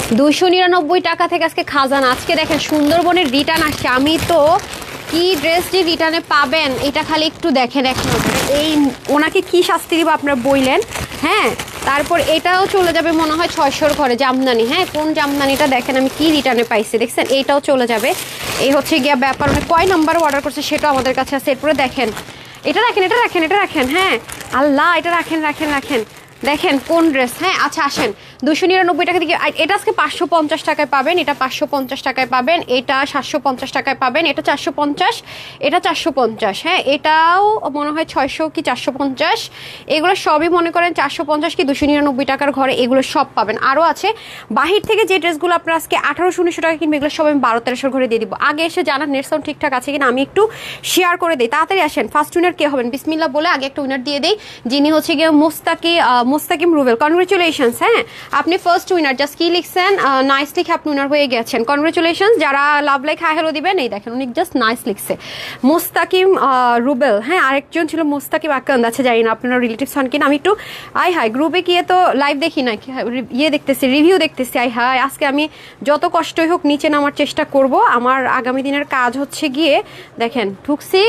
299 টাকা থেকে আজকে খাজানা। আজকে দেখেন সুন্দরবনের রিটার্ন আসছে। আমি তো কি ড্রেস যে রিটার্নে পাবেন এটা খালি একটু দেখেন এখন। এই ওনাকে কি শাস্তি দিব আপনারা বইলেন। হ্যাঁ, তারপর এটাও চলে যাবে মনে হয় 600-র ঘরে জামদানি। হ্যাঁ, কোন জামদানিটা দেখেন আমি কি রিটার্নে পাইছি দেখছেন, এইটাও চলে যাবে। এই হচ্ছে গিয়া ব্যাপার। মানে কয় নাম্বার অর্ডার করছে সেটাও আমাদের কাছে আছে। এরপরে দেখেন এটা রাখেন, এটা রাখেন, এটা রাখেন। হ্যাঁ আল্লাহ, এটা রাখেন রাখেন রাখেন। দেখেন কোন ড্রেস। হ্যাঁ আচ্ছা আসেন, 299 টাকা থেকে এটা আজকে 550 টাকায় পাবেন, এটা 550 টাকায় পাবেন, এটা 750 টাকায় পাবেন, এটা 450, এটা 450। হ্যাঁ এটাও মনে হয় 600 কি 450। এগুলো সবই মনে করেন 450 কি 299 টাকার ঘরে এগুলো সব পাবেন। আরও আছে বাহির থেকে যে ড্রেসগুলো আপনার আজকে 1800-1900 টাকা কিনবে এগুলো সব আমি 1200-1300 ঘরে দিয়ে দিব। আগে এসে জানার নেট সাউন্ড ঠিকঠাক আছে কিনা আমি একটু শেয়ার করে দিই। তাড়াতাড়ি আসেন। ফার্স্ট উইনার কে হবেন বিসমিল্লাহ বলে আগে একটা উইনার দিয়ে দিই, যিনি হচ্ছে গিয়ে মুস্তাকিম রুবেল। কনগ্রেচুলেশনস। হ্যাঁ আপনি ফার্স্ট উইনার। জাস্ট কি লিখছেন নাইস লিখে আপনি উইনার হয়ে গেছেন। কনগ্রেচুলেশনস। যারা লাভ লাইক হাই হ্যালো দিবেন এই দেখেন উনি জাস্ট নাইস লিখছে মুস্তাকিম রুবেল। হ্যাঁ আরেকজন ছিল মুস্তাকিম আকান্দ। আচ্ছা জানি না আপনারা রিলেটিভস হন কিনা। আমি একটু হাই গ্রুপে গিয়ে তো লাইভ দেখি না, ইয়ে দেখতেছি রিভিউ দেখতেছি। হাই আজকে আমি যত কষ্টই হোক নিচে নামার চেষ্টা করব। আমার আগামী দিনের কাজ হচ্ছে গিয়ে দেখেন ঢুকছি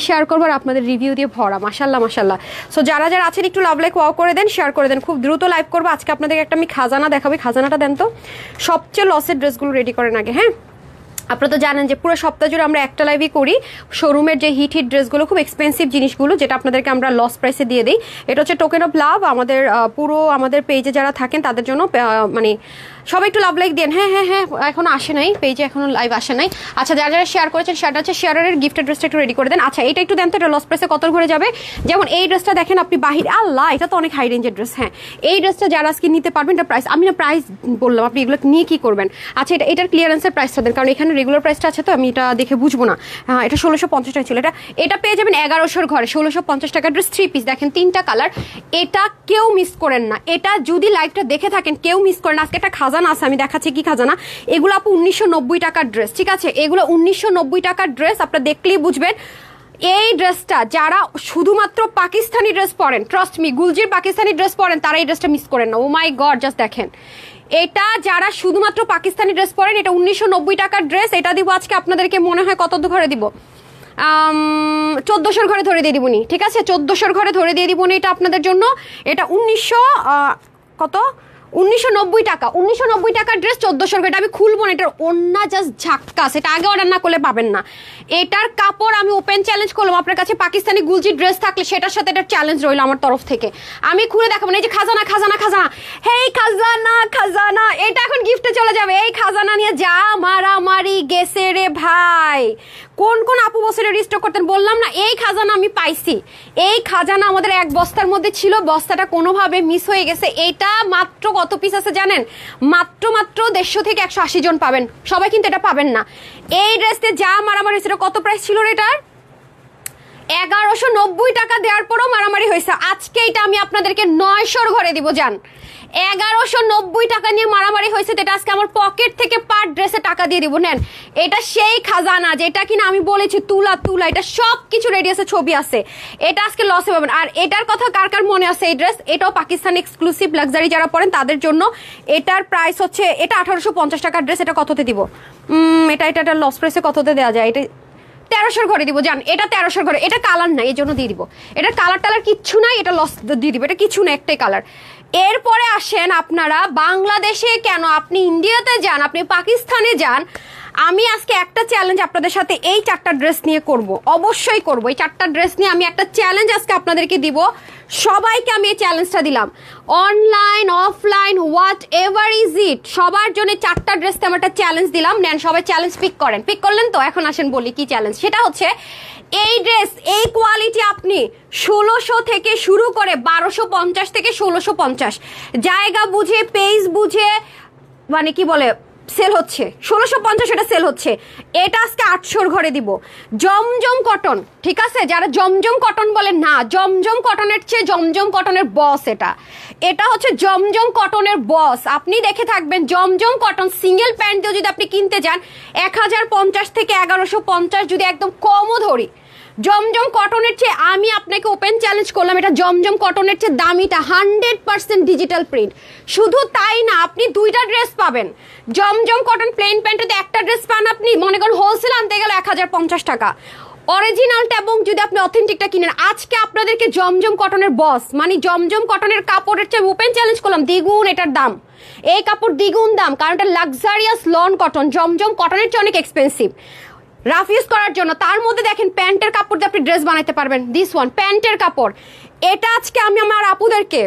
শেয়ার করবো আর আপনাদের রিভিউ দিয়ে ভরা। মাশাল্লাহ মাশাল্লাহ। সো যারা যারা আছেন একটু লাভ লাইক ওয়াও করে দেন, শেয়ার করে দেন। খুব দ্রুত লাইভ করবো আজকে। আপনাদের একটা আমি খাজানা দেখাবো। খাজানাটা দেন তো। সবচেয়ে লসের ড্রেসগুলো রেডি করেন আগে। হ্যাঁ আপনারা তো জানেন যে পুরো সপ্তাহ জুড়ে আমরা একটা লাইভই করি শোরুমের যে হিট ড্রেসগুলো, খুব এক্সপেন্সিভ জিনিসগুলো যেটা আপনাদেরকে আমরা লস প্রাইসে দিয়ে দিই। এটা হচ্ছে টোকেন অফ লাভ। আমাদের পুরো আমাদের পেজে যারা থাকেন তাদের জন্য মানে সবাই একটু লাভ লাইক দেন। হ্যাঁ হ্যাঁ হ্যাঁ এখনো আসে নাই পেজে, এখনো লাইভ আসে নাই। আচ্ছা যারা যারা শেয়ার করেছেন শেয়ারটা হচ্ছে শেয়ারের গিফটের ড্রেসটা একটু রেডি করে দেন। আচ্ছা এটা একটু দেন তো, এটা লস প্রাইসে কত ঘুরে যাবে। যেমন এই ড্রেসটা দেখেন আপনি বাহির আল্লাহ, এটা তো অনেক হাই রেঞ্জের ড্রেস। হ্যাঁ এই ড্রেসটা যারা আজকে নিতে পারবেন এটা প্রাইস আমি না প্রাইস বললাম, আপনি এগুলো নিয়ে কি করবেন। আচ্ছা এটার ক্লিয়ারেন্সের প্রাইসটা দেন, কারণ এখানে রেগুলার প্রাইসটা আছে তো আমি এটা দেখে বুঝবো না। হ্যাঁ এটা 1650 টাকা ছিল। এটা পেয়ে যাবেন 1100-র ঘরে 1650 টাকা ড্রেস 3 পিস। দেখেন 3টা কালার। এটা কেউ মিস করেন না। এটা যদি লাইভটা দেখে থাকেন কেউ মিস করেন না। আজকে একটা খাজানা আছে আমি দেখাচ্ছি কি খাজানা। এগুলো আপু 1990 টাকার ড্রেস। ঠিক আছে এগুলো 1990 টাকার ড্রেস, আপনারা দেখলেই বুঝবেন। এই ড্রেসটা যারা শুধুমাত্র পাকিস্তানি ড্রেস পরেন, ট্রাস্ট মি গুলজির পাকিস্তানি ড্রেস পরেন তারা এই ড্রেসটা মিস করেন না। ও মাই গড জাস্ট দেখেন, এটা যারা শুধুমাত্র পাকিস্তানি ড্রেস পরেন এটা 1990 টাকার ড্রেস। এটা দিব আজকে আপনাদেরকে মনে হয় কত ঘরে দিব, 1400-র ঘরে ধরে দিয়ে দিবনি। ঠিক আছে 1400-র ঘরে ধরে দিয়ে দিবনি এটা আপনাদের জন্য। এটা 1990 টাকা। 1990 টাকার ড্রেস 1400-র ঘরে। এটা আমি খুলবো না, এটার ওন্না জাস্ট ঝাক্কাস। এটা আগে অর্ডার না করলে পাবেন না। এটার কাপড় আমি ওপেন চ্যালেঞ্জ করলাম, আপনার কাছে পাকিস্তানি গুলজি ড্রেস থাকলে সেটার সাথে এটার চ্যালেঞ্জ রইল আমার তরফ থেকে। আমি খুলে দেখাবো না। এই যে খাজানা খাজানা খাজানা, হেই খাজানা খাজানা, এটা এখন গিফটে চলে যাবে। এই খাজানা নিয়ে যা মারামারি গেছে রে ভাই। কোন কোন আপু বছরে রিস্টক করতেন বললাম না, এই খাজানা আমি পাইছি। এই খাজানা আমাদের এক বস্তার মধ্যে ছিল, বস্তাটা কোনোভাবে মিস হয়ে গেছে। এইটা মাত্র কত পিস আছে জানেন, মাত্র 150 থেকে 180 জন পাবেন, সবাই কিন্তু এটা পাবেন না। এই ড্রেসতে যা মারামারি হয়েছিল, কত প্রাইস ছিল এটার 1190 টাকা দেওয়ার পরও মারামারি হয়েছে। আজকে এটা আমি আপনাদেরকে 900-র ঘরে দিব জান। 1190 টাকা নিয়ে মারামারি হয়েছে, এটা আজকে আমার পকেট থেকে পার ড্রেসে টাকা দিয়ে দিব। নেন এটা সেই খাজানা যেটা কিনা আমি বলেছি তুলা তুলা, এটা সব কিছু রেডি আছে, ছবি আছে। এটা আজকে লসে পাবেন। আর এটার কথা কার কার মনে আছে এই ড্রেস, এটাও পাকিস্তান এক্সক্লুসিভ লাক্সারি যারা পড়েন তাদের জন্য। এটার প্রাইস হচ্ছে, এটা 1850 টাকার ড্রেস। এটা কততে দিব, এটা লস প্রাইসে কততে দেওয়া যায়, এটা 1300-র ঘরে দিব জান। এটা 1300-র ঘরে। এটা কালার নাই এই জন্য দিয়ে দিব, এটার কালার টালার কিচ্ছু নাই, এটা লস দিয়ে দিব, এটা কিছু না একটাই কালার। এরপরে আসেন আপনারা বাংলাদেশে কেন, আপনি ইন্ডিয়াতে যান, আপনি পাকিস্তানে যান, আমি আজকে একটা চ্যালেঞ্জ আপনাদের সাথে এই 4টা ড্রেস নিয়ে করব, অবশ্যই করব। এই 4টা ড্রেস নিয়ে আমি একটা চ্যালেঞ্জ আজকে আপনাদেরকে দিব। সবাইকে আমি এই চ্যালেঞ্জটা দিলাম, online offline what ever is it, সবার জন্য 4টা ড্রেসতে আমার একটা চ্যালেঞ্জ দিলাম। নেন সবাই চ্যালেঞ্জ পিক করেন। পিক করলেন তো, এখন আসেন বলি কি চ্যালেঞ্জ। সেটা হচ্ছে এই ড্রেস এই কোয়ালিটি আপনি 1600 থেকে শুরু করে 1250 থেকে 1650 জায়গা বুঝে পেজ বুঝে মানে কি বলে সেল হচ্ছে। 1650 এটা সেল হচ্ছে। এটা আজকে 800-র ঘরে দিব। জমজম কটন, ঠিক আছে যারা জমজম কটন বলেন না, জমজম কটনের চেয়ে জমজম কটনের বস। এটা হচ্ছে জমজম কটনের বস। আপনি দেখে থাকবেন জমজম কটন সিঙ্গেল প্যান্ট দিয়ে যদি আপনি কিনতে যান 1050 থেকে 1150, যদি একদম কমও ধরি জমজম কটনের চেয়ে আমি আপনাকে ওপেন চ্যালেঞ্জ করলাম, এটা জমজম কটনের চেয়ে দামিটা, 100% ডিজিটাল প্রিন্ট। শুধু তাই না, আপনি দুইটা ড্রেস পাবেন। জমজম কটন প্লেন প্যান্টে একটা ড্রেস পান, আপনি মনে করেন হোলসেল আনতে গেলে 1050 টাকা, অরিজিনালটা এবং যদি আপনি অথেন্টিকটা কিনেন। আজকে আপনাদেরকে জমজম কটনের বস, মানে জমজম কটনের কাপড়ের চেয়ে ওপেন চ্যালেঞ্জ করলাম দ্বিগুণ এটার দাম। এই কাপড় দ্বিগুণ দাম, কারণ এটা লাক্সারিয়াস লন কটন। জমজম কটনের চেয়ে অনেক এক্সপেন্সিভ রাফ ইউজ করার জন্য। তার মধ্যে দেখেন প্যান্টের কাপড় দিয়ে আপনি ড্রেস বানাতে পারবেন। দিস ওয়ান প্যান্টের কাপড়, এটা আজকে আমি আমার আপুদেরকে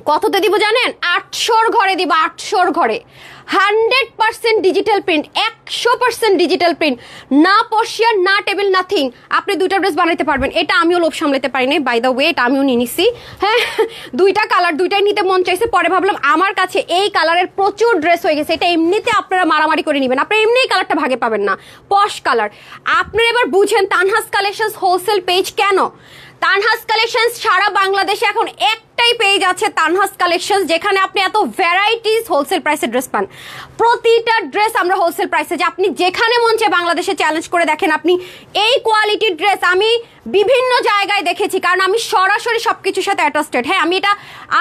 কততে দিব জানেন? 800 ঘরে দিব, 800 ঘরে। 100% ডিজিটাল প্রিন্ট, 100% ডিজিটাল প্রিন্ট, না পশিয়ান না টেবিল নাথিং। আপনি দুইটা ড্রেস বানাইতে পারবেন। এটা আমিও লোভ সামলাতে পারি নাই, বাই দ্য ওয়ে, এটা আমিও নিয়ে নিছি। হ্যাঁ, দুইটা কালার, দুইটাই নিতে মন চাইছে। পরে ভাবলাম আমার কাছে এই কালারের প্রচুর ড্রেস হয়ে গেছে, এটা এমনিতে আপনারা মারামারি করে নেবেন, আপনারা এমনি কালারটা ভাগে পাবেন না, পশ কালার। আপনারা এবার বুঝেন তানহাস কালেকশনস হোলসেল পেজ কেন। তানহাস কালেকশনস সারা বাংলাদেশে এখন একটাই পেজ আছে, তানহাস কালেকশনস, যেখানে আপনি এত ভ্যারাইটিস হোলসেল প্রাইসে ড্রেস পান। প্রতিটা ড্রেস আমরা হোলসেল প্রাইসে, যে আপনি যেখানে মন চায় বাংলাদেশে চ্যালেঞ্জ করে দেখেন, আপনি এই কোয়ালিটির ড্রেস আমি বিভিন্ন জায়গায় দেখেছি, কারণ আমি সরাসরি সবকিছুর সাথে অ্যাটাস্টেড। হ্যাঁ, আমি এটা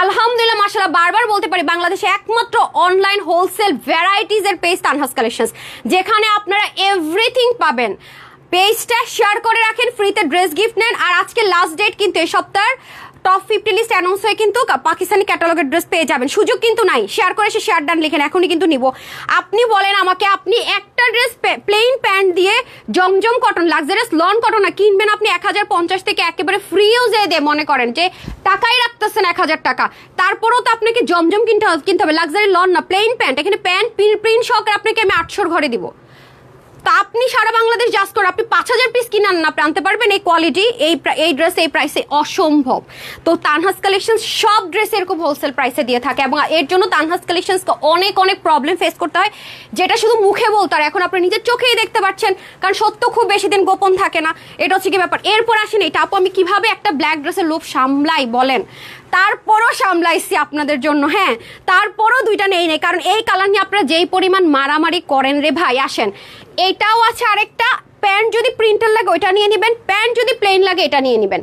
আলহামদুলিল্লাহ মাশাআল্লাহ বারবার বলতে পারি, বাংলাদেশে একমাত্র অনলাইন হোলসেল ভ্যারাইটিস এর পেজ তানহাস কালেকশনস, যেখানে আপনারা এভরিথিং পাবেন। পেজটা শেয়ার করে রাখেন, ফ্রিতে ড্রেস গিফট নেন। আর আজকে লাস্ট ডেট কিন্তু এই সপ্তাহের টপ 50 লিস্ট অ্যানাউন্স হয়ে কিন্তু পাকিস্তানি ক্যাটালগের ড্রেস পেয়ে যাবেন। সুযোগ কিন্তু নাই, শেয়ার করে এসে শেয়ার ডান লিখেন, এখনই কিন্তু নিব। আপনি বলেন আমাকে, আপনি একটা ড্রেস প্লেন প্যান্ট দিয়ে জমজম কটন লাক্সারিয়াস লন কটন না কিনবেন আপনি 1050 থেকে একেবারে ফ্রি ইউজে দিয়ে, মনে করেন যে টাকাই রাখতেছেন 1000 টাকা, তারপরেও তো আপনাকে জমজম কিনতে হবে, লাক্সারি লন না, প্লেন প্যান্ট। এখানে প্যান্ট প্রিন্ট সহকারে আপনাকে আমি 800 ঘরে দিব। তা আপনি সারা বাংলাদেশ জাস্ট করে আপনি 5000 পিস কিনান না, আপনি আনতে পারবেন এই কোয়ালিটি, এই ড্রেস এই প্রাইসে? অসম্ভব। তো তানহাস কালেকশন সব ড্রেস এরকম হোলসেল প্রাইসে দিয়ে থাকে, এবং এর জন্য তানহাস কালেকশনসকে অনেক অনেক প্রবলেম ফেস করতে হয়, যেটা শুধু মুখে বলতে আর এখন আপনি নিজের চোখেই দেখতে পাচ্ছেন, কারণ সত্য খুব বেশি দিন গোপন থাকে না। এটা হচ্ছে কি ব্যাপার। এরপর আসেন এটা, আপু আমি কিভাবে একটা ব্ল্যাক ড্রেসের লোভ সামলাই বলেন? তারপরও সামলাইছি আপনাদের জন্য। হ্যাঁ, তারপরও দুইটা নেই, কারণ এই কালার নিয়ে আপনারা যেই পরিমাণ মারামারি করেন রে ভাই। আসেন, এটাও আছে আরেকটা, প্যান্ট যদি প্রিন্টার লাগে ওইটা নিয়ে নেবেন, প্যান্ট যদি প্লেন লাগে এটা নিয়ে নেবেন।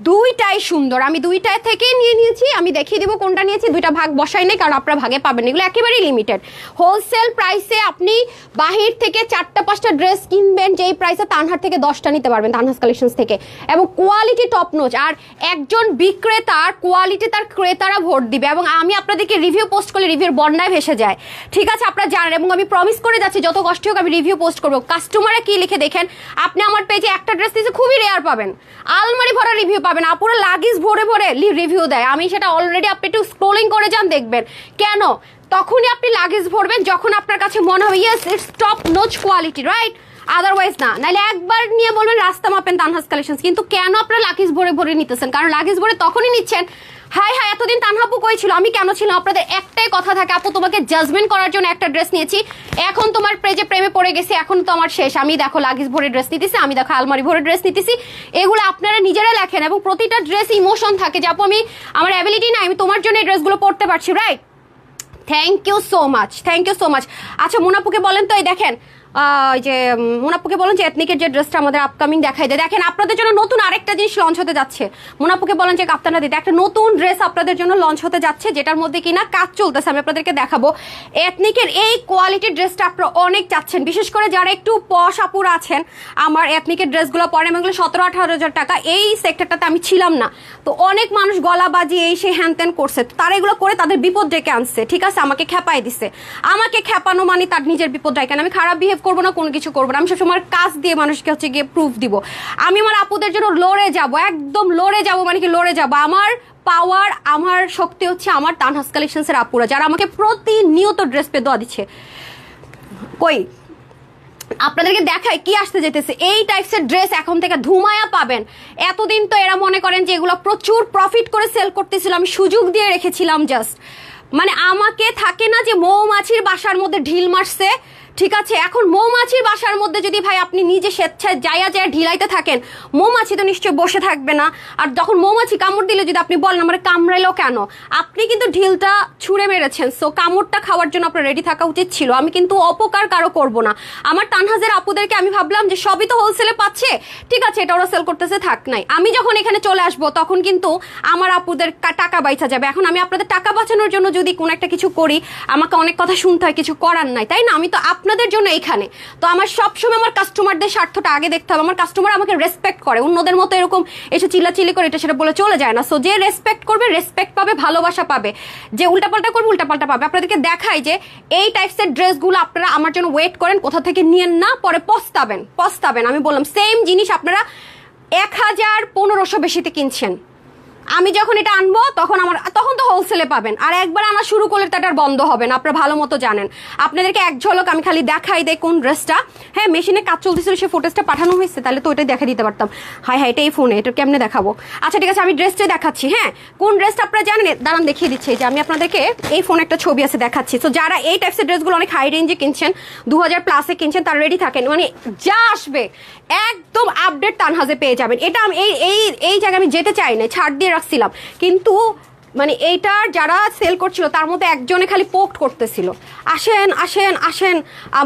দুইটাই সুন্দর, আমি দুইটাই থেকেই নিয়ে নিয়েছি। আমি দেখিয়ে দিব কোনটা নিয়েছি, দুইটা ভাগ বসাই নেই, কারণ আপনারা ভাগে পাবেন, এগুলো একেবারেই লিমিটেড। হোলসেল প্রাইসে আপনি বাহির থেকে 4-5টা ড্রেস কিনবেন যেই প্রাইসে, তানহার থেকে 10টা নিতে পারবেন তানহাস কালেকশনস থেকে, এবং কোয়ালিটি টপ নোচ। আর একজন বিক্রেতার কোয়ালিটি তার ক্রেতারা ভোট দিবে, এবং আমি আপনাদেরকে রিভিউ পোস্ট করলে রিভিউর বন্যায় ভেসে যায়, ঠিক আছে, আপনারা জানেন। এবং আমি প্রমিস করে যাচ্ছি যত কষ্ট হোক আমি রিভিউ পোস্ট করবো। কাস্টমাররা কি লিখে দেখেন, আপনি আমার পেজে একটা ড্রেস দিয়েছে খুবই রেয়ার পাবেন, আলমারি ভরা রিভিউ পাবেন, আপুরা লাগেজ ভরে ভরে রিভিউ দেয়। আমি সেটা অলরেডি, আপনি একটু স্ক্রোলিং করে যান দেখবেন। কেন? তখনই আপনি লাগেজ ভরবেন যখন আপনার কাছে মনে হবে yes it's top notch quality, right? Otherwise না, নাহলে একবার নিয়ে বলবেন রাস্তা মাপেন তানহাস কালেকশনস। কিন্তু কেন আপনারা লাগেজ ভরে ভরে নিতেছেন? কারণ লাগেজ ভরে তখনই নিচ্ছেন, হাই হাই এতদিন তানহাপু কই ছিল, আমি কেন ছিলাম? আপনাদের একটাই কথা থাকে, আপু তোমাকে জাজমেন্ট করার জন্য একটা ড্রেস নিয়েছি, এখন তোমার পেজে প্রেমে পড়ে গেছি, এখন তো আমার শেষ। আমি দেখো লাগেজ ভরে ড্রেস নিতেছি, আমি দেখো আলমারি ভরে ড্রেস নিতেছি। এগুলো আপনারা নিজেরা লেখেন, এবং প্রতিটা ড্রেস ইমোশন থাকে যে আপু আমি, আমার অ্যাবিলিটি নাই, আমি তোমার জন্য এই ড্রেসগুলো পড়তে পারছি, right? Thank you so much, thank you so much. আচ্ছা মুনাপুকে বলেন তো, এই দেখেন যে মুনাপুকে বলেন যে এথনিকের যে ড্রেসটা আমাদের আপকামিং দেখাই দেয়। দেখেন আপনাদের জন্য নতুন আরেকটা জিনিস লঞ্চ হতে যাচ্ছে। মুনাপুকে বলেন যে কাপ্তানা দিদি একটা নতুন ড্রেস আপনাদের জন্য লঞ্চ হতে যাচ্ছে, যেটার মধ্যে কিনা কাজ চলতেছে, আমি আপনাদেরকে দেখাবো। এথনিকের এই কোয়ালিটির ড্রেসটা আপনারা অনেক চাচ্ছেন, বিশেষ করে যারা একটু পশ আপুর আছেন, আমার এথনিকের ড্রেসগুলো পরে এগুলো 17-18 হাজার টাকা। এই সেক্টরটাতে আমি ছিলাম না, তো অনেক মানুষ গলা বাজিয়ে এই সে হ্যান ত্যান করছে, তারা এগুলো করে তাদের বিপদ ডেকে আনছে, ঠিক আছে, আমাকে খেপাই দিছে। আমাকে খেপানো মানে তার নিজের বিপদ ডেকে, আমি খারাপ বিহেভ করবো না, কোনো কিছু করবো না, আমি সবসময় কাজ দিয়ে মানুষকে হচ্ছে গিয়ে প্রুফ দিব। আমি আমার আপুদের জন্য লড়ে যাব, একদম লড়ে যাব, মানে কি লড়ে যাব। আমার পাওয়ার, আমার শক্তি হচ্ছে আমার তানহাস কালেকশনসের আপুরা, যারা আমাকে প্রতিনিয়ত ড্রেস পে দেওয়া দিচ্ছে। কই আপনাদেরকে দেখায় কি আসতে যেতেছে, এই টাইপসের ড্রেস এখন থেকে ধুমায়া পাবেন। এতদিন তো এরা মনে করেন যে এগুলো প্রচুর প্রফিট করে সেল করতেছিল, আমি সুযোগ দিয়ে রেখেছিলাম জাস্ট। মানে আমাকে থাকে না যে মৌমাছির বাসার মধ্যে ঢিল মারছে, ঠিক আছে, এখন মৌমাছির বাসার মধ্যে যদি ভাই আপনি নিজে স্বেচ্ছায় যাইয়া ঢিলাইতে থাকেন, মৌমাছি তো নিশ্চয়ই বসে থাকবে না। আর যখন মৌমাছি কামড় দিলে যদি আপনি বলেন আমার কামড়াইলো কেন, আপনি কিন্তু ঢিলটা ছুঁড়ে মেরেছেন, সো কামড়টা খাওয়ার জন্য আপনার রেডি থাকা উচিত ছিল। আমি কিন্তু অপকার কারো করব না। আমার তানহাজের আপুদেরকে আমি ভাবলাম যে সবই তো হোলসেলে পাচ্ছে, ঠিক আছে এটা ওরা সেল করতেছে, থাক নাই। আমি যখন এখানে চলে আসবো তখন কিন্তু আমার আপুদের টাকা বাইচা যাবে। এখন আমি আপনাদের টাকা বাঁচানোর জন্য যদি কোনো একটা কিছু করি, আমাকে অনেক কথা শুনতে হয়, কিছু করার নাই, তাই না? আমি তো আপনাদের জন্য এখানে, তো আমার সবসময় আমার কাস্টমারদের স্বার্থটা আগে দেখতে হবে। আমার কাস্টমার আমাকে রেসপেক্ট করে, অন্যদের মতো এরকম এসে চিল্লাচিল্লি করে এটা সেটা বলে চলে যায় না। সো যে রেসপেক্ট করবে, রেসপেক্ট পাবে, ভালোবাসা পাবে। যে উল্টাপাল্টা করবে, উল্টাপাল্টা পাবে। আপনাদেরকে দেখাই যে এই টাইপসের ড্রেসগুলো আপনারা আমার জন্য ওয়েট করেন, কোথা থেকে নিয়েন না, পরে পস্তাবেন। আমি বললাম সেম জিনিস আপনারা 1000-1500 বেশিতে কিনছেন, আমি যখন এটা আনবো তখন তো হোলসেলে পাবেন। আর একবার আনা শুরু করলে তো এটা বন্ধ হবে না, আপনারা ভালো মতো জানেন। আপনাদেরকে এক ঝলক আমি খালি দেখাই দেয় কোন ড্রেসটা, হ্যাঁ মেশিনে কাজ চলতেছিল, সেই ফুটেজটা পাঠানো হয়েছে, তাহলে তো ওইটাই দেখা দিতে পারতাম। হ্যাঁ এটা এই ফোনে, এটা কেমনে দেখাবো? আচ্ছা ঠিক আছে, আমি ড্রেসটাই দেখাচ্ছি। হ্যাঁ কোন ড্রেসটা আপনারা জানেন, দাঁড়ান দেখিয়ে দিচ্ছি। যে আমি আপনাদেরকে এই ফোনে একটা ছবি আছে দেখাচ্ছি। তো যারা এই টাইপসের ড্রেসগুলো অনেক হাই রেঞ্জে কিনছেন, 2000+ কিনছেন, তারা রেডি থাকেন, মানে যা আসবে একদম আপডেট তানহাজে পেয়ে যাবেন। এটা আমি এই জায়গায় আমি যেতে চাই না, ছাড় দিয়ে রাখছিলাম, কিন্তু মানে এইটার যারা সেল করছিল তার মধ্যে একজনে খালি পোক্ট করতেছিল, আসেন আসেন আসেন,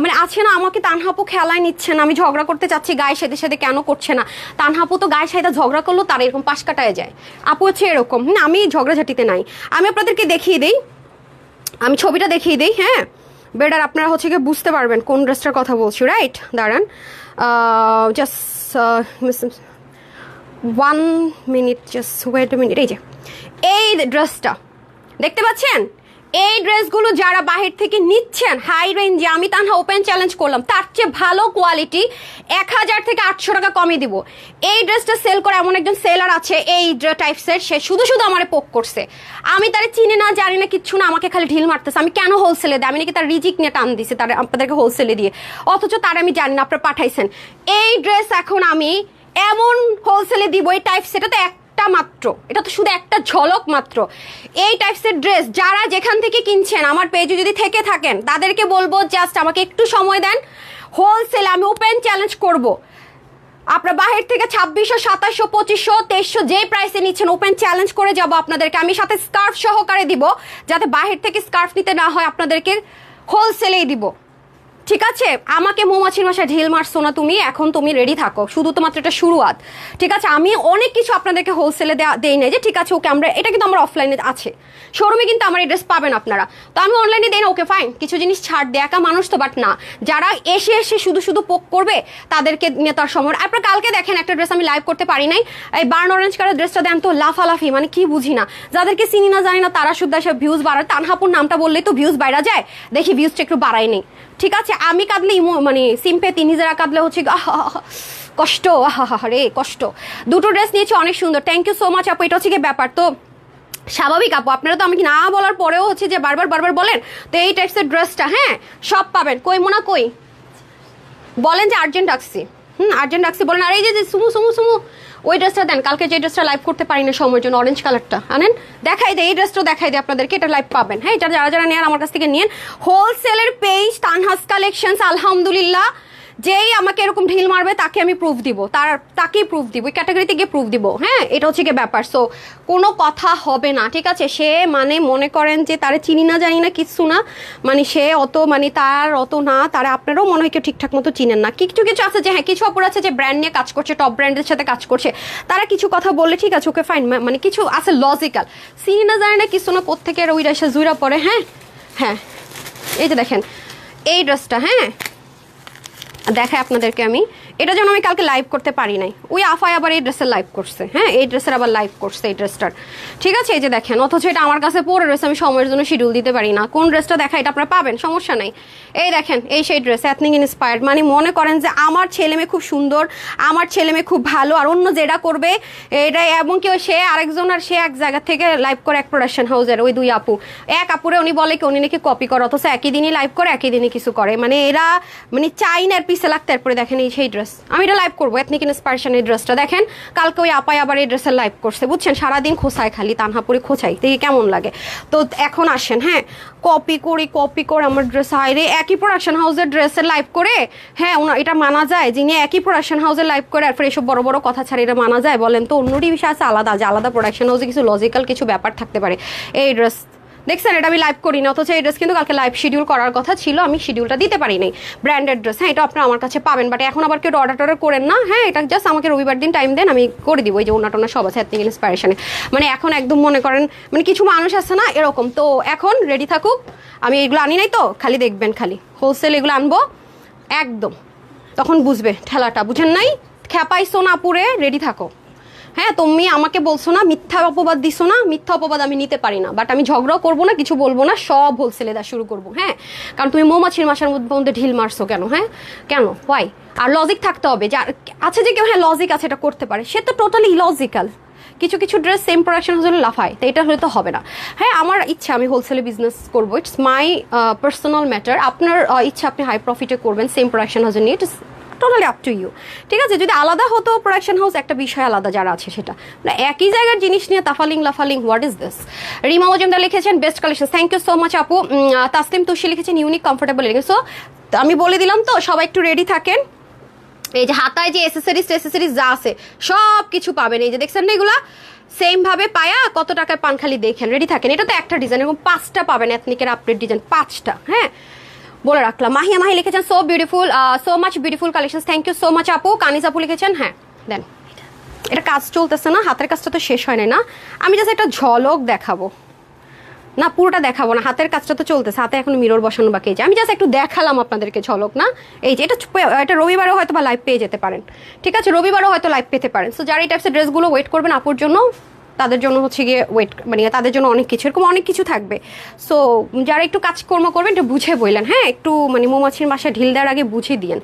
মানে আছে না আমাকে তানহাপু খেলায় নিচ্ছেন, আমি ঝগড়া করতে চাচ্ছি গায়ে সাথে কেন করছে না। তানহাপু তো গায়ে সাথে ঝগড়া করলো তার এরকম পাশ কাটায় যায়, আপু হচ্ছে এরকম। আমি ঝগড়াঝাটিতে নাই। আমি আপনাদেরকে দেখিয়ে দিই, আমি ছবিটা দেখিয়ে দিই। হ্যাঁ বেটার আপনারা হচ্ছে গিয়ে বুঝতে পারবেন কোন ড্রেসটার কথা বলছি, রাইট? দাঁড়ান just 1 minute, just wait a minute. এই ড্রেসটা দেখতে পাচ্ছেন, এই ড্রেসগুলো যারা বাহির থেকে নিচ্ছেন হাই রেঞ্জে, আমি তানহা ওপেন চ্যালেঞ্জ করলাম তার চেয়ে ভালো কোয়ালিটি 1000 থেকে 800 টাকা কমে দিব। এই ড্রেসটা সেল করে এমন একজন সেলার আছে এই টাইপসের, সে শুধু আমারে পোক করছে, আমি তারে চিনি না জানি না কিচ্ছু না, আমাকে খালি ঢিল মারতেছে। আমি কেন হোলসেলে দেয়? আমি নাকি তার রিজিক নিয়ে টান দিছি তার আপনাদেরকে হোলসেলে দিয়ে, অথচ তার আমি জানি না আপনারা পাঠাইছেন। এই ড্রেস এখন আমি এমন হোলসেলে দিব, এই টাইপ সেটা তো একটা মাত্র, এটা তো শুধু একটা ঝলক মাত্র। এই টাইপসের ড্রেস যারা যেখান থেকে কিনছেন আমার পেজে যদি থেকে থাকেন, তাদেরকে বলবো জাস্ট আমাকে একটু সময় দেন, হোলসেলে আমি ওপেন চ্যালেঞ্জ করব। আপনার বাহির থেকে 2600, 2700, 2500, 2300 যে প্রাইসে নিচ্ছেন, ওপেন চ্যালেঞ্জ করে যাব আপনাদেরকে। আমি সাথে স্কার্ফ সহকারে দিব, যাতে বাহির থেকে স্কার্ফ নিতে না হয়, আপনাদেরকে হোলসেলেই দিব, ঠিক আছে? আমাকে মৌমাছির বাসায় ঢিল মারছো না তুমি, এখন তুমি রেডি থাকো, শুধু তো মাত্র এটা শুরুয়াত, ঠিক আছে? আমি অনেক কিছু আপনাদেরকে হোলসেলে দেই না যে ঠিক আছে ওকে, আমরা এটা কিন্তু আমার অফলাইনে আছে, শোরুমে কিন্তু আমার এই ড্রেস পাবেন আপনারা, তো আমি অনলাইনে দেই না, ওকে ফাইন, কিছু জিনিস ছাড় দেয়, একা মানুষ তো, বাট না যারা এসে শুধু পোক করবে তাদেরকে নিয়ে তার সময়। আপনারা কালকে দেখেন একটা ড্রেস আমি লাইভ করতে পারি নাই, এই বার্ন অরেঞ্জ কালার ড্রেসটা দেন তো লাফালাফি, মানে কি বুঝি না, যাদেরকে চিনি না জানি না তারা শুদ্ধ এসে ভিউজ বাড়ায়। তানহাপুর নামটা বললেই তো ভিউজ বাইরা যায়, দেখি ভিউজটা একটু বাড়াই নেই, ঠিক আছে? আমি কাঁদলে মানে সিম্পেথি, নিজেরা কাঁদলে হচ্ছে কষ্ট, রে কষ্ট। দুটো ড্রেস নিয়েছি অনেক সুন্দর, থ্যাংক ইউ সো মাচ আপু। এটা হচ্ছে কি ব্যাপার, তো স্বাভাবিক আপু, আপনারা তো আমাকে না বলার পরেও হচ্ছে যে বারবার বলেন, তো এই টাইপসের ড্রেসটা হ্যাঁ সব পাবেন। কই মোনা কই, বলেন যে আর্জেন্ট রাখছি, আর্জেন্ট রাখছি বলেন। আর এই যে সুমু ওই ড্রেসটা দেন, কালকে যে ড্রেসটা লাইভ করতে পারিনি সময়ের জন্য, অরেঞ্জ কালারটা আনেন, দেখাই দেয়, এই ড্রেসটাও দেখাই দেয় আপনাদেরকে, এটা লাইভ পাবেন। হ্যাঁ এটা যারা নেন আমার কাছ থেকে নিন, হোলসেলের পেজ তানহাস কালেকশনস। আলহামদুলিল্লাহ যেই আমাকে এরকম ঢিল মারবে তাকে আমি প্রুফ দিব, তাকেই প্রুফ দিব, ওই ক্যাটাগরিতে গিয়ে প্রুফ দিব। হ্যাঁ এটা হচ্ছে গিয়ে ব্যাপার, সো কোনো কথা হবে না, ঠিক আছে? সে মানে মনে করেন যে তারে চিনি না জানি না কিচ্ছু না, মানে সে অত মানে তার অত না, তারা আপনারাও মনে হয় কেউ ঠিকঠাক মতো চিনেন না। কিছু আছে যে হ্যাঁ কিছু অপর আছে যে ব্র্যান্ড নিয়ে কাজ করছে, টপ ব্র্যান্ডের সাথে কাজ করছে, তারা কিছু কথা বললে ঠিক আছে ওকে ফাইন, মানে কিছু আছে লজিক্যাল, চিনি না জানি না কিছু না, কোত্থেকে ওই এসে জুইরা পড়ে। হ্যাঁ এই যে দেখেন এই ড্রেসটা, হ্যাঁ দেখায় আপনাদেরকে আমি, এটা যেন আমি কালকে লাইভ করতে পারি নাই, ওই আফায় আবার এই ড্রেসের লাইভ করছে, হ্যাঁ এই ড্রেসের আবার লাইভ করছে এই ড্রেসটার, ঠিক আছে? এই যে দেখেন, অথচ এটা আমার কাছে পরে রয়েছে, আমি সময়ের জন্য শিডিউল দিতে পারি না। কোন ড্রেসটা দেখা, এটা আপনারা পাবেন, সমস্যা নাই। এই দেখেন এই সেই ড্রেস, এথনিক ইন্সপায়ার্ড, মানে মনে করেন যে আমার ছেলে মেয়ে খুব সুন্দর, আমার ছেলে মেয়ে খুব ভালো, আর অন্য যেটা করবে এটা, এবং কেউ সে আরেকজন, আর সে এক জায়গা থেকে লাইভ করে, এক প্রোডাকশন হাউসের ওই দুই আপু, এক আপুরে উনি বলে কি উনি নাকি কপি করে, অথচ একই দিনই লাইভ করে, একই দিনই কিছু করে, মানে এরা মানে চাইনার পিছে লাগতে। এরপরে দেখেন এই সেই ড্রেস, ড্রেস, আমি এটা লাইভ করবো। এথনিক ইন্সপিরেশন এই ড্রেসটা দেখেন, কালকে ওই আপাই আবার এই ড্রেসের লাইভ করছে, বুঝছেন? সারাদিন খোঁচায়, খালি তানহাপুরি খোঁচাই, দেখি কেমন লাগে। তো এখন আসেন, হ্যাঁ, কপি করে আমার ড্রেস, হাইরে একই প্রোডাকশন হাউসের ড্রেসের লাইভ করে, হ্যাঁ এটা মানা যায়? যিনি একই প্রোডাকশন হাউসের লাইভ করে আর এসব বড় বড় কথা ছাড়া এটা মানা যায় বলেন তো? অন্যটি বিষয় আছে আলাদা, যে আলাদা প্রোডাকশন হাউসে কিছু লজিক্যাল কিছু ব্যাপার থাকতে পারে। এই ড্রেস দেখছেন, এটা আমি লাইভ করি না, অথচ এই ড্রেস কিন্তু কালকে লাইভ শিডিউল করার কথা ছিল, আমি শিডিউলটা দিতে পারি নাই। ব্র্যান্ডেড ড্রেস, হ্যাঁ এটা আপনারা আমার কাছে পাবেন, বাট এখন আবার কেউ অর্ডার করেন না, হ্যাঁ এটা জাস্ট আমাকে রবিবার দিন টাইম দেন, আমি করে দিব। এই যে ওনাটোনা সব আছে এথনিক ইন্সপিরেশনে, মানে এখন একদম মনে করেন মানে কিছু মানুষ আছে না এরকম। তো এখন রেডি থাকুক, আমি এগুলো আনি নাই তো, খালি দেখবেন, খালি হোলসেল এগুলো আনবো একদম, তখন বুঝবে ঠেলাটা, বুঝেন নাই? খেপাইছো না পুরে, রেডি থাকো। হ্যাঁ তুমি আমাকে বলছো না, মিথ্যা অপবাদ দিছো না, মিথ্যা অপবাদ আমি নিতে পারি না, বাট আমি ঝগড়াও করবো না, কিছু বলবো না, সব হোলসেলে দেওয়া শুরু করবো। হ্যাঁ, কারণ তুমি মৌমাছির মাসার মধ্যে ঢিল মারছো কেন? হ্যাঁ কেন, হোয়াই? আর লজিক থাকতে হবে, যে আছে যে কেউ হ্যাঁ লজিক আছে এটা করতে পারে, সে তো টোটালি ইলজিক্যাল। কিছু কিছু ড্রেস সেম প্রোডাকশন হলে লাফায়, তো এটা হলে তো হবে না। হ্যাঁ আমার ইচ্ছা আমি হোলসেলে বিজনেস করবো, ইটস মাই পার্সোনাল ম্যাটার। আপনার ইচ্ছা আপনি হাই প্রফিটে করবেন সেম প্রোডাকশন হাউসে নিয়ে, it's totally up to you. ঠিক আছে, যদি আলাদা হতো প্রোডাকশন হাউস একটা বিষয় আলাদা, যারা আছে সেটা একই জায়গার জিনিস নিয়ে তাফালিং লাফালিং, what is this? Rima Majumdar লিখেছেন best collection, thank you so much আপু। তাসলিম তুষি লিখেছেন ইউনিক কমফোর্টেবল। সো আমি বলে দিলাম তো, সবাই একটু রেডি থাকেন। এই যে হাতায় যে এসেসরিজ যা আছে সব কিছু পাবেন, এই যে দেখছেন না এগুলা সেম ভাবে পায়া কত টাকায় পান, খালি দেখেন, রেডি থাকেন। এটা তো একটা ডিজাইন, এরকম 5টা পাবেন এথনিকের আপডেট ডিজাইন, 5টা। হ্যাঁ বলে রাখলাম। মাহি লিখেছেন so beautiful, so much beautiful collection, thank you so much আপু। কানিজ আপু লিখেছেন, হ্যাঁ দেন। এটা কাজ চলতেছে না, হাতের কাজটা তো শেষ হয় না, আমি জাস্ট একটা ঝলক দেখাবো না, পুরোটা দেখাবো না, হাতের কাজটা তো চলতেছে, হাতে এখন মিরর বসানো বাকি আছে, আমি জাস্ট একটু দেখালাম আপনাদেরকে ঝলক না। এই যে এটা রবিবারও হয়তো বা লাইভ পেয়ে যেতে পারেন, ঠিক আছে, রবিবারও হয়তো লাইভ পেতে পারেন। সো যারা এই টাইপসের ড্রেসগুলো ওয়েট করবেন আপুর জন্য, তাদের জন্য হচ্ছে গিয়ে ওয়েট, মানে তাদের জন্য অনেক কিছু, এরকম অনেক কিছু থাকবে। সো যারা একটু কাজকর্ম করবেন একটু বুঝে বললেন, হ্যাঁ একটু মানে মৌমাছির বাসায় ঢিল দেওয়ার আগে বুঝে দিয়েন,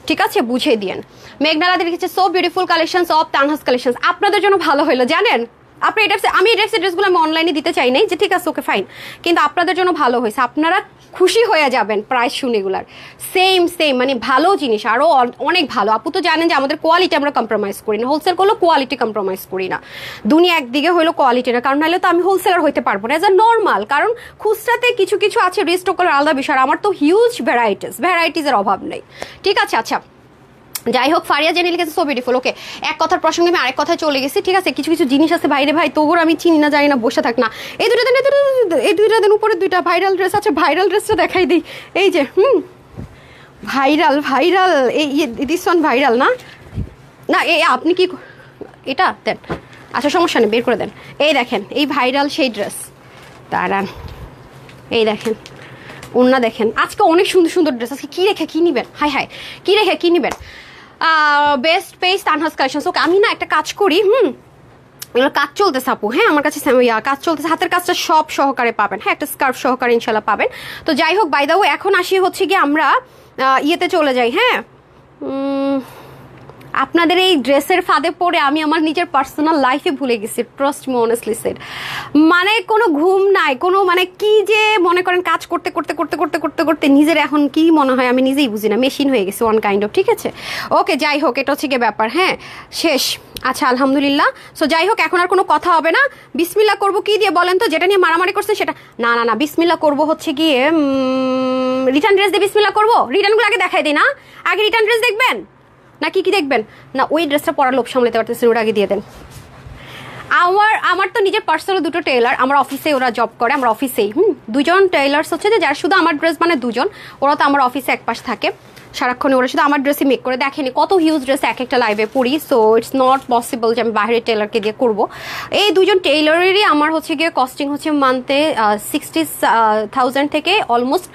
ঠিক আছে, বুঝে দিয়েন। মেঘনালাদের লিখেছে so beautiful collections of Tanhas collections, আপনাদের জন্য ভালো হলো জানেন। আপনি এটা আমি এই ড্রেসগুলো আমি অনলাইনে দিতে চাই নাই, যে ঠিক আছে ওকে ফাইন, কিন্তু আপনাদের জন্য ভালো হয়েছে, আপনারা খুশি হয়ে যাবেন প্রাইস শুনে। এগুলার সেম মানে ভালো জিনিস, আরও অনেক ভালো। আপু তো জানেন যে আমাদের কোয়ালিটি আমরা কম্প্রোমাইজ করি না, হোলসেল করলেও কোয়ালিটি কম্প্রোমাইজ করি না। দুনিয়া একদিকে হইলো কোয়ালিটি না, কারণ নাহলে তো আমি হোলসেলার হইতে পারবো না এজ আ নর্মাল, কারণ খুচরাতে কিছু কিছু আছে রিস্টক করার আলাদা বিষয়, আমার তো হিউজ ভ্যারাইটিসের অভাব নেই, ঠিক আছে। আচ্ছা যাই হোক, ফারিয়া জেনে লিখেছে সো বিউটিফুল। ওকে, এক কথার প্রসঙ্গে আমি আরেক কথায় চলে গেছি, ঠিক আছে। কিছু কিছু জিনিস আছে বাইরে ভাই, তোর আমি চিনি না, জানি না, বসে থাক না। এই দুইটা দিন উপরে 2টা ভাইরাল ড্রেস আছে, ভাইরাল ড্রেসটা দেখাই দিই। এই যে ভাইরাল এই দিস ওয়ান ভাইরাল না, আপনি কি এটা দেন? আচ্ছা সমস্যা নেই, বের করে দেন। এই দেখেন এই ভাইরাল সেই ড্রেস, দাঁড়ান, এই দেখেন ওন্না দেখেন, আজকে অনেক সুন্দর সুন্দর ড্রেস, আজকে কি রেখে কি নিবেন, হাই কি রেখে কি নিবেন? Best page Tanhas collections. Okay, আমি না একটা কাজ করি, এগুলো কাজ চলতেছে আপু, হ্যাঁ আমার কাছে কাজ চলতেছে, হাতের কাজটা সব সহকারে পাবেন, হ্যাঁ একটা স্কার্ফ সহকারে ইনশাল্লাহ পাবেন। তো যাই হোক, বাই দ্য ওয়ে এখন আসি হচ্ছে গিয়ে আমরা ইয়েতে চলে যাই। হ্যাঁ আপনাদের এই ড্রেসের ফাঁদে পড়ে আমি আমার নিজের পার্সোনাল লাইফে ভুলে গেছি, ট্রাস্ট মি অনেস্টলি সেড। মানে কোনো ঘুম নাই, কোনো মানে কি যে মনে করেন কাজ করতে করতে করতে করতে করতে করতে নিজের এখন কি মনে হয় আমি নিজেই বুঝি না, মেশিন হয়ে গেছে ওয়ান কাইন্ড অফ, ঠিক আছে। ওকে যাই হোক, এটা হচ্ছে গিয়ে ব্যাপার, হ্যাঁ শেষ। আচ্ছা আলহামদুলিল্লাহ। সো যাই হোক, এখন আর কোনো কথা হবে না, বিসমিল্লাহ করবো কি দিয়ে বলেন তো? যেটা নিয়ে মারামারি করছে সেটা না, বিসমিল্লাহ করবো হচ্ছে গিয়ে রিটার্ন ড্রেস দিয়ে বিসমিল্লাহ করবো। রিটার্নগুলো আগে দেখাই দিই না, আগে রিটার্ন ড্রেস দেখবেন না কি দেখবেন না? ওই ড্রেসটা পরার লোভ সামলাতে পারতেছেন, ওটা আগে দিয়ে দেন। আমার তো নিজের পার্সোনাল 2টো টেইলার, আমার অফিসে ওরা জব করে, আমার অফিসেই 2জন টেইলার্স হচ্ছে যে যারা শুধু আমার ড্রেস মানে 2জন, ওরা তো আমার অফিসে এক পাশ থাকে সারাক্ষণে, ওরা শুধু আমার ড্রেসই মেক করে। দেখেনি কত হিউজ ড্রেস এক একটা লাইভে পরি, সো ইটস নট পসিবল যে আমি বাইরের টেইলারকে দিয়ে করব। এই 2জন টেইলারেরই আমার হচ্ছে গিয়ে কস্টিং হচ্ছে মান্থে 60,000 থেকে অলমোস্ট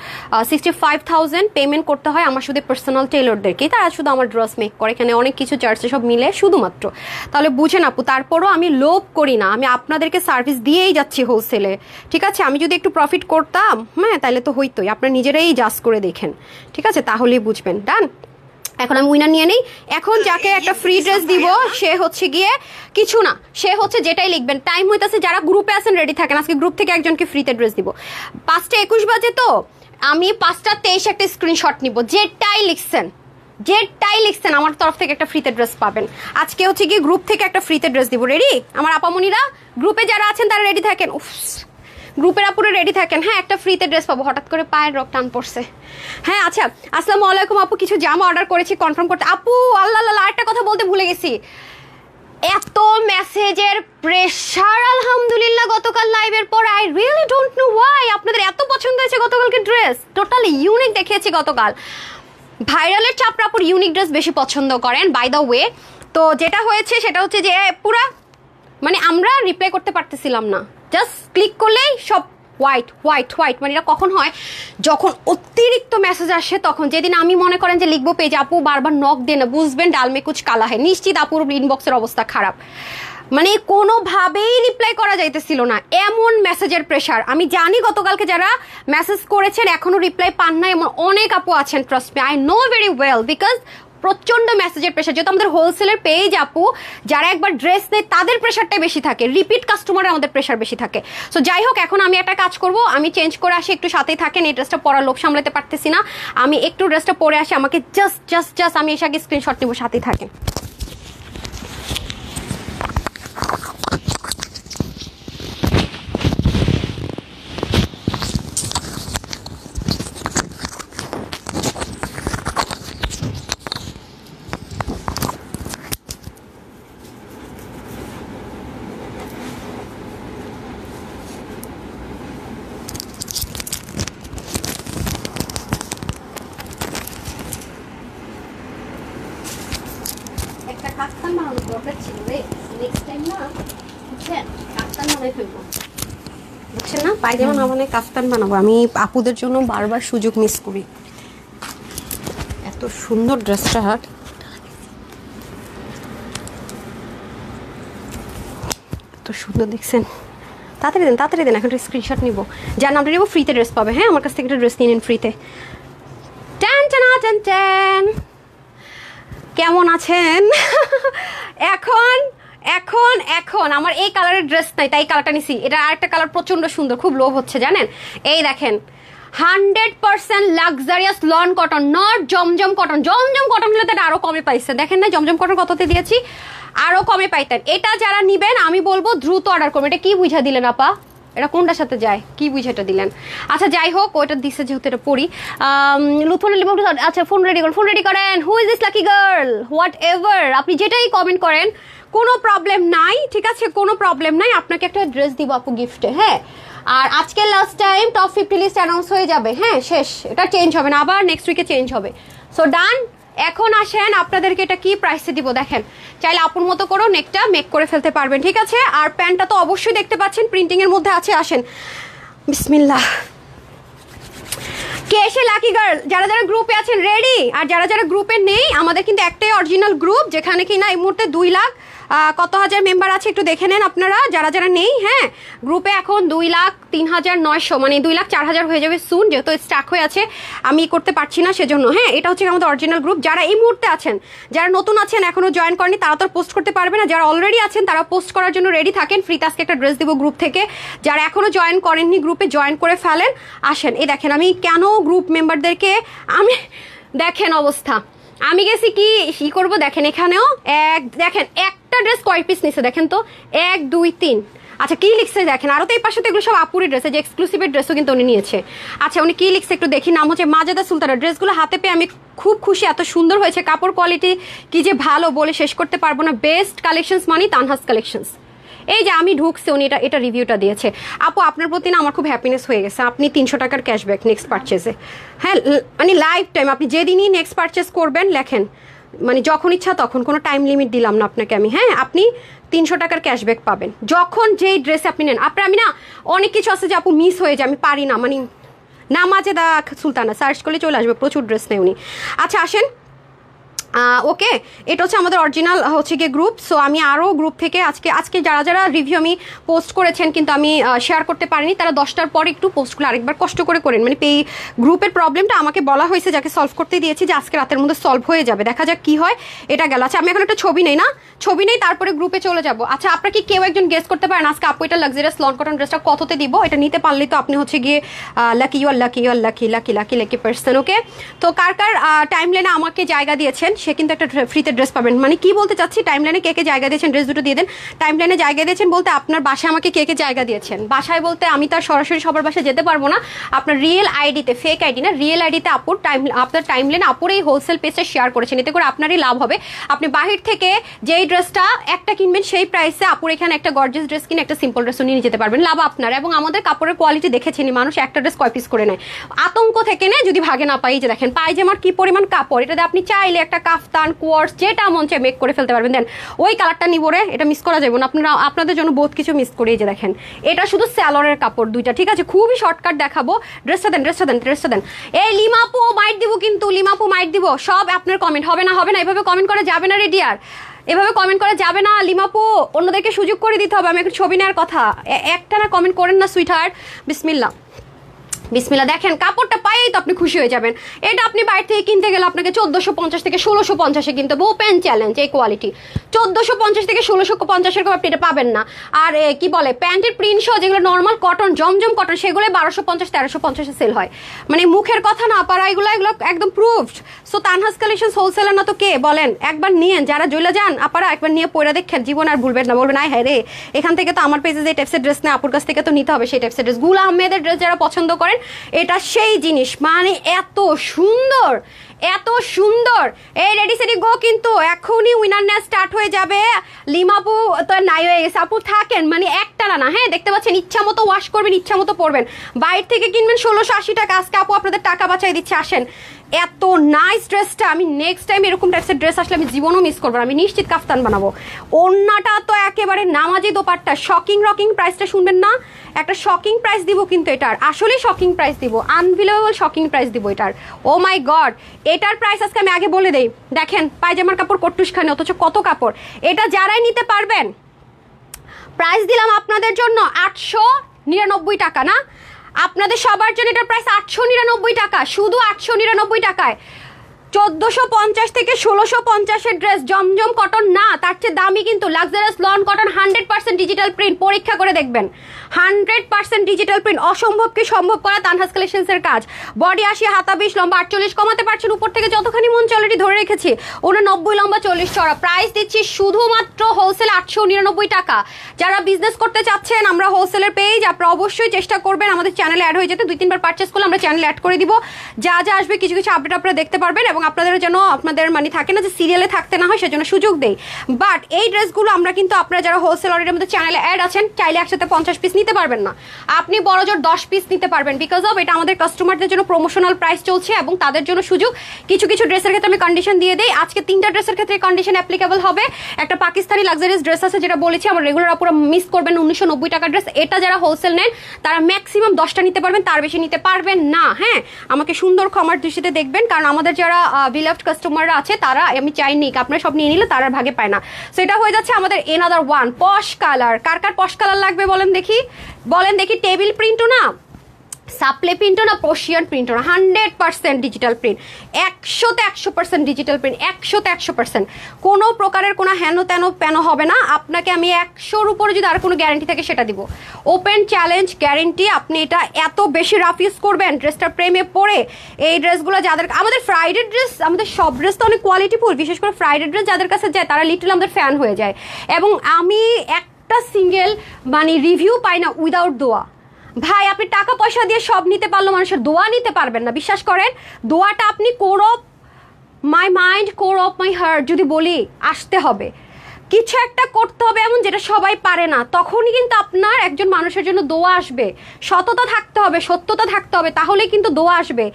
65,000 পেমেন্ট করতে হয় আমার শুধু পার্সোনাল টেইলারদেরকে, তারা শুধু আমার ড্রেস মেক করে, এখানে অনেক কিছু চার্জে সব মিলে শুধুমাত্র। তাহলে বুঝেন আপু, তারপরও আমি লোভ করি না, আমি আপনাদেরকে সার্ভিস দিয়েই যাচ্ছি হোলসেলে, ঠিক আছে। আমি যদি একটু প্রফিট করতাম, হ্যাঁ তাহলে তো হইতোই, আপনারা নিজেরাই জাস্ট করে দেখেন, ঠিক আছে, তাহলেই বুঝবেন। ডান। এখন আমি উইনার নিয়ে নেই। এখন যাকে একটা ফ্রি ড্রেস দিব সে হচ্ছে গিয়ে কিছু না, সে হচ্ছে যেটাই লিখবেন। টাইম হইতেছে, যারা গ্রুপে আছেন রেডি থাকেন, আজকে গ্রুপ থেকে একজনকে ফ্রিতে ড্রেস দিব। 5টা 21 বাজে, তো আমি 5টা 23 একটা স্ক্রিনশট নিব, যেটাই লিখছেন যেটাই লিখছেন আমার তরফ থেকে একটা ফ্রিতে ড্রেস পাবেন। আজকে হচ্ছে কি গ্রুপ থেকে একটা ফ্রিতে ড্রেস দিব। রেডি আমার আপামনিরা? গ্রুপে যারা আছেন তারা রেডি থাকেন। উফ, গ্রুপের আপুরে রেডি থাকেন। হ্যাঁ, একটা ফ্রিতে ড্রেস পাবো। হঠাৎ করে পায়ের রক টান পড়ছে। হ্যাঁ আচ্ছা, আসসালামু আলাইকুম আপু, কিছু জামা অর্ডার করেছি কনফার্ম করতে। আপু আল্লাহ আল্লাহ, আরেকটা কথা বলতে ভুলে গেছি, এত মেসেজের প্রেশার আলহামদুলিল্লাহ গতকাল লাইভের পর। I really don't know Y আপনাদের এত পছন্দ হয়েছে গতকালকে ড্রেস। টোটালি ইউনিক দেখিয়েছি গতকাল। ভাইরালের চাপড়াপুর ইউনিক ড্রেস বেশি পছন্দ করেন বাই দ্য ওয়ে। তো যেটা হয়েছে সেটা হচ্ছে যে পুরা মানে আমরা রিপ্লাই করতে পারতেছিলাম না, জাস্ট ক্লিক করলেই সব হোয়াইট হোয়াইট হোয়াইট। মানে এটা কখন হয়, যখন অতিরিক্ত মেসেজ আসে তখন। যেদিন আমি মনে করেন যে লিখবো পেজে, আপু বারবার নক দেন না, বুঝবেন ডালমে কুচ কালা হয়, নিশ্চিত আপুর ইনবক্সের অবস্থা খারাপ। মানে কোনোভাবেই রিপ্লাই করা যাইতেছিল না, এমন মেসেজের প্রেশার। আমি জানি গতকালকে যারা মেসেজ করেছেন এখনো রিপ্লাই পান না, এমন অনেক আপু আছেন, trust me, I know very well, because প্রচন্ড মেসেজের প্রেশার। যেহেতু আমাদের হোলসেলের পেজ আপু, যারা একবার ড্রেস নেয় তাদের প্রেশারটাই বেশি থাকে, রিপিট কাস্টমারের আমাদের প্রেশার বেশি থাকে। সো যাই হোক, এখন আমি একটা কাজ করব, আমি চেঞ্জ করে আসি, একটু সাথেই থাকেন। এই ড্রেসটা পরার লোক সামলাতে পারতেছি না, আমি একটু ড্রেসটা পরে আসি, আমাকে জাস্ট আমি এসে আগে স্ক্রিনশট নিব, সাথেই থাকেন। কাফতান বানানোর দরকার ছিল রে, নেক্সট টাইম না বুঝছেন, কাফতান বানাই ফেলবো, বুঝছেন না, পায়জামা না মানে কাফতান বানাবো। আমি আপুদের জন্য বারবার সুযোগ মিস করি। এত সুন্দর ড্রেসটা, এত সুন্দর দেখছেন। তাড়াতাড়ি দেন, এখন স্ক্রিনশট নিব, যার নামটা নিব ফ্রিতে ড্রেস পাবে। হ্যাঁ, আমার কাছ থেকে একটা ড্রেস নিয়ে নিন ফ্রিতে। টান কেমন আছেন? এখন এখন এখন আমার এই কালারের ড্রেস নাই, তাই কালারটা নিছি। এটা আরেকটা কালার প্রচন্ড সুন্দর, খুব লোভ হচ্ছে জানেন। এই দেখেন 100% luxurious loan cotton, not Zamzam cotton. Zamzam cotton হলে তো এটা আরো কমে পাইছে, দেখেন না জমজম কটন কততে দিয়েছি, আরো কমে পাইতেন। এটা যারা নিবেন আমি বলবো দ্রুত অর্ডার করবেন। এটা কি বুঝা দিলেন আপা, এটা কোনটার সাথে যায়, কি বুঝাটা দিলেন? আচ্ছা যাই হোক, ওইটা দিছে যেহেতু এটা পড়ি। লুৎফুন আলী, আচ্ছা ফোন রেডি করেন। হু is this lucky girl, what ever, আপনি যেটাই কমেন্ট করেন কোনো প্রবলেম নাই, ঠিক আছে, কোনো প্রবলেম নাই। আপনাকে একটা ড্রেস দিব আপু গিফটে। হ্যাঁ, আর আজকে last time top 50 list announce হয়ে যাবে। হ্যাঁ, শেষ, এটা চেঞ্জ হবে না, আবার নেক্সট উইকে চেঞ্জ হবে। সো ডান। এখন আসেন আপনাদেরকে এটা কি প্রাইসে দিব দেখেন। চাইলে আপুর মতো করো নেকটা মেক করে ফেলতে পারবেন, ঠিক আছে। আর প্যান্টটা তো অবশ্যই দেখতে পাচ্ছেন প্রিন্টিং এর মধ্যে আছে। আসেন, বিসমিল্লাহ। কে এসে লাকি গার্ল, যারা যারা গ্রুপে আছেন রেডি, আর যারা যারা গ্রুপে নেই, আমাদের কিন্তু একটাই অরিজিনাল গ্রুপ যেখানে কিনা এই মুহূর্তে 2 লাখ কত হাজার মেম্বার আছে একটু দেখে নেন আপনারা, যারা যারা নেই। হ্যাঁ, গ্রুপে এখন 2,03,900, মানে 2,04,000 হয়ে যাবে সুন, যেহেতু স্টাক হয়ে আছে আমি করতে পারছি না সেজন্য। হ্যাঁ, এটা হচ্ছে আমাদের অরিজিনাল গ্রুপ। যারা এই মুহূর্তে আছেন, যারা নতুন আছেন এখনো জয়েন করেনি, তারা তো পোস্ট করতে পারবে না। যারা অলরেডি আছেন তারা পোস্ট করার জন্য রেডি থাকেন। ফ্রিতে আজকে একটা ড্রেস দিব গ্রুপ থেকে। যারা এখনো জয়েন করেননি গ্রুপে, জয়েন করে ফেলেন। আসেন, এই দেখেন আমি কেন গ্রুপ মেম্বারদেরকে, আমি দেখেন অবস্থা, আমি গেছি কি করবো দেখেন। এখানেও দেখেন একটা ড্রেস কয় পিস নিছে দেখেন তো, 1 2 3। আচ্ছা কি লিখছে দেখেন, আরো তো এই পাশে তো এগুলো সব আপুরি ড্রেস, যে এক্সক্লুসিভের ড্রেসও কিন্তু উনি নিয়েছে। আচ্ছা উনি কি লিখছে একটু দেখি, নাম হচ্ছে মাজেদা সুলতানা। ড্রেসগুলো হাতে পেয়ে আমি খুব খুশি, এত সুন্দর হয়েছে, কাপড় কোয়ালিটি কি যে ভালো বলে শেষ করতে পারবো না। বেস্ট কালেকশনস মানে তানহাস কালেকশনস। এই যে আমি ঢুকছি, উনি এটা রিভিউটা দিয়েছে। আপু আপনার প্রতি না আমার খুব হ্যাপিনেস হয়ে গেছে, আপনি 300 টাকার ক্যাশব্যাক নেক্সট পারচেজে। হ্যাঁ, মানে লাইফ টাইম আপনি যেদিনই নেক্সট পারচেস করবেন, লেখেন মানে যখন ইচ্ছা তখন, কোনো টাইম লিমিট দিলাম না আপনাকে আমি। হ্যাঁ, আপনি 300 টাকার ক্যাশব্যাক পাবেন যখন যেই ড্রেস আপনি নেন। আপনার আমি না অনেক কিছু আছে যে আপু মিস হয়ে যায়, আমি পারি না, মানে না মাজেদা সুলতানা সার্চ করলে চলে আসবে, প্রচুর ড্রেস নেই উনি। আচ্ছা আসেন, ওকে, এটা হচ্ছে আমাদের অরিজিনাল হচ্ছে গিয়ে গ্রুপ। সো আমি আরও গ্রুপ থেকে আজকে যারা যারা রিভিউ আমি পোস্ট করেছেন কিন্তু আমি শেয়ার করতে পারিনি, তারা 10টার পরে একটু পোস্টগুলো আরেকবার কষ্ট করে করেন। মানে এই গ্রুপের প্রবলেমটা আমাকে বলা হয়েছে, যাকে সলভ করতে দিয়েছি যে আজকে রাতের মধ্যে সলভ হয়ে যাবে, দেখা যাক কি হয়। এটা গেল। আচ্ছা আমি এখন একটা ছবি নেই, তারপরে গ্রুপে চলে যাব। আচ্ছা আপনারা কি কেউ একজন গেস করতে পারেন আজকে আপু এটা লাক্সারিয়াস লন কটন ড্রেসটা কততে দিব? এটা নিতে পারলেই তো আপনি হচ্ছে গিয়ে lucky, you are lucky, you are lucky lucky lucky lucky person. Okay, তো কার কার টাইম লাইনে আমাকে জায়গা দিয়েছেন সে কিন্তু একটা ফ্রিতে ড্রেস পাবেন। মানে কি বলতে চাচ্ছি, টাইম লাইনে কে কে জায়গা দিয়েছেন ড্রেস দুটো দিয়ে দেন। টাইম লাইনে জায়গা দিয়েছেন বলতে আপনার বাসায় আমাকে কে কে জায়গা দিয়েছেন। বাসায় বলতে আমি তার সরাসরি সবার বাসায় যেতে পারবো না, আপনার রিয়েল আইডিতে, ফেক আইডি না, রিয়েল আইডিতে আপনার টাইম লাইনে আপুর এই হোলসেল পেজটা শেয়ার করেছেন, এতে করে আপনারই লাভ হবে। আপনি বাহির থেকে যেই ড্রেসটা একটা কিনবেন সেই প্রাইসে আপুর এখানে একটা গর্জিয়াস ড্রেস কিনে একটা সিম্পল ড্রেসও নিয়ে যেতে পারবেন, লাভ আপনার। এবং আমাদের কাপড়ের কোয়ালিটি দেখেছেনি, মানুষ একটা ড্রেস কয় পিস করে নেয়, আতঙ্ক থেকে নেয় যদি ভাগে না পাই। যে দেখেন পায়জামার কি পরিমাণ কাপড়, এটাতে আপনি চাইলে একটা কাফতান, কোয়ার্স, যেটা মন চায় মেক করে ফেলতে পারবেন। দেন ওই কালারটা নিব রে, এটা মিস করা যাবে না, আপনাদের জন্য বহুত কিছু মিস করে। যে দেখেন এটা শুধু স্যালোরের কাপড় দুইটা, ঠিক আছে, খুবই শর্টকাট দেখাবো। ড্রেসটা দেন। এই লিমাপু মাইট দিব, কিন্তু লিমাপু মাইট দিব, সব আপনার কমেন্ট। হবে না এভাবে কমেন্ট করে যাবে না রেডি, আর এভাবে কমেন্ট করে যাবে না লিমাপু, অন্যদেরকে সুযোগ করে দিতে হবে। আমি একটু ছবি নেওয়ার কথা, একটা না কমেন্ট করেন না সুইট হার্ট। বিসমিল্লাহ। দেখেন কাপড়টা পাইয়েই তো আপনি খুশি হয়ে যাবেন। এটা আপনি বাইরে থেকে কিনতে গেলে আপনাকে 1450 থেকে 1650 কিনতে হবে, ওপেন চ্যালেঞ্জ এই কোয়ালিটি। 1450 থেকে 1650 আপনি এটা পাবেন না। আর কি বলে প্যান্টের প্রিন্ট সহ যেগুলো নর্মাল কটন, জমজম কটন, সেগুলো 1250-1350 সেল হয়। মানে মুখের কথা না পারা, এগুলো একদম proved. So Tanhas collection wholesaler না তো কে বলেন, একবার নিয়েন, যারা জ্বলে যান আপারা একবার নিয়ে পয়রা দেখেন, জীবন আর ভুলবেন না, বলবেন আয় হ্যাঁ রে, এখান থেকে তো আমার পেজে যে টাইপসের ড্রেস নেই আপুর কাছ থেকে তো নিতে হবে সেই টাইপসের ড্রেস। গুল আহমেদের ড্রেস যারা পছন্দ করেন, এটা সেই জিনিস, মানে এত সুন্দর। এই রেডি সেডি গো, কিন্তু এখনই উইনার নেওয়া স্টার্ট হয়ে যাবে। লিমাপু তো নাই হয়ে গেছে, আপু থাকেন, মানে একটা না, হ্যাঁ দেখতে পাচ্ছেন, ইচ্ছা মতো ওয়াশ করবেন, ইচ্ছা মতো পরবেন। বাইরে থেকে কিনবেন 1680 টাকা, আজকে আপু আপনাদের টাকা বাঁচাই দিচ্ছে। আসেন, এত নাইস ড্রেসটা আমি নেক্সট টাইম এরকম টাইপসের ড্রেস আসলে আমি জীবনও মিস করবো না, আমি নিশ্চিত কাফতান বানাবো। ওন্নাটা তো একেবারে নামাজি দোপাট্টা, রকিং প্রাইসটা শুনবেন না, একটা শকিং প্রাইস দিব, কিন্তু এটার আসলে শকিং প্রাইস দিব, আনবিলিভেবল শকিং প্রাইস দিব এটার। ও মাই গড, এটার প্রাইস আজকে আমি আগে বলে দেই। দেখেন পায়জামার কাপড় কট্টুসখানে, অথচ কত কাপড়। এটা যারাই নিতে পারবেন, প্রাইস দিলাম আপনাদের জন্য 899 টাকা না, আপনাদের সবার জন্য এটার প্রাইস 899 টাকা, শুধু 899 টাকায়। 1450 থেকে 1650 ড্রেস, জমজম কটন না, তার চেয়ে দামি কিন্তু luxurious loan cotton, 100% digital print, পরীক্ষা করে দেখবেন। 100% ডিজিটাল প্রিন্ট, অসম্ভবকে সম্ভব করা তানহাস কালেকশনসের কাজ। বডি 80, হাতা 20, লম্বা 48, কমাতে পারছেন উপর থেকে যতখানি মন অলরেডি ধরে রেখেছি। 89 লম্বা, 40 চড়া। প্রাইস দিচ্ছি শুধুমাত্র হোলসেল 899 টাকা। যারা বিজনেস করতে চাচ্ছেন, আমরা হোলসেলের পেজ, আপনারা অবশ্যই চেষ্টা করবেন আমাদের চ্যানেলে অ্যাড হয়ে যেতে। 2-3 বার পারচেস করলে আমরা চ্যানেলে অ্যাড করে দিব, যা আসবে কিছু আপডেট আপনারা দেখতে পারবেন। এবং আপনাদের যেন আপনাদের মানে থাকে না যে সিরিয়ালে থাকতে না হয়, সেজন্য সুযোগ দেই। বাট এই ড্রেসগুলো আমরা কিন্তু আপনারা যারা হোলসেল অর্ডারের মধ্যে চ্যানেলে অ্যাড আছেন, চাইলে একসাথে 50 পিস নিতে পারবেন না, আপনি বড় জোর 10 পিস নিতে পারবেন। বিকজ অফ এটা আমাদের কাস্টমারদের জন্য প্রমোশনাল প্রাইস চলছে এবং তাদের জন্য সুযোগ। কিছু ড্রেসের ক্ষেত্রে আমি কন্ডিশন দিয়ে দেই। আজকে 3টা ড্রেসের ক্ষেত্রে কন্ডিশন অ্যাপ্লিকেবল হবে। একটা পাকিস্তানি লাক্সারিয়াস ড্রেস আছে, যেটা বলেছি আমার রেগুলার আপুরা মিস করবেন, 1990 টাকার ড্রেস। এটা যারা হোলসেল নেন তারা ম্যাক্সিমাম 10টা নিতে পারবেন, তার বেশি নিতে পারবেন না। হ্যাঁ, আমাকে সুন্দর ক্ষমার দৃষ্টিতে দেখবেন, কারণ আমাদের যারা বিলাভড কাস্টমাররা আছে তারা, আমি চাইনি আপনারা সব নিয়ে নিলে তারা ভাগে পায় না। সো এটা হয়ে যাচ্ছে আমাদের এনাদার ওয়ান পশ কালার। কার পশ কালার লাগবে বলেন দেখি। টেবিল প্রিন্টও না, সাপ্লে প্রিন্টও না, প্রশিয়ান প্রিন্টও না, 100% ডিজিটাল প্রিন্ট, 100% ডিজিটাল প্রিন্ট, 100% কোনো প্রকারের কোনো হেন তেন হবে না। আপনাকে আমি 100-র উপরে যদি আর কোনো গ্যারান্টি থাকে সেটা দিব, ওপেন চ্যালেঞ্জ গ্যারেন্টি। আপনি এটা এত বেশি রাফ ইউজ করবেন, ড্রেসটার প্রেমে পড়ে এই ড্রেসগুলো যাদের, আমাদের ফ্রাইডে ড্রেস, আমাদের সব ড্রেস তো অনেক কোয়ালিটিফুল, বিশেষ করে ফ্রাইডে ড্রেস যাদের কাছে যায় তারা লিটল আমাদের ফ্যান হয়ে যায়। এবং আমি একটা সিঙ্গেল মানে রিভিউ পাই না উইদাউট দোয়া। ভাই আপনি টাকা পয়সা দিয়ে সব নিতে পারলো, মানুষের দোয়া নিতে পারবেন না, বিশ্বাস করেন। দোয়াটা আপনি core of my mind, core of my heart যদি বলি, আসতে হবে। কিছু একটা করতে হবে এমন যেটা সবাই পারে না, তখনই কিন্তু আপনার একজন মানুষের জন্য দোয়া আসবে। সততা থাকতে হবে, সত্যতা থাকতে হবে, তাহলে কিন্তু দোয়া আসবে।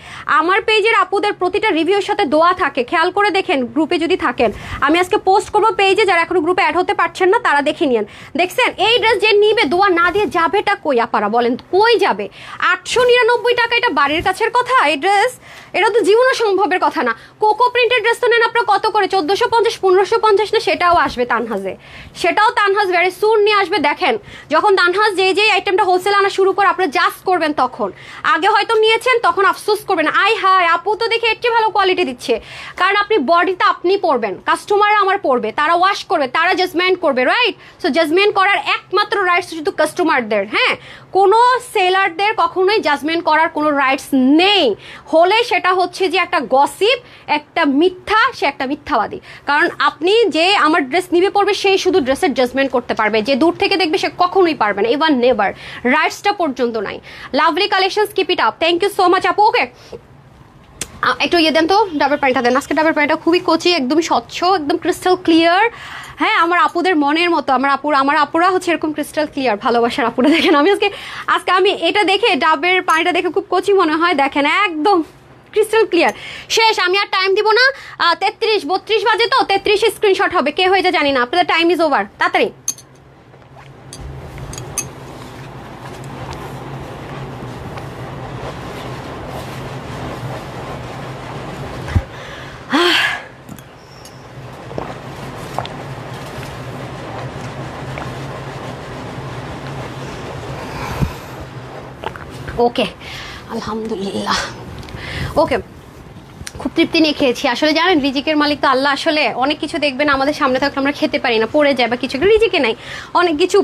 আমার পেজের আপুদের প্রতিটা রিভিউর সাথে দোয়া থাকে, খেয়াল করে দেখেন গ্রুপে যদি থাকেন। আমি আজকে পোস্ট করবো পেজে, যারা এখনো গ্রুপে অ্যাড হতে পারছেন না তারা দেখে নিন। দেখছেন এই ড্রেস যে নিবে দোয়া না দিয়ে যাবেটা কই আপারা বলেন, কই যাবে? 899 টাকা, এটা বাড়ির কাছের কথা। এই ড্রেস এটা তো জীবন সম্ভবের কথা না। কোকো প্রিন্টের ড্রেস তো নেন আপনার কত করে, 1450 1550 না, সেটাও আসবে তানহাজে, সেটাও তানহাজ ভেরি সুন নিয়ে আসবে। দেখেন যখন তানহাজ যে আইটেমটা হোলসেল আনা শুরু করে আপনারা জাস্ট করবেন, তখন আগে হয়তো নিয়েছেন তখন আফসোস করবেন, আই হায় আপু তো দেখে একটু ভালো কোয়ালিটি দিচ্ছে। কারণ আপনি বডিতে আপনি পরবেন, কাস্টমার আমার পরবে, তারা ওয়াশ করবে, তারা জাজমেন্ট করবে, রাইট? সো জাজমেন্ট করার একমাত্র রাইটস শুধু কাস্টমারদের, হ্যাঁ, কোনো সেলারদের কখনোই জাজমেন্ট করার কোনো রাইটস নেই। হলে সেটা হচ্ছে যে একটা গসিপ, একটা মিথ্যা, সে একটা মিথ্যাবাদী। কারণ আপনি যে আমার ড্রেস নিবে পড়বে সেই শুধু ড্রেসের জাজমেন্ট করতে পারবে, যে দূর থেকে দেখবে সে কখনোই পারবে না, ইভান নেভার। রাইটসটা পর্যন্ত নাই। Lovely collection, keep it up, thank you so much আপু। ওকে একটু ইয়ে দেন তো, ডাবের পানিটা দেন। আজকে ডাবের পানিটা খুবই কচি, একদম স্বচ্ছ, একদম ক্রিস্টাল ক্লিয়ার। হ্যাঁ, আমার আপুদের মনের মতো, আমার আপুরা হচ্ছে এরকম ক্রিস্টাল ক্লিয়ার, ভালোবাসার আপুরা। দেখেন আমি আজকে আমি এটা দেখে, ডাবের পানিটা দেখে খুব কচি মনে হয়, দেখেন একদম ক্রিস্টাল ক্লিয়ার। শেষ, আমি আর টাইম দিব না। 33-32 বাজে তো, 33 স্ক্রিনশট হবে, কে হয়ে যায় জানি না। আপনাদের টাইম ইজ ওভার, তাড়াতাড়ি। ওকে আলহামদুলিল্লাহ। ওকে, খুব তৃপ্তি নিয়ে খেয়েছি। আসলে জানেন রিজিকের মালিক তো আল্লাহ। আসলে অনেক কিছু দেখবেন আমাদের সামনে থাকলে আমরা খেতে পারি না, পড়ে যায় বা কিছু, রিজিকে নাই। অনেক কিছু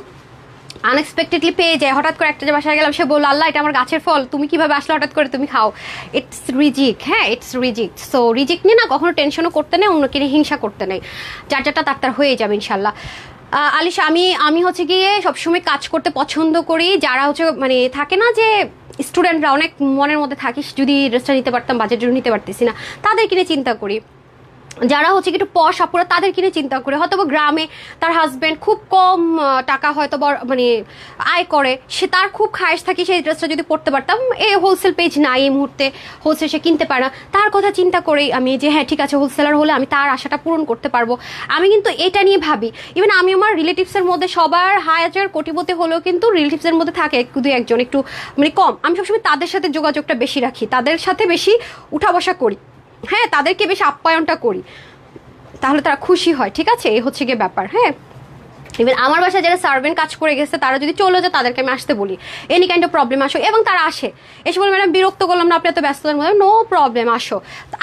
আনএক্সপেক্টেডলি পেয়ে যায়। হঠাৎ করে একটা যে বাসায় গেলাম, সে বললো আল্লাহ এটা আমার গাছের ফল, তুমি কিভাবে আসলে হঠাৎ করে, তুমি খাও। ইটস রিজিক, হ্যাঁ ইটস রিজিক। সো রিজিক নিয়ে না কখনো টেনশনও করতে নেই, অন্যকে নিয়ে হিংসা করতে নেই। যার যারটা তার হয়ে যাবে ইনশাল্লাহ। আলিশা, আমি হচ্ছে গিয়ে সবসময় কাজ করতে পছন্দ করি। যারা হচ্ছে মানে থাকে না যে স্টুডেন্টরা অনেক মনের মধ্যে থাকিস, যদি ড্রেসটা নিতে পারতাম, বাজেটের জন্য নিতে পারতেছি না, তাদের কিনে চিন্তা করি। যারা হচ্ছে একটু পশ আপুরা, তাদের কিনে চিন্তা করে। হয়তো গ্রামে তার হাজব্যান্ড খুব কম টাকা হয়তো মানে আয় করে, সে তার খুব খায়েশ থাকে সেই ড্রেসটা যদি পড়তে পারতাম। এই হোলসেল পেজ নাই এই মুহূর্তে, হোলসেল সে কিনতে পারে না, তার কথা চিন্তা করেই আমি যে হ্যাঁ ঠিক আছে হোলসেলার হলে আমি তার আশাটা পূরণ করতে পারবো। আমি কিন্তু এটা নিয়ে ভাবি। ইভেন আমি আমার রিলেটিভসের মধ্যে সবার হাজার কোটিপতি হলেও কিন্তু রিলেটিভসের মধ্যে থাকে দুই একজন একটু মানে কম, আমি সবসময় তাদের সাথে যোগাযোগটা বেশি রাখি, তাদের সাথে বেশি উঠা বসা করি, হ্যাঁ তাদেরকে বেশি আপ্যায়নটা করি, তাহলে তারা খুশি হয়। ঠিক আছে, এই হচ্ছে গিয়ে ব্যাপার। হ্যাঁ, ইভেন আমার বাসায় যারা সার্ভেন্ট কাজ করে গেছে তারা যদি চলে যায়, তাদেরকে আমি আসতে বলি, এনি কাইন্ড অফ প্রবলেম আসো, এবং তারা আসে, এসে বলে ম্যাডাম বিরক্ত করলাম না, আপনি এত ব্যস্ততার মধ্যে, নো প্রবলেম আসো।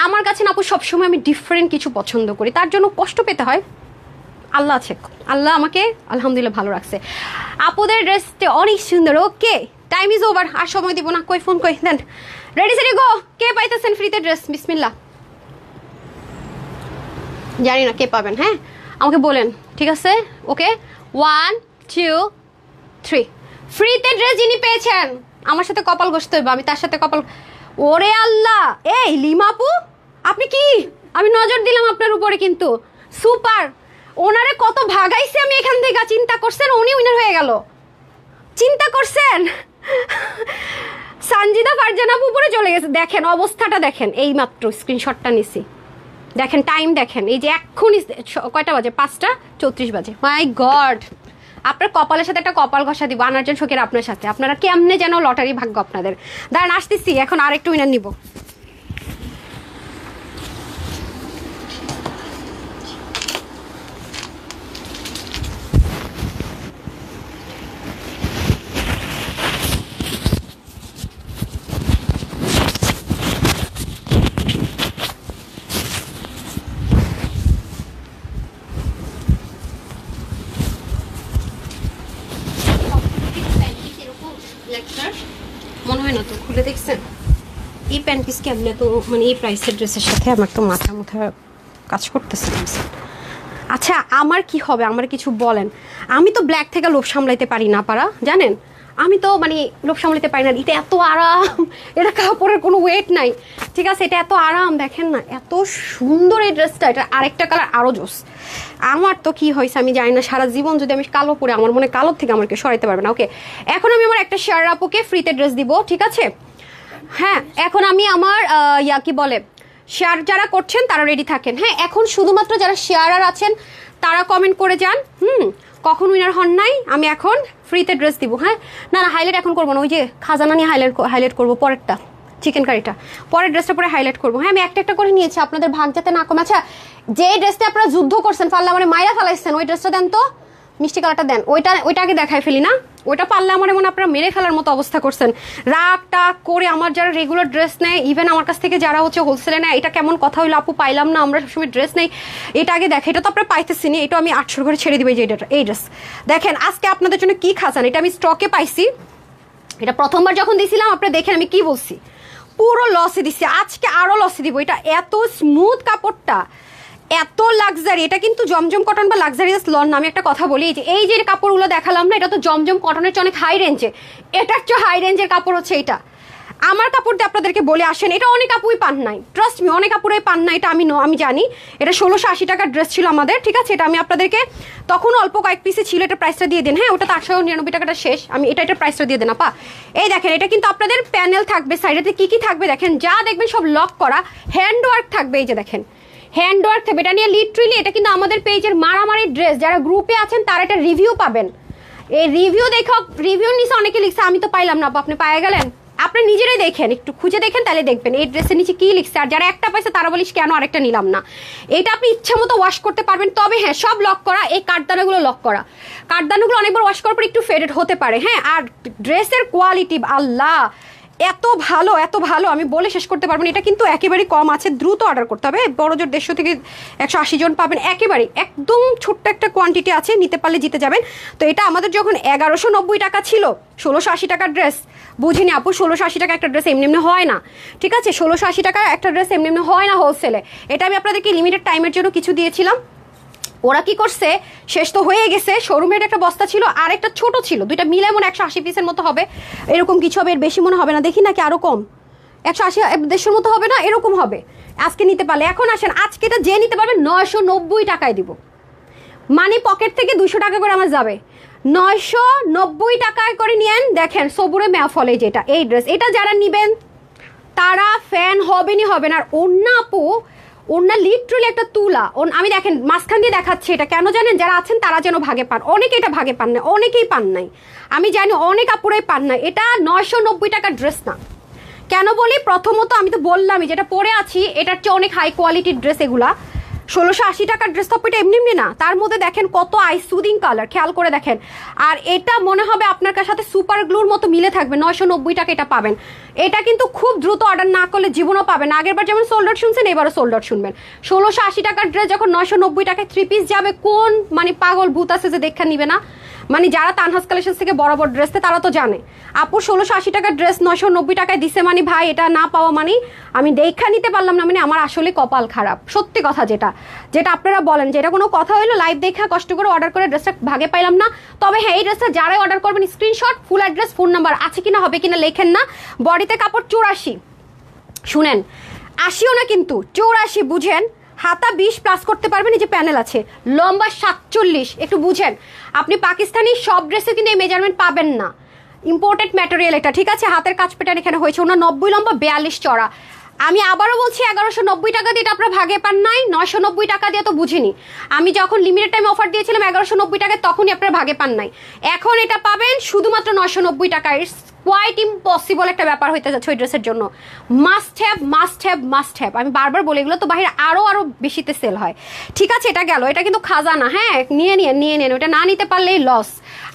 আমার কাছে না আপু সবসময় আমি ডিফারেন্ট কিছু পছন্দ করি, তার জন্য কষ্ট পেতে হয়। আল্লাহ আছে, আল্লাহ আমাকে আলহামদুলিল্লাহ ভালো রাখছে। আপুদের ড্রেসটা অনেক সুন্দর। ওকে, টাইম ইজ ওভার, আর সময় দিব না। কই ফোন কই দেন, রেডি সেডি গো। কে পাইতেছেন ফ্রিতে ড্রেস? বিসমিল্লাহ। জানি না কে পাবেন, হ্যাঁ আমাকে বলেন, ঠিক আছে? ওকে, 1 2 3, ফ্রিতে ড্রেস যিনি পেয়েছেন আমার সাথে কপাল ঘষতে হইব, আমি তার সাথে কপাল। ওরে আল্লাহ, এই লিমাপু আপনি কি, আমি নজর দিলাম আপনার উপরে, কিন্তু সুপার। ওনারে কত ভাগাইছে আমি এখান থেকে, চিন্তা করছেন? উনি উইনার হয়ে গেল, চিন্তা করছেন? সানজিদা ফারজানা আপু উপরে চলে গেছে। দেখেন অবস্থাটা দেখেন, এই মাত্র স্ক্রিনশটটা নিছি, দেখেন টাইম দেখেন, এই যে এক্ষুনি কয়টা বাজে, 5:34 বাজে। মাই গড, আপনার কপালের সাথে একটা কপাল ঘষা দিব আনার্জন শোকের আপনার সাথে। আপনারা কেমনে যেন লটারি ভাগ্য আপনাদের। দাঁড়ান আসতেছি, এখন আরেকটু উইনার নিব। মনে হয় না তো, খুলে দেখছেন? এই প্যান্ট পিস কেমনে তো মানে এই প্রাইসের ড্রেসের সাথে আমার তো মাথা কাজ করতেছে। আচ্ছা আমার কি হবে, আমার কিছু বলেন। আমি তো ব্ল্যাক থেকে লোভ সামলাইতে পারি না পারা, জানেন? আমি তো মানে লোভ সামলাতে পারি না, এটা এত আরাম, এটা কাপড়ের কোনো ওয়েট নাই, ঠিক আছে, এটা এত আরাম, দেখেন না এত সুন্দর এই ড্রেসটা। এটা আরেকটা কালার আরও জোস। আমার তো কি হয়েছে আমি জানি না, সারা জীবন যদি আমি কালো পরে আমার মনে কালোর থেকে আমাকে সরাইতে পারবে না। ওকে, এখন আমি আমার একটা শেয়ার আপুকে ফ্রিতে ড্রেস দিব, ঠিক আছে। হ্যাঁ, এখন আমি আমার কি বলে শেয়ার যারা করছেন তারা রেডি থাকেন। হ্যাঁ, এখন শুধুমাত্র যারা শেয়ারার আছেন তারা কমেন্ট করে যান। কখন উইনার হন নাই, আমি এখন ফ্রিতে ড্রেস দিব। হ্যাঁ, না না হাইলাইট এখন করবো না, ওই যে খাজানা নিয়ে হাইলাইট করবো পরেরটা, চিকেন কারিটা পরের ড্রেসটা পরে হাইলাইট করবো। হ্যাঁ, আমি একটা একটা করে নিয়েছি, আপনাদের ভাগ যাতে না কমে। আচ্ছা, যে ড্রেসটা আপনারা যুদ্ধ করছেন পাল্লা মানে মাইরা ফেলাইছেন, ওই ড্রেসটা দেন তো, মিষ্টি কালারটা দেন, ওইটা আগে দেখাই ফেলি না। ওইটা পারলে আমার এমন আপনারা মেরে ফেলার মতো অবস্থা করছেন, রাগ টাগ করে। আমার যারা রেগুলার ড্রেস নেয়, ইভেন আমার কাছ থেকে যারা হচ্ছে হোলসেলে নেয়, এটা কেমন কথা হইলো আপু, পাইলাম না, আমরা সবসময় ড্রেস নেই, এটা আগে দেখে। এটা তো আপনারা পাইতেছি না, এটা আমি 800 করে ছেড়ে দিবে যে এই ড্রেস। দেখেন আজকে আপনাদের জন্য কি খাজান, এটা আমি স্টকে পাইছি। এটা প্রথমবার যখন দিছিলাম আপনারা দেখেন আমি কি বলছি, পুরো লসে দিচ্ছি, আজকে আরো লসে দিব। এটা এত স্মুথ কাপড়টা, এত লাক্সারি। এটা কিন্তু জমজম কটন বা লাক্সারিয়াস লন না। আমি একটা কথা বলি, এই যে কাপড়গুলো দেখালাম না, এটা তো জমজম কটনের চেয়ে অনেক হাই রেঞ্জে, এটার চেয়ে হাই রেঞ্জের কাপড় হচ্ছে এটা। আমার কাপড় দিয়ে আপনাদেরকে বলে আসেন, এটা অনেক আপুই পান নাই, ট্রাস্ট মি, অনেক আপুরাই পান নাই, এটা আমি জানি। এটা 1680 টাকার ড্রেস ছিল আমাদের, ঠিক আছে। এটা আমি আপনাদেরকে তখন অল্প কয়েক পিসে ছিল, এটা প্রাইসটা দিয়ে দেন। হ্যাঁ, ওটা তো 899 টাকাটা শেষ, আমি এটার প্রাইসটা দিয়ে দেন আপা। এই দেখেন, এটা কিন্তু আপনাদের প্যানেল থাকবে, সাইডেতে কি কি থাকবে দেখেন, যা দেখবেন সব লক করা, হ্যান্ড ওয়ার্ক থাকবে, এই যে দেখেন হ্যান্ড ওয়ার্ক থাকবে। এটা নিয়ে লিটারেলি এটা কিন্তু আমাদের পেজের মারামারি ড্রেস, যারা গ্রুপে আছেন তারা এটা রিভিউ পাবেন। এই রিভিউ দেখো, রিভিউ নিচে অনেকে লিখছে, আমি তো পাইলাম না, আপনি পায়ে গেলেন, আপনি নিজেরাই দেখেন, একটু খুঁজে দেখেন, তাহলে দেখবেন এই ড্রেসের নিচে কি লিখছে। আর যারা একটা পাইছে তারা বলিস কেন আরেকটা নিলাম না। এটা আপনি ইচ্ছা মতো ওয়াশ করতে পারবেন, তবে হ্যাঁ সব লক করা, এই কাঠদানাগুলো লক করা, কাঠদানাগুলো অনেকবার ওয়াশ করার পর একটু ফেডেড হতে পারে। হ্যাঁ, আর ড্রেসের কোয়ালিটি আল্লাহ এত ভালো, এত ভালো, আমি বলে শেষ করতে পারবো না। এটা কিন্তু একেবারেই কম আছে, দ্রুত অর্ডার করতে হবে। বড় জোর 150 থেকে 180 জন পাবেন, একেবারেই একদম ছোট্ট একটা কোয়ান্টিটি আছে, নিতে পারলে জিতে যাবেন। তো এটা আমাদের যখন 1190 টাকা ছিল, 1680 টাকার ড্রেস, বুঝিনি আপু, 1680 টাকা একটা ড্রেস এমনি এমনি হয় না, ঠিক আছে। 1680 টাকা একটা ড্রেস এমনি এমনি হয় না হোলসেলে। এটা আমি আপনাদেরকে লিমিটেড টাইমের জন্য কিছু দিয়েছিলাম। ওরা কি করছে, শেষ তো হয়ে গেছে। শোরুমের একটা বস্তা ছিল আর একটা ছোট ছিল, দুইটা মিলে মনে 180 পিসের মতো হবে, এরকম কিছু হবে, এর বেশি মনে হবে না, দেখি নাকি আরো কম, 180 150 মতো হবে না, এরকম হবে। আজকে নিতে পারলে এখন আসেন, আজকে এটা যে নিতে পারবেন 990 টাকায় দিব, মানে পকেট থেকে 200 টাকা করে আমার যাবে, 990 টাকায় করে নিয়েন। দেখেন সবুরে মেয়াফলে যেটা এই ড্রেস, এটা যারা নিবেন তারা ফ্যান হবেনই হবেন। আর ওন্না আপু, ওন্না লিটারালি একটা তুলা, আমি দেখেন মাঝখান দিয়ে দেখাচ্ছি, এটা কেন জানেন, যারা আছেন তারা যেন ভাগে পান, অনেকে এটা ভাগে পান না, অনেকেই পান নাই, আমি জানি অনেক আপুরাই পান নাই। এটা 990 টাকার ড্রেস না। কেন বলি, প্রথমত আমি তো বললামই যেটা পরে আছি এটার চেয়ে অনেক হাই কোয়ালিটির ড্রেস এগুলা। 1680 টাকার ড্রেস তো এটা এমনি এমনি না, তার মধ্যে দেখেন কত আই সুদিং কালার, খেয়াল করে দেখেন। আর এটা মনে হবে আপনার সাথে সুপার গ্লুর মতো মিলে থাকবে, 990 টাকা এটা পাবেন। এটা কিন্তু খুব দ্রুত অর্ডার না করলে জীবনও পাবেন। আগেরবার যেমন সোল্ড আউট শুনছেন, এবারও সোল্ড আউট শুনবেন। 1680 টাকার ড্রেস যখন 990 টাকায় 3 পিস যাবে, কোন মানে পাগল ভূত আছে যে দেখা নিবে না। মানে যারা তানহাস কালেকশন থেকে বরাবর ড্রেসতে তারা তো জানে, আপু 1680 টাকার ড্রেস 990 টাকায় দিছে, মানে ভাই এটা না পাওয়া মানে আমি দেখা নিতে পারলাম না, মানে আমার আসলে কপাল খারাপ, সত্যি কথা। যেটা যেটা আপনারা বলেন যে এটা কোনো কথা হইলো, লাইভ দেখা কষ্ট করে অর্ডার করে ড্রেসটা ভাগে পাইলাম না। তবে হ্যাঁ, এই ড্রেসটা যারাই অর্ডার করবেন screenshot, full address, phone number আছে কিনা, হবে কিনা লেখেন না। বডিতে কাপড় 84, শুনেন 80ও না কিন্তু 84, বুঝেন। হাতা 20 প্লাস করতে পারবেন, এই যে প্যানেল আছে, লম্বা 47, একটু বুঝেন। আপনি পাকিস্তানি সব ড্রেসে কিন্তু এই মেজারমেন্ট পাবেন না, ইম্পোর্টেড ম্যাটেরিয়াল এটা, ঠিক আছে। হাতের কাজ প্যাটার্ন এখানে হয়েছে, ওনার 90 লম্বা 42 চড়া। আমি আবারও বলছি 1190 টাকা দিয়ে এটা আপনারা ভাগে পান নাই, 990 টাকা দিয়ে তো বুঝিনি। আমি যখন লিমিটেড টাইম অফার দিয়েছিলাম 1190 টাকায়, তখনই আপনারা ভাগে পান নাই। এখন এটা পাবেন শুধুমাত্র 990 টাকায়। কোয়াইট ইম্পসিবল একটা ব্যাপার হইতে যাচ্ছে ওই ড্রেসের জন্য। Must have, must have, must have, আমি বারবার বলে, এগুলো তো বাইরে আরো বেশিতে সেল হয়, ঠিক আছে। এটা গেল, এটা কিন্তু খাজানা, হ্যাঁ নিয়ে নিন, ওটা না নিতে পারলেই লস।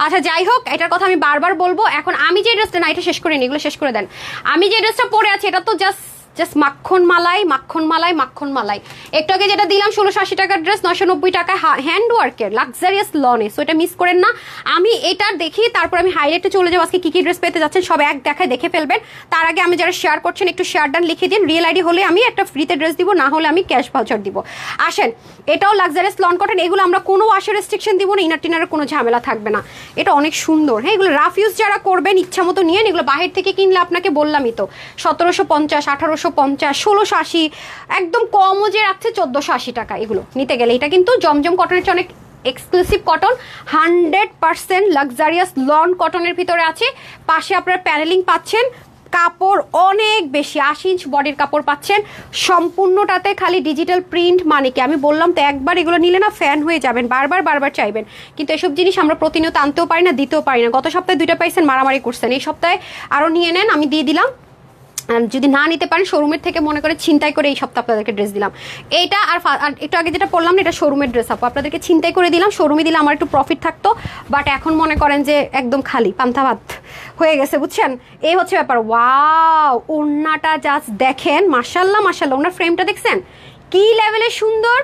আচ্ছা যাই হোক, এটার কথা আমি বারবার বলবো। এখন আমি যে ড্রেসটা, না এটা শেষ করে নি, এগুলো শেষ করে দেন। আমি যে ড্রেসটা পরে আছি এটা তো জাস্ট জাস্ট মাখন মালাই মাখন মালাই মাখন মালাই। একটু আগে যেটা দিলাম 1680 টাকার ড্রেস 990 টাকা হ্যান্ড ওয়ার্কের লাক্সারিয়াস লনে, সো এটা মিস করেন না। আমি এটা দেখি তারপর আমি হাইলাইটে চলে যাবো আজকে কি কি ড্রেস পেতে যাচ্ছেন সব এক দেখায় দেখে ফেলবেন। তার আগে আমি যারা শেয়ার করছেন একটু শেয়ার ডান লিখে দিন, রিয়েল আইডি হলে আমি একটা ফ্রিতে ড্রেস দিব, না হলে আমি ক্যাশ ভাউচার দিব। আসেন, এটাও লাক্সারিয়াস লন কটন, এগুলো আমরা কোনো ওয়াশের রেস্ট্রিকশন দিব না, ইনার টিনারের কোনো ঝামেলা থাকবে না। এটা অনেক সুন্দর, হ্যাঁ এগুলো রাফ ইউজ যারা করবেন ইচ্ছা মতো নিয়ে, এগুলো বাহির থেকে কিনলে আপনাকে বললামই তো 1750, 1850, 1680, একদম কমও যে রাখছে 1480 টাকা এগুলো নিতে গেলে। এটা কিন্তু জমজম কটনের চেয়ে অনেক এক্সক্লুসিভ কটন, 100% লাক্সারিয়াস লন কটনের ভিতরে আছে। পাশে আপনারা প্যানেলিং পাচ্ছেন, কাপড় অনেক বেশি 80 ইঞ্চ বডির কাপড় পাচ্ছেন, সম্পূর্ণটাতে খালি ডিজিটাল প্রিন্ট। মানে কি আমি বললাম তো, একবার এগুলো নিলে না ফ্যান হয়ে যাবেন, বারবার চাইবেন। কিন্তু এসব জিনিস আমরা প্রতিনিয়ত আনতেও পারি না, দিতেও পারি না। গত সপ্তাহে 2টা পাইছেন, মারামারি করছেন, এই সপ্তাহে আরও নিয়ে নেন, আমি দিয়ে দিলাম। যদি না নিতে পারেন শোরুমের থেকে মনে করে ছিনতাই করে এই সপ্তাহে আপনাদেরকে ড্রেস দিলাম। এইটা আর একটু আগে যেটা পড়লাম না, এটা শোরুমের ড্রেস আপু, আপনাদেরকে ছিনতাই করে দিলাম। শোরুমে দিলে আমার একটু প্রফিট থাকতো, বাট এখন মনে করেন যে একদম খালি পান্তা ভাত হয়ে গেছে, বুঝছেন? এই হচ্ছে ব্যাপার। ওয়াও, ওড়নাটা জাস্ট দেখেন, মাশাল্লাহ মাশাল্লাহ। ওনার ফ্রেমটা দেখছেন কি লেভেলের সুন্দর,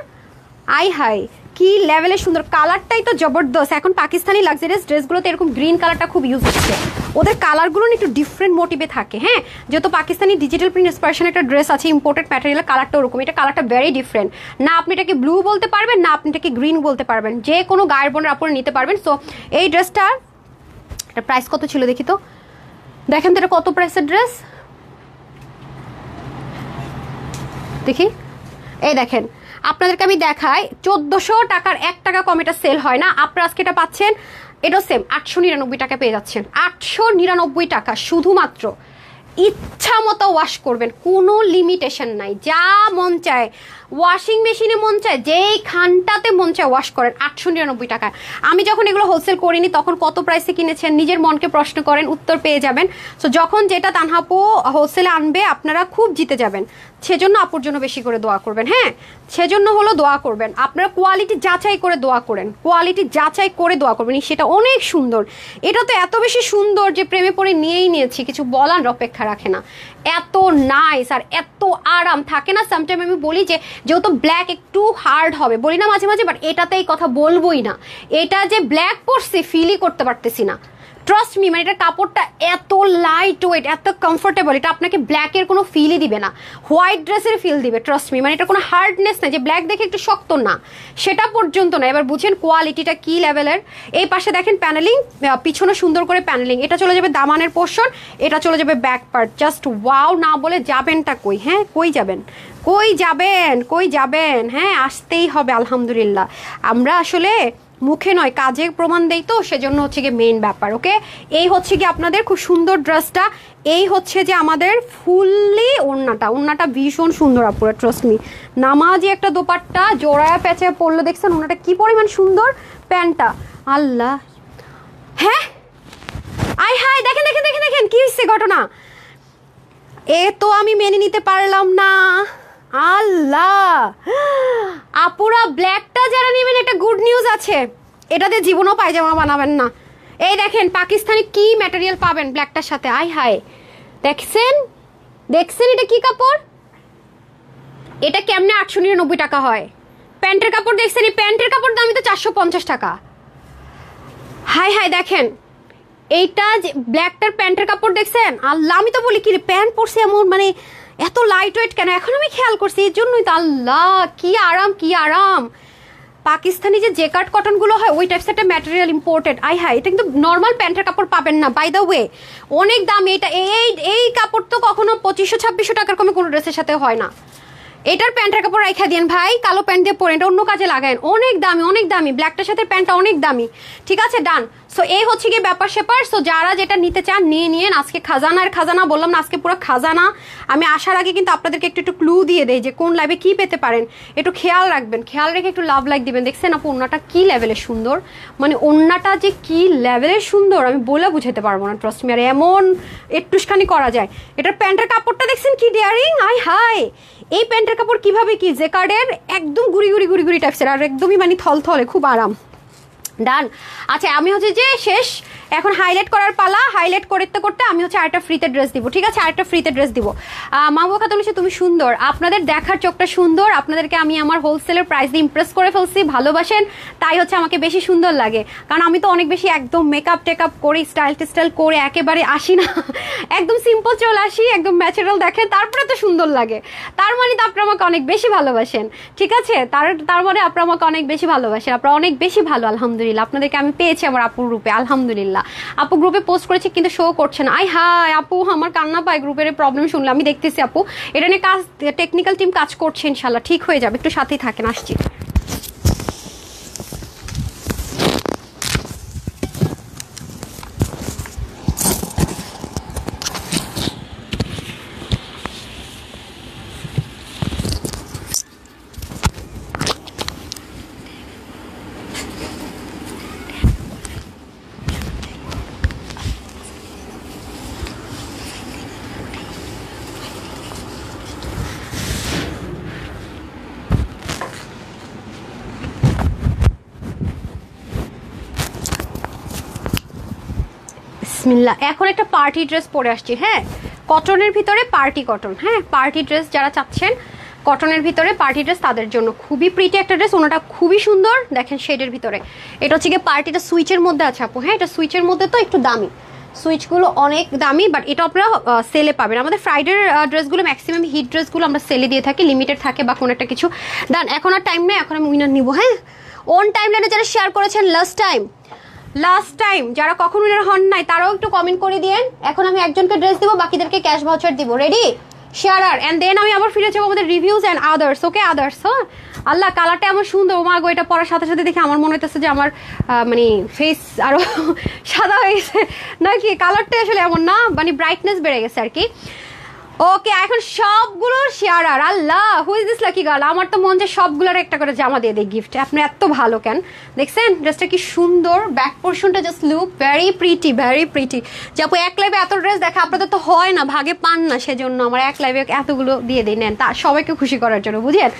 আই হাই কি লেভেলের সুন্দর, কালারটাই তো জবরদস্ত। এখন পাকিস্তানি লাক্সারিয়াস ড্রেসগুলোতে এরকম গ্রিন কালারটা খুব ইউজ হচ্ছে, ওদের কালারগুলো একটু ডিফারেন্ট মোটিভে থাকে। হ্যাঁ, যেহেতু পাকিস্তানি ডিজিটাল প্রিন্ট ইন্সপিরেশন একটা ড্রেস আছে, ইম্পোর্টেড ম্যাটেরিয়াল, কালারটা ওরকম। এটা কালারটা ভেরি ডিফারেন্ট, না আপনি এটাকে ব্লু বলতে পারবেন, না আপনি এটাকে গ্রিন বলতে পারবেন, যে কোনো গায়ের বোনের আপনি নিতে পারবেন। সো এই ড্রেসটার প্রাইস কত ছিল দেখি তো, দেখেন তো এটা কত প্রাইসের ড্রেস দেখি। এই দেখেন, আপনাদেরকে আমি দেখাই, 1400 টাকার 1 টাকা কম এটা সেল হয় না। আপনারা আজকে এটা পাচ্ছেন, এটাও সেম 899 টাকা পেয়ে যাচ্ছেন। 899 টাকা শুধুমাত্র। ইচ্ছা মতো ওয়াশ করবেন, কোনো লিমিটেশন নাই, যা মন চায় ওয়াশিং মেশিনে মন চায়, যেই খানটাতে মন চায় ওয়াশ করেন। 899 টাকা। আমি যখন এগুলো হোলসেল করিনি তখন কত প্রাইসে কিনেছেন নিজের মনকে প্রশ্ন করেন, উত্তর পেয়ে যাবেন। সো যখন যেটা তানহাপু হোলসেলে আনবে আপনারা খুব জিতে যাবেন, সেজন্য আপুর জন্য বেশি করে দোয়া করবেন। হ্যাঁ, সেজন্য হলো দোয়া করবেন, আপনারা কোয়ালিটি যাচাই করে দোয়া করেন, কোয়ালিটি যাচাই করে দোয়া করবেন। সেটা অনেক সুন্দর, এটা তো এত বেশি সুন্দর যে প্রেমে পড়ে নিয়েই নিয়েছি, কিছু বলার অপেক্ষা রাখে না। এত নাইস আর এত আরাম থাকে না। সামটাইম আমি বলি যে যেহেতু ব্ল্যাক একটু হার্ড হবে, বলি না মাঝে মাঝে, বাট এটাতে এই কথা বলবোই না। এটা যে ব্ল্যাক পরছি ফিলই করতে পারতেছি না, ট্রাস্ট মি। মানে এটার কাপড়টা এত লাইট ওয়েট, এত কমফোর্টেবল, এটা আপনাকে ব্ল্যাকের কোনো ফিলই দিবে না, হোয়াইট ড্রেসের ফিল দিবে, ট্রাস্ট মি। মানে এটা কোনো হার্ডনেস নাই যে ব্ল্যাক দেখে একটু শক্ত, না সেটা পর্যন্ত না। এবার বুঝেন কোয়ালিটিটা কি লেভেলের। এই পাশে দেখেন প্যানেলিং, পিছনে সুন্দর করে প্যানেলিং। এটা চলে যাবে দামানের পোর্শন, এটা চলে যাবে ব্যাক পার্ট। জাস্ট ওয়াও না বলে যাবেনটা কই? হ্যাঁ, কই যাবেন, কই যাবেন, কই যাবেন? হ্যাঁ, আসতেই হবে। আলহামদুলিল্লাহ, আমরা আসলে মুখে নয় কাজে প্রমাণ দেই, তো সেজন্য হচ্ছে গিয়ে মেইন ব্যাপার। ওকে, এই হচ্ছে কি আপনাদের খুব সুন্দর ড্রেসটা। এই হচ্ছে যে আমাদের ফুললি ওড়নাটা ভীষণ সুন্দর আপুরা, ট্রাস্ট মি। নামাজি একটা দোপাট্টা জোড়ায় প্যাচে পরলে দেখছেন ওড়নাটা কি পরিমাণ সুন্দর, প্যান্টটা আল্লাহ। হ্যাঁ, আই হাই, দেখেন দেখেন দেখেন দেখেন কি হচ্ছে ঘটনা। এ তো আমি মেনে নিতে পারলাম না, আল্লাহ। আপুরা ব্ল্যাকটা যারা নেবেন একটা গুড নিউজ আছে, এটাতে জীবনও পায়জামা বানাবেন না। এই দেখেন পাকিস্তানি কি ম্যাটেরিয়াল পাবেন ব্ল্যাকটার সাথে, আই হাই। দেখছেন দেখছেন এটা কি কাপড়, এটা কেমনে 899 টাকা হয়। প্যান্টের কাপড় দেখছেন, এই প্যান্টের কাপড় দামই তো 450 টাকা। হাই হাই, দেখেন এইটা যে ব্ল্যাকটার প্যান্টের কাপড় দেখছেন, আল্লাহ। আমি তো বলি কি প্যান্ট পরছে এমন, মানে এত লাইট ওয়েট কেন, এখন আমি খেয়াল করছি, এর জন্যই তো। আল্লাহ, কি আরাম কি আরাম। পাকিস্তানি যে জেকার্ড কটনগুলো হয় ওই টাইপস একটা ম্যাটেরিয়াল ইম্পোর্টেড, আই হাই। এটা কিন্তু নর্মাল প্যান্টের কাপড় পাবেন না, বাই দ্য ওয়ে অনেক দাম। এটা এই কাপড় তো কখনো 2500-2600 টাকার কমে কোনো ড্রেসের সাথে হয় না। এটার প্যান্টের কাপড় রাখা দিন ভাই, কালো প্যান্ট দিয়ে পরেন, এটা অন্য কাজে লাগায়েন, অনেক দামি অনেক দামি। ব্ল্যাকটার সাথে প্যান্টটা অনেক দামি, ঠিক আছে, ডান। সো এই হচ্ছে গিয়ে ব্যাপার স্যাপার। সো যারা যেটা নিতে চান নিয়ে নিয়েন। আজকে খাজানার খাজানা বললাম না, আজকে পুরো খাজানা। আমি আসার আগে কিন্তু আপনাদেরকে একটু ক্লু দিয়ে দেই যে কোন লাইভে কি পেতে পারেন, একটু খেয়াল রাখবেন, খেয়াল রেখে একটু লাভ লাইক দিবেন। দেখছেন আপু ওড়নাটা কি লেভেলের সুন্দর, মানে ওড়নাটা যে কি লেভেলের সুন্দর আমি বলে বুঝাতে পারবো না, ট্রাস্ট মি। আর এমন একটুখানি করা যায়। এটার প্যান্টের কাপড়টা দেখছেন কি ডেয়ারিং, আই হাই। এই প্যান্টের কাপড় কিভাবে কি জেকার্ডের একদম গুড়ি গুড়ি গুড়ি টাইপসের, আর একদমই মানে থলথলে, খুব আরাম, ডান। আচ্ছা, আমি হচ্ছে যে শেষ এখন হাইলাইট করার পালা। হাইলাইট করতে করতে আমি হচ্ছে আরেকটা ফ্রিতে ড্রেস দিব, ঠিক আছে? আরেকটা ফ্রিতে ড্রেস দিব। মাহবুবা খাতুন হচ্ছে তুমি সুন্দর, আপনাদের দেখার চোখটা সুন্দর, আপনাদেরকে আমি আমার হোলসেলের প্রাইস দিয়ে ইমপ্রেস করে ফেলছি, ভালোবাসেন, তাই হচ্ছে আমাকে বেশি সুন্দর লাগে। কারণ আমি তো অনেক বেশি একদম মেকআপ টেকআপ করে স্টাইল টেস্টাইল করে একেবারে আসি না, একদম সিম্পল চলে আসি, একদম ন্যাচারাল দেখেন, তারপরে তো সুন্দর লাগে। তার মানে তো আপনারা আমাকে অনেক বেশি ভালোবাসেন, ঠিক আছে? তার মানে আপনারা আমাকে অনেক বেশি ভালোবাসেন, আপনারা অনেক বেশি ভালো। আলহামদুলিল্লাহ, আপনাদেরকে আমি পেয়েছি আমার আপুর রূপে, আলহামদুলিল্লাহ। আপু গ্রুপে পোস্ট করেছে কিন্তু শো করছে না, আই হাই আপু, আমার কান্না পায় গ্রুপের প্রবলেম শুনলে। আমি দেখতেছি আপু, এটা নিয়ে কাজ, টেকনিক্যাল টিম কাজ করছে, ইনশাল্লাহ ঠিক হয়ে যাবে, একটু সাথেই থাকেন, আসছি। বিসমিল্লাহ। এখন একটা পার্টি ড্রেস পরে আসছি, হ্যাঁ, কটনের ভিতরে পার্টি কটন, হ্যাঁ, পার্টি ড্রেস যারা চাচ্ছেন কটনের ভিতরে পার্টি ড্রেস তাদের জন্য খুবই প্রিটি একটা ড্রেস। ওনাটা খুবই সুন্দর, দেখেন শেডের ভিতরে। এটা হচ্ছে গিয়ে পার্টিটা সুইচের মধ্যে আছে আপু, হ্যাঁ, এটা সুইচের মধ্যে তো একটু দামি, সুইচগুলো অনেক দামি, বাট এটা আপনারা সেলে পাবেন। আমাদের ফ্রাইডের ড্রেসগুলো ম্যাক্সিমাম হিট ড্রেসগুলো আমরা সেলে দিয়ে থাকি, লিমিটেড থাকে বা কোনো একটা কিছু। দেন এখন আর টাইম নেই, এখন আমি উইনার নিব, হ্যাঁ। অন টাইম লাইনে যারা শেয়ার করেছেন লাস্ট টাইম যারা কখন উইনার হন নাই তারাও একটু কমেন্ট করে দিয়েন। এখন আমি একজনকে ড্রেস দিব, বাকিদেরকে ক্যাশ ভাউচার দিব। রেডি? শেয়ারার অ্যান্ড দেন আমি আবার ফিরে যাবো আমাদের reviews and others. Okay others, হ্যাঁ। আল্লাহ, কালারটা এমন সুন্দর, মা গো, এটা পরার সাথে সাথে দেখে আমার মনে হইতেছে যে আমার মানে ফেস আরো সাদা হয়ে গেছে নাকি, কালারটা আসলে এমন না, মানে ব্রাইটনেস বেড়ে গেছে আর কি। ওকে, এখন সবগুলোর শেয়ারার। আল্লাহ, who is this lucky girl? আমার তো মন যে সবগুলোর একটা করে জামা দিয়ে দেয় গিফট। আপনি এত ভালো কেন? দেখছেন ড্রেসটা কি সুন্দর, ব্যাক পোর্শনটা just look very pretty, very pretty. যে আপু এক লাইভে এত ড্রেস দেখা আপনাদের তো হয় না, ভাগে পান না, সেজন্য আমার এক লাইভে এতগুলো দিয়ে দিই, নেন, তা সবাইকে খুশি করার জন্য, বুঝলেন?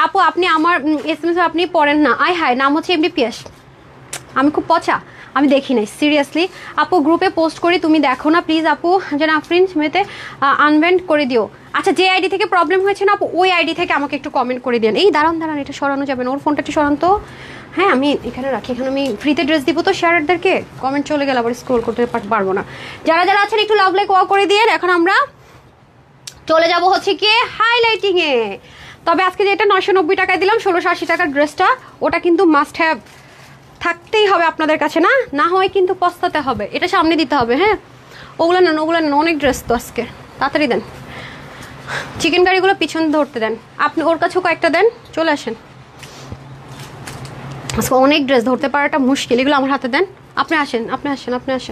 আপু আপনি আমার SMS আপনি পড়েন না, আয় হায়, নাম হচ্ছে MDPS, আমি খুব পচা, আমি দেখি নাই সিরিয়াসলি। আপু গ্রুপে পোস্ট করি, তুমি দেখো না প্লিজ আপু, যেন আফরিন মেতে আনবেন্ড করে দিও। আচ্ছা, যে আইডি থেকে প্রবলেম হয়েছে না আপু, ওই আইডি থেকে আমাকে একটু কমেন্ট করে দেন। এই দাঁড়ান, এটা সরানো যাবে না, ওর ফোনটা একটু সরান তো। হ্যাঁ, আমি এখানে রাখি, এখানে আমি ফ্রিতে ড্রেস দিব তো শেয়ারদেরকে। কমেন্ট চলে গেলে আবার স্ক্রোল করতে পারবো না। যারা যারা আছেন একটু লাভ লাইক ওয়া করে দিয়ে। এখন আমরা চলে যাব হচ্ছে কি হাইলাইটিংয়ে। তবে আজকে যেটা 990 টাকায় দিলাম 1680 টাকার ড্রেসটা, ওটা কিন্তু মাস্ট হ্যাভ থাকতেই হবে আপনাদের কাছে, না হয় কিন্তু পস্তাতে হবে। এটা সামনে দিতে হবে, হ্যাঁ। ওগুলো নেন, অনেক ড্রেস তো আজকে, তাড়াতাড়ি দেন। চিকেন কারিগুলো পিছন ধরতে দেন, আপনি ওর কাছেও কয়েকটা দেন, চলে আসেন। আজকে অনেক ড্রেস ধরতে পারাটা মুশকিল, এগুলো আমার হাতে দেন। আপনি আসেন,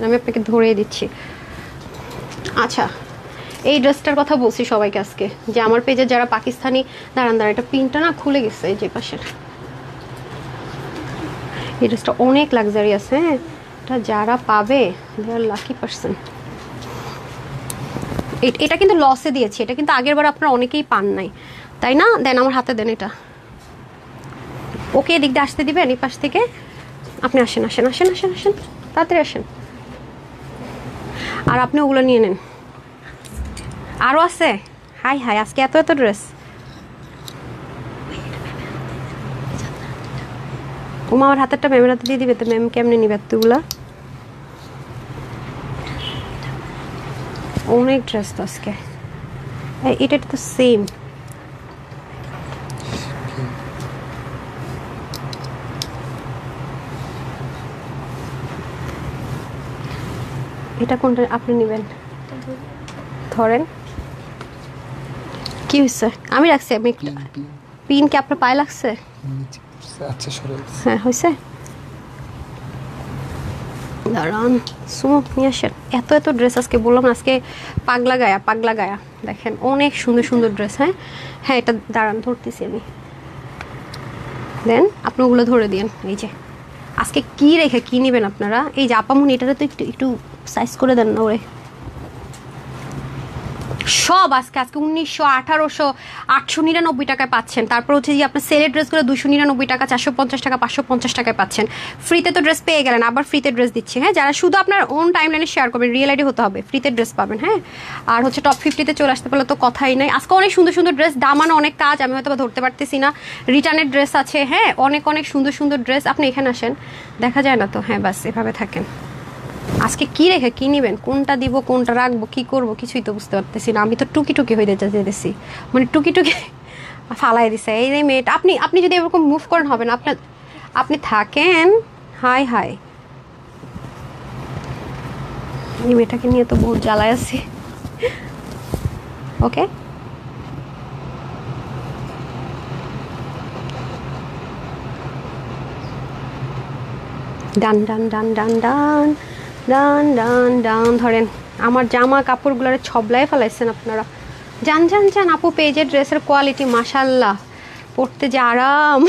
আমি আপনাকে ধরিয়ে দিচ্ছি। আচ্ছা, এই ড্রেসটার কথা বলছি সবাইকে আজকে, যে আমার পেজে যারা পাকিস্তানি, দাঁড়ান, এটা পিনটা না খুলে গেছে, এই যে পাশের। এই ড্রেসটা অনেক লাক্সারিয়াস, হ্যাঁ, এটা যারা পাবে দে আর লাকি পারসন। এটা কিন্তু লসে দিয়েছি, এটা কিন্তু আগের বার আপনারা অনেকেই পান নাই, তাই না? দেন, আমার হাতে দেন এটা। ওকে, এদিক দিয়ে আসতে দিবেন, এই পাশ থেকে। আপনি আসেন, তাড়াতাড়ি আসেন। আর আপনি ওগুলো নিয়ে নেন, আরও আছে। হাই আজকে এত ড্রেস। ওমা, আমার হাতেরটা ম্যামের হাতে দিয়ে দিবে তো, ম্যাম কেমনে নিবে এতগুলা? অনেক ড্রেস তো আজকে। এটা তো সেম। এটা কোনটা আপনি নেবেন? ধরেন, কি হয়েছে? আমি রাখছি, আমি পিন কি আপনার পায়ে লাগছে? আচ্ছা, হ্যাঁ, হয়েছে। দাঁড়ান, সুমো নিয়ে আসেন। এত ড্রেস আজকে, বললাম না আজকে পাগলা গায়া। দেখেন অনেক সুন্দর ড্রেস। হ্যাঁ, এটা দাঁড়ান, ধরতেছি আমি। দেন, আপনি ওগুলো ধরে দিন। এই যে আজকে কি রেখে কি নেবেন আপনারা? এই যে আপামুনি, এটাতে তো একটু সাইজ করে দেন না ওরে। সব আজকে 1900, 1800, 899 টাকায় পাচ্ছেন। তারপর হচ্ছে যে আপনার সেলের ড্রেসগুলো 299 টাকা, 450 টাকা, 550 টাকায় পাচ্ছেন। ফ্রিতে তো ড্রেস পেয়ে গেলেন, আবার ফ্রিতে ড্রেস দিচ্ছি। হ্যাঁ, যারা শুধু আপনার ওন টাইম লাইনে শেয়ার করবেন, রিয়েল আইডি হতে হবে, ফ্রিতে ড্রেস পাবেন। হ্যাঁ, আর হচ্ছে টপ 50-তে চলে আসতে পারলে তো কথাই নাই। আজকে অনেক সুন্দর সুন্দর ড্রেস, দামানো অনেক কাজ, আমি হয়তো ধরতে পারতেছি না। রিটার্নের ড্রেস আছে, হ্যাঁ, অনেক অনেক সুন্দর সুন্দর ড্রেস। আপনি এখানে আসেন, দেখা যায় না তো। হ্যাঁ, বাস এভাবে থাকেন। আজকে কি রেখে কি নেবেন, কোনটা দিব, কোনটা রাখবো, কি করব, কিছুই তো বুঝতে পারতেছি না। আমি তো টুকি টুকি হয়ে যেতেছি, মানে টুকি টুকি ফালাই দিছে এই যে মেয়েটা। আপনি যদি এরকম মুভ করেন হবে না, আপনি থাকেন। হাই হাই, এই মেয়েটাকে নিয়ে তো বহুত জ্বালায় আছি। ওকে, ডান ডান ডান ডান ডান ডান ডান ডান ধরেন। আমার জামা কাপড়গুলোরে ছবলায় ফেলাইছেন আপনারা। জান জান জান আপু, পেজের ড্রেসের কোয়ালিটি মাশাল্লাহ, পড়তে যে আরাম।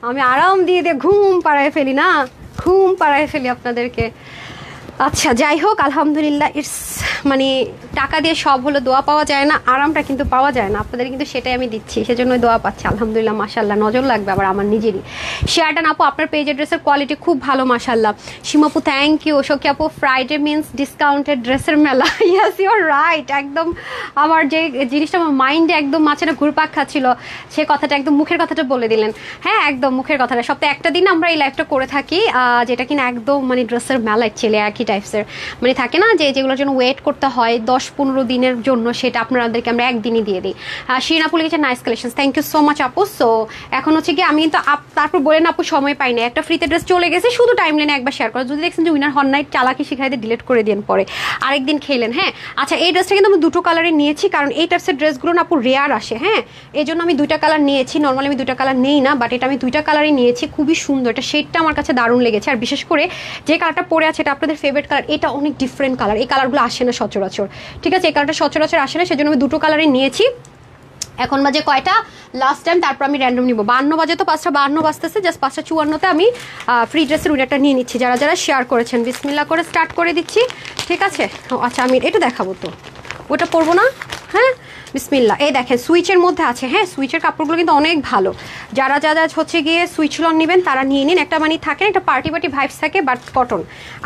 আমি আরাম দিয়ে ঘুম পাড়ায় ফেলি না, ঘুম পাড়ায় ফেলি আপনাদেরকে। আচ্ছা, যাই হোক, আলহামদুলিল্লাহ। ইটস মানে টাকা দিয়ে সব হলো, দোয়া পাওয়া যায় না, আরামটা কিন্তু পাওয়া যায় না। আপনাদের কিন্তু সেটাই আমি দিচ্ছি, সেজন্যই দোয়া পাচ্ছি। আলহামদুলিল্লাহ, মাশাল্লাহ, নজর লাগবে আবার আমার নিজেরই। শেয়ারটা আপু, আপনার পেজের ড্রেসের কোয়ালিটি খুব ভালো, মাশাল্লাহ। সীমাপু থ্যাংক ইউ। সখী আপু, ফ্রাইডে মিনস ডিসকাউন্টেড ড্রেসের মেলা। Yes, you are right. একদম আমার যে জিনিসটা আমার মাইন্ডে একদম মাঝখানে ঘুরপাক খাচ্ছিল, সে কথাটা একদম মুখের কথাটা বলে দিলেন। হ্যাঁ, একদম মুখের কথাটা। সপ্তাহে একটা দিন আমরা এই লাইভটা করে থাকি, যেটা কিনা একদম মানে ড্রেসের মেলায় ছেলে একই টাইপসের, মানে থাকে না যে যেগুলোর জন্য ওয়েট করতে হয় 10-15 দিনের জন্য, সেটা আপনাদেরকে আমরা একদিনই দিয়ে দিই। শিরিন আপু লিখেছে nice collection, thank you so much আপু। সো এখন হচ্ছে কি, আমি কিন্তু তারপর বলেন আপু সময় পাই না, একটা ফ্রিতে ড্রেস চলে গেছে, শুধু টাইম লাইনে একবার শেয়ার করে, যদি দেখছেন যে উইনার হন নাই, চালাকি শিখাই দিয়ে ডিলিট করে দিন, পরে আরেকদিন খেলেন। হ্যাঁ, আচ্ছা, এই ড্রেসটা কিন্তু আমি দুটো কালারে নিয়েছি, কারণ এই টাইপসের ড্রেসগুলো না আপু রেয়ার আসে। হ্যাঁ, এই জন্য আমি দুইটা কালার নিয়েছি। নর্মালি আমি দুইটা কালার নেই না, বাট এটা আমি দুইটা কালারই নিয়েছি। খুবই সুন্দর, এটা শেডটা আমার কাছে দারুণ লেগেছে। আর বিশেষ করে যে কালারটা পরে আছে, এটা আপনাদের ফেভারিট কালার, এটা অনেক ডিফারেন্ট কালার। এই কালারগুলো আসে না সচরাচর, ঠিক আছে? এই কালারটা সচরাচর আসে না, সেজন্য আমি দুটো কালারই নিয়েছি। এখন বাজে কয়টা, লাস্ট টাইম, তারপর আমি র্যান্ডম নিব। 52 বাজে, তো 5:52 বাজতেছে, জাস্ট 5:54-তে আমি ফ্রি ড্রেসের উইনারটা নিয়ে নিচ্ছি। যারা যারা শেয়ার করেছেন, বিসমিল্লাহ করে স্টার্ট করে দিচ্ছি, ঠিক আছে? আচ্ছা, আমি এটা দেখাবো, তো ওটা পরবো না। হ্যাঁ, বিসমিল্লাহ। এই দেখেন, সুইচের মধ্যে আছে। হ্যাঁ, সুইচের কাপড়গুলো কিন্তু অনেক ভালো। যারা যারা হচ্ছে গিয়ে সুইচ লন নেবেন, তারা নিয়ে নিন। একটা মানে থাকে, একটা পার্টি ভাইবস থাকে, বাট কটন,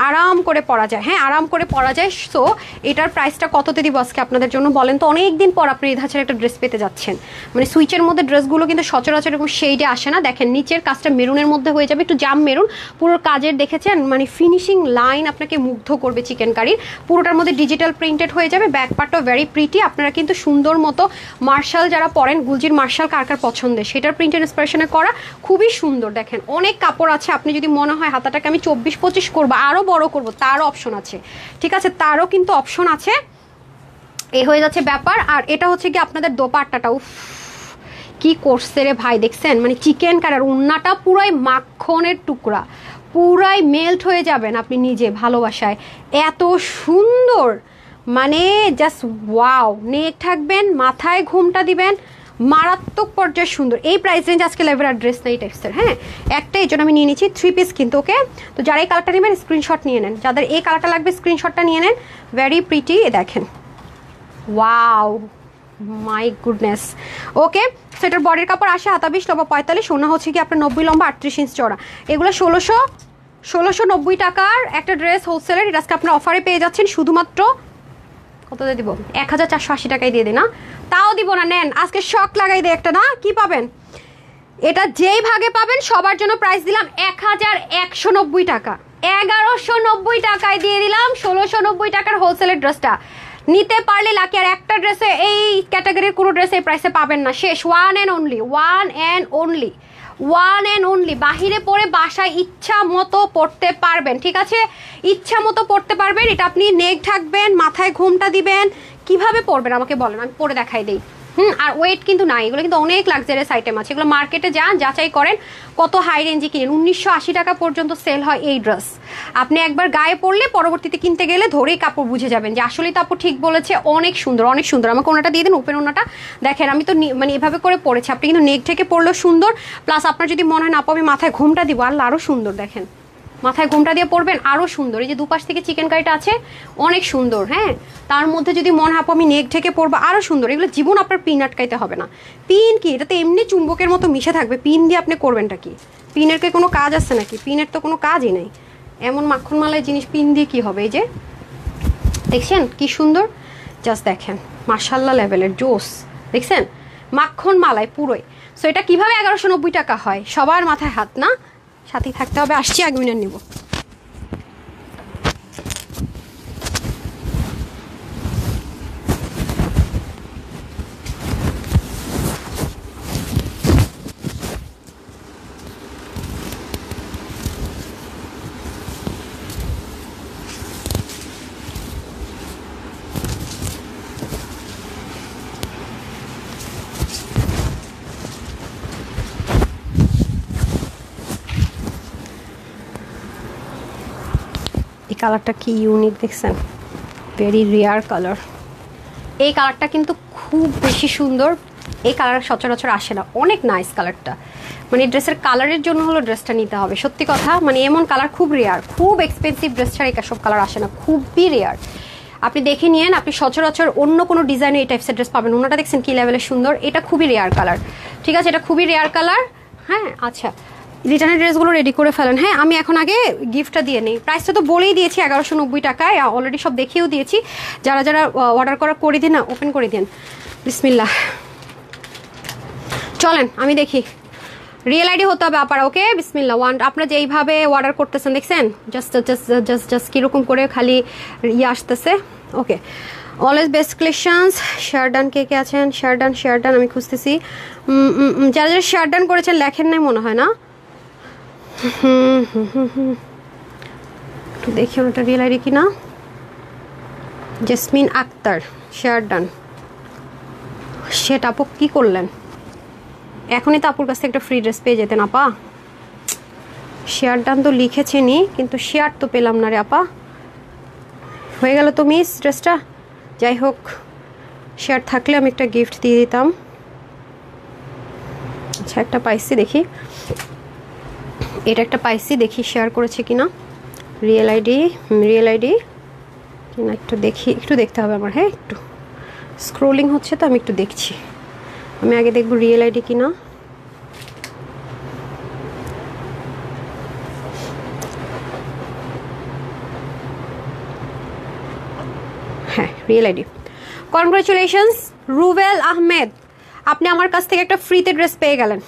আরাম করে পরা যায়। হ্যাঁ, আরাম করে পরা যায়। সো এটার প্রাইসটা কততে দিব আজকে আপনাদের জন্য বলেন তো? অনেক দিন পর আপনি ধাঁচের একটা ড্রেস পেতে যাচ্ছেন। মানে সুইচের মধ্যে ড্রেসগুলো কিন্তু সচরাচর এরকম শেডে আসে না। দেখেন, নিচের কাজটা মেরুনের মধ্যে হয়ে যাবে, একটু জাম মেরুন, পুরো কাজের দেখেছেন, মানে ফিনিশিং লাইন আপনাকে মুগ্ধ করবে চিকেন কারির। পুরোটার মধ্যে ডিজিটাল প্রিন্টেড হয়ে যাবে, ব্যাক পার্টটাও ভেরি প্রিটি। আপনারা কিন্তু সুন্দর মতো মার্শাল যারা পরেন, গুলজির মার্শাল কার কার পছন্দের, সেটার প্রিন্ট ইন্সপিরেশনে করা, খুবই সুন্দর। দেখেন, অনেক কাপড় আছে। আপনি যদি মনে হয় হাতাটাকে আমি 24-25 করবো, আরও বড় করবো, তারও অপশন আছে, ঠিক আছে? তারও কিন্তু অপশন আছে। এ হয়ে যাচ্ছে ব্যাপার। আর এটা হচ্ছে কি আপনাদের দোপাট্টাটা, উফ কি করছে রে ভাই, দেখছেন? মানে চিকেন কারার উন্নাটা পুরাই মাখনের টুকরা, পুরাই মেল্ট হয়ে যাবেন আপনি নিজে ভালোবাসায়, এত সুন্দর, মানে জাস্ট ওয়াও। নেক থাকবেন, মাথায় ঘুমটা দিবেন, মারাত্মক পর্যায়ে সুন্দর। এই প্রাইস রেঞ্জ আজকে লাইভের ড্রেস না এই টাইপসের। হ্যাঁ, একটা এই জন্য আমি নিয়ে নিচ্ছি 3 পিস কিন্তু। ওকে, তো যারা এই কালারটা নেবেন স্ক্রিনশট নিয়ে নেন, যাদের এই কালারটা লাগবে স্ক্রিনশটটা নিয়ে নেন। ভেরি প্রিটি, দেখেন, ওয়াও, মাই গুডনেস। ওকে, সেটার বডির কাপড় আসে হাতা 20, লম্বা 45, ওনা হচ্ছে কি আপনার 90 লম্বা, 38 ইঞ্চ চড়া। এগুলো 1690 টাকার একটা ড্রেস হোলসেলের। এটা আজকে আপনার অফারে পেয়ে যাচ্ছেন শুধুমাত্র কত দিয়ে দিব? 1480 টাকায় দিয়ে দিই না, তাও দিব না, নেন আজকে শক লাগাই দেয় একটা, না কি পাবেন? এটা যেই ভাগে পাবেন সবার জন্য প্রাইস দিলাম 1190 টাকা, 1190 টাকায় দিয়ে দিলাম 1690 টাকার হোলসেলের ড্রেসটা। নিতে পারলে লাকি। আর একটা ড্রেসে, এই ক্যাটাগরির কোনো ড্রেসে এই প্রাইসে পাবেন না, শেষ। ওয়ান অ্যান্ড অনলি বাহিরে পরে বাসায় ইচ্ছা মতো পড়তে পারবেন, ঠিক আছে? ইচ্ছা মতো পড়তে পারবেন। এটা আপনি নেক ঢাকবেন, মাথায় ঘুমটা দিবেন, কিভাবে পরবেন আমাকে বলেন, আমি পরে দেখাই দিই। আর ওয়েট কিন্তু নাই, এগুলো কিন্তু অনেক লাক্সারিয়াস আইটেম আছে। এগুলো মার্কেটে যান, যাচাই করেন কত হাই রেঞ্জে কিনেন। 1980 টাকা পর্যন্ত সেল হয় এই ড্রেস। আপনি একবার গায়ে পরলে পরবর্তীতে কিনতে গেলে ধরেই কাপড় বুঝে যাবেন যে আসলেই তো আপু ঠিক বলেছে, অনেক সুন্দর, অনেক সুন্দর। আমাকে ওনাটা দিয়ে দিন, ওপেন ওনাটা দেখেন। আমি তো মানে এভাবে করে পরেছি, আপনি কিন্তু নেক থেকে পরলেও সুন্দর, প্লাস আপনার যদি মনে হয় না আপু আমি মাথায় ঘুমটা দিব, আল্লাহ আরও সুন্দর। দেখেন মাথায় ঘোমটা দিয়ে পরবেন আরও সুন্দর। এই যে দুপাশ থেকে চিকেন কারিটা আছে অনেক সুন্দর। হ্যাঁ, তার মধ্যে যদি মন হাপো আমি নেক ঢেকে পরবো আরও সুন্দর। এগুলো জীবন আপনার পিন আটকাইতে হবে না। পিন কি, এটা তো এমনি চুম্বকের মতো মিশে থাকবে। পিন দিয়ে আপনি করবেনটা কি? পিনের কি কোনো কাজ আছে নাকি? পিনের তো কোনো কাজই নেই। এমন মাখন মালাই জিনিস পিন দিয়ে কি হবে? এই যে দেখছেন কি সুন্দর, জাস্ট দেখেন মার্শাল্লাহ লেভেলের জোস। দেখছেন মাখন মালাই পুরোই। সো এটা কীভাবে 1190 টাকা হয়? সবার মাথায় হাত না, সাথেই থাকতে হবে। আসছি, আগে মিনিট নিব। এই কালারটা কি ইউনিক দেখছেন, ভেরি রেয়ার কালার। এই কালারটা কিন্তু খুব বেশি সুন্দর। এই কালার সচরাচর আসে না, অনেক নাইস কালারটা। মানে ড্রেসের কালারের জন্য হলো ড্রেসটা নিতে হবে, সত্যি কথা। মানে এমন কালার খুব রেয়ার, খুব এক্সপেন্সিভ ড্রেস ছাড়া এসব কালার আসে না, খুবই রেয়ার। আপনি দেখে নিয়েন, আপনি সচরাচর অন্য কোনো ডিজাইনে এই টাইপসের ড্রেস পাবেন। ওনাটা দেখছেন কি লেভেলের সুন্দর, এটা খুবই রেয়ার কালার। ঠিক আছে, এটা খুবই রেয়ার কালার। হ্যাঁ, আচ্ছা রিটার্নের ড্রেসগুলো রেডি করে ফেলেন। হ্যাঁ, আমি এখন আগে গিফটটা দিয়ে নিই। প্রাইসটা তো বলেই দিয়েছি 1190 টাকায়, অলরেডি সব দেখিয়েও দিয়েছি। যারা যারা অর্ডার করে দিন না, ওপেন করে দিন। বিসমিল্লাহ, চলেন আমি দেখি। রিয়েল আইডি হতে হবে আপার। ওকে, বিসমিল্লাহ। আপনারা যে এইভাবে অর্ডার করতেছেন দেখছেন, জাস্ট জাস্ট জাস্ট জাস্ট কীরকম করে খালি আসতেছে। ওকে, অলওয়েজ বেস্ট কালেকশনস। শেয়ারডান কে কে আছেন? শেয়ারডান আমি খুঁজতেছি। যারা যারা শেয়ারডান করেছেন লেখেন নাই মনে হয় না। একটু দেখি ওটা রিয়েল আইডি কিনা। জেসমিন আক্তার, শেয়ারডান। সেটা আপু কি করলেন? এখনই তো আপুর কাছ থেকে একটা ফ্রি ড্রেস পেয়ে যেতেন আপা। শেয়ারডান তো লিখেছেনই, কিন্তু শেয়ার তো পেলাম না রে আপা। হয়ে গেল তো মিস ড্রেসটা। যাই হোক, শেয়ার থাকলে আমি একটা গিফট দিয়ে দিতাম। আচ্ছা, একটা পাইছি, দেখি এটা একটা পাইছি, দেখি শেয়ার করেছে কিনা। রিয়েল আইডি কিনা একটু দেখি, একটু দেখতে হবে আমার। হ্যাঁ, একটু স্ক্রোলিং হচ্ছে তো, আমি একটু দেখছি। আমি আগে দেখব রিয়েল আইডি কিনা। হ্যাঁ, real ID. Congratulations Rubel Ahmed, আপনি আমার কাছ থেকে একটা ফ্রিতে ড্রেস পেয়ে গেলেন।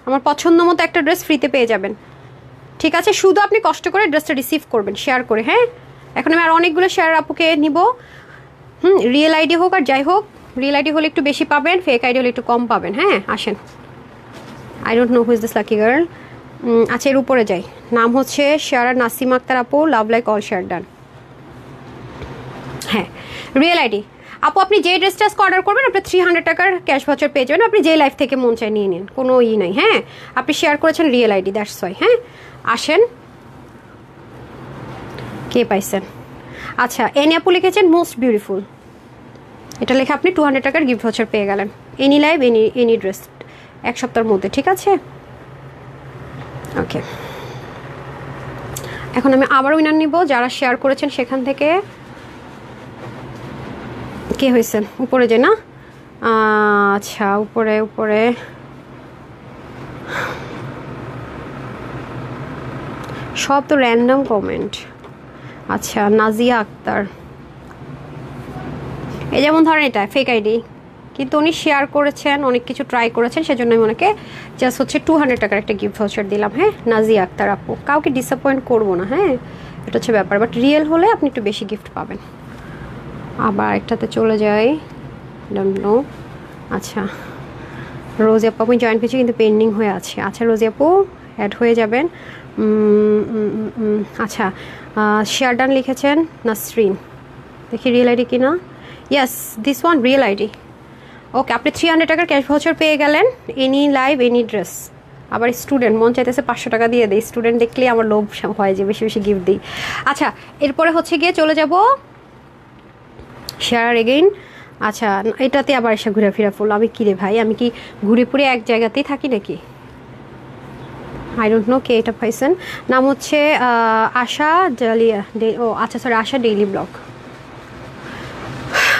আমার পছন্দ মতো একটা ড্রেস ফ্রিতে পেয়ে যাবেন। ঠিক আছে, শুধু আপনি কষ্ট করে ড্রেসটা রিসিভ করবেন শেয়ার করে। হ্যাঁ, এখন আমি আর অনেকগুলো শেয়ার আপুকে নিব। রিয়েল আইডি হোক আর যাই হোক, রিয়েল আইডি হলে একটু বেশি পাবেন, ফেক আইডি হলে একটু কম পাবেন। হ্যাঁ, আসেন। I don't know who is this lucky girl. আচ্ছা, এর উপরে যাই। নাম হচ্ছে শেয়ারা নাসিম আক্তার আপু, love like all share done. হ্যাঁ, রিয়েল আইডি আপু, আপনি যে ড্রেসটা অর্ডার করবেন আপনি 300 টাকার ক্যাশ ভাউচার পেয়ে যাবেন। আপনি যে লাইফ থেকে মন চাই নিয়ে নিন, কোনো নাই। হ্যাঁ, আপনি শেয়ার করেছেন রিয়েল আইডি, দ্যাটস ওয়াই। হ্যাঁ, আসেন। কে পাইছেন? আচ্ছা, এনি আপু লিখেছেন মোস্ট বিউটিফুল। এটা লেখা আপনি 200 টাকার গিফট ভাউচার পেয়ে গেলেন। এনি লাইভ, এনি ড্রেস, এক সপ্তাহের মধ্যে। ঠিক আছে, ওকে। এখন আমি আবার উইনার নিব যারা শেয়ার করেছেন সেখান থেকে। কে হয়েছেন? উপরে যে না, আচ্ছা উপরে সব তো র্যান্ডম কমেন্ট। আচ্ছা, নাজিয়া আক্তার, এই যেমন ধরেন এটা ফেক আইডি, কিন্তু উনি শেয়ার করেছেন, অনেক কিছু ট্রাই করেছেন, সেজন্য আমি ওনাকে জাস্ট হচ্ছে 200 টাকার একটা গিফট ভাউচার দিলাম। হ্যাঁ, নাজিয়া আক্তার আপু, কাউকে ডিসঅ্যাপয়েন্ট করবো না। হ্যাঁ, এটা হচ্ছে ব্যাপার, বাট রিয়েল হলে আপনি একটু বেশি গিফট পাবেন। আবার একটাতে চলে যাই, ডোন্ট নো। আচ্ছা, রোজি আপু আমি জয়েন পেয়েছি কিন্তু পেন্ডিং হয়ে আছে। আচ্ছা, রোজি আপু অ্যাড হয়ে যাবেন। আচ্ছা, শেয়ারডান লিখেছেন নাসরিন, দেখি রিয়েল আইডি কিনা। Yes, this one real ID. Okay, আপনি 300 টাকার ক্যাশ ভাউচার পেয়ে গেলেন। Any live, any dress. আবার স্টুডেন্ট, মন চাইতেছে 500 টাকা দিয়ে দেয়। স্টুডেন্ট দেখলেই আমার লোভ হয় যে বেশি বেশি গিফট দিই। আচ্ছা, এরপরে হচ্ছে গিয়ে চলে যাব শেয়ার এগেইন। আচ্ছা, এটাতে আবার এসে ঘুরে ফিরা ফুল। আমি কি রে ভাই, আমি কি ঘুরে ফুরে এক জায়গাতেই থাকি নাকি? আই ডোন্ট নো কে এটা পাইছেন। নাম হচ্ছে আশা জালিয়া, ও আচ্ছা সরি, আশা ডেইলি ব্লগ।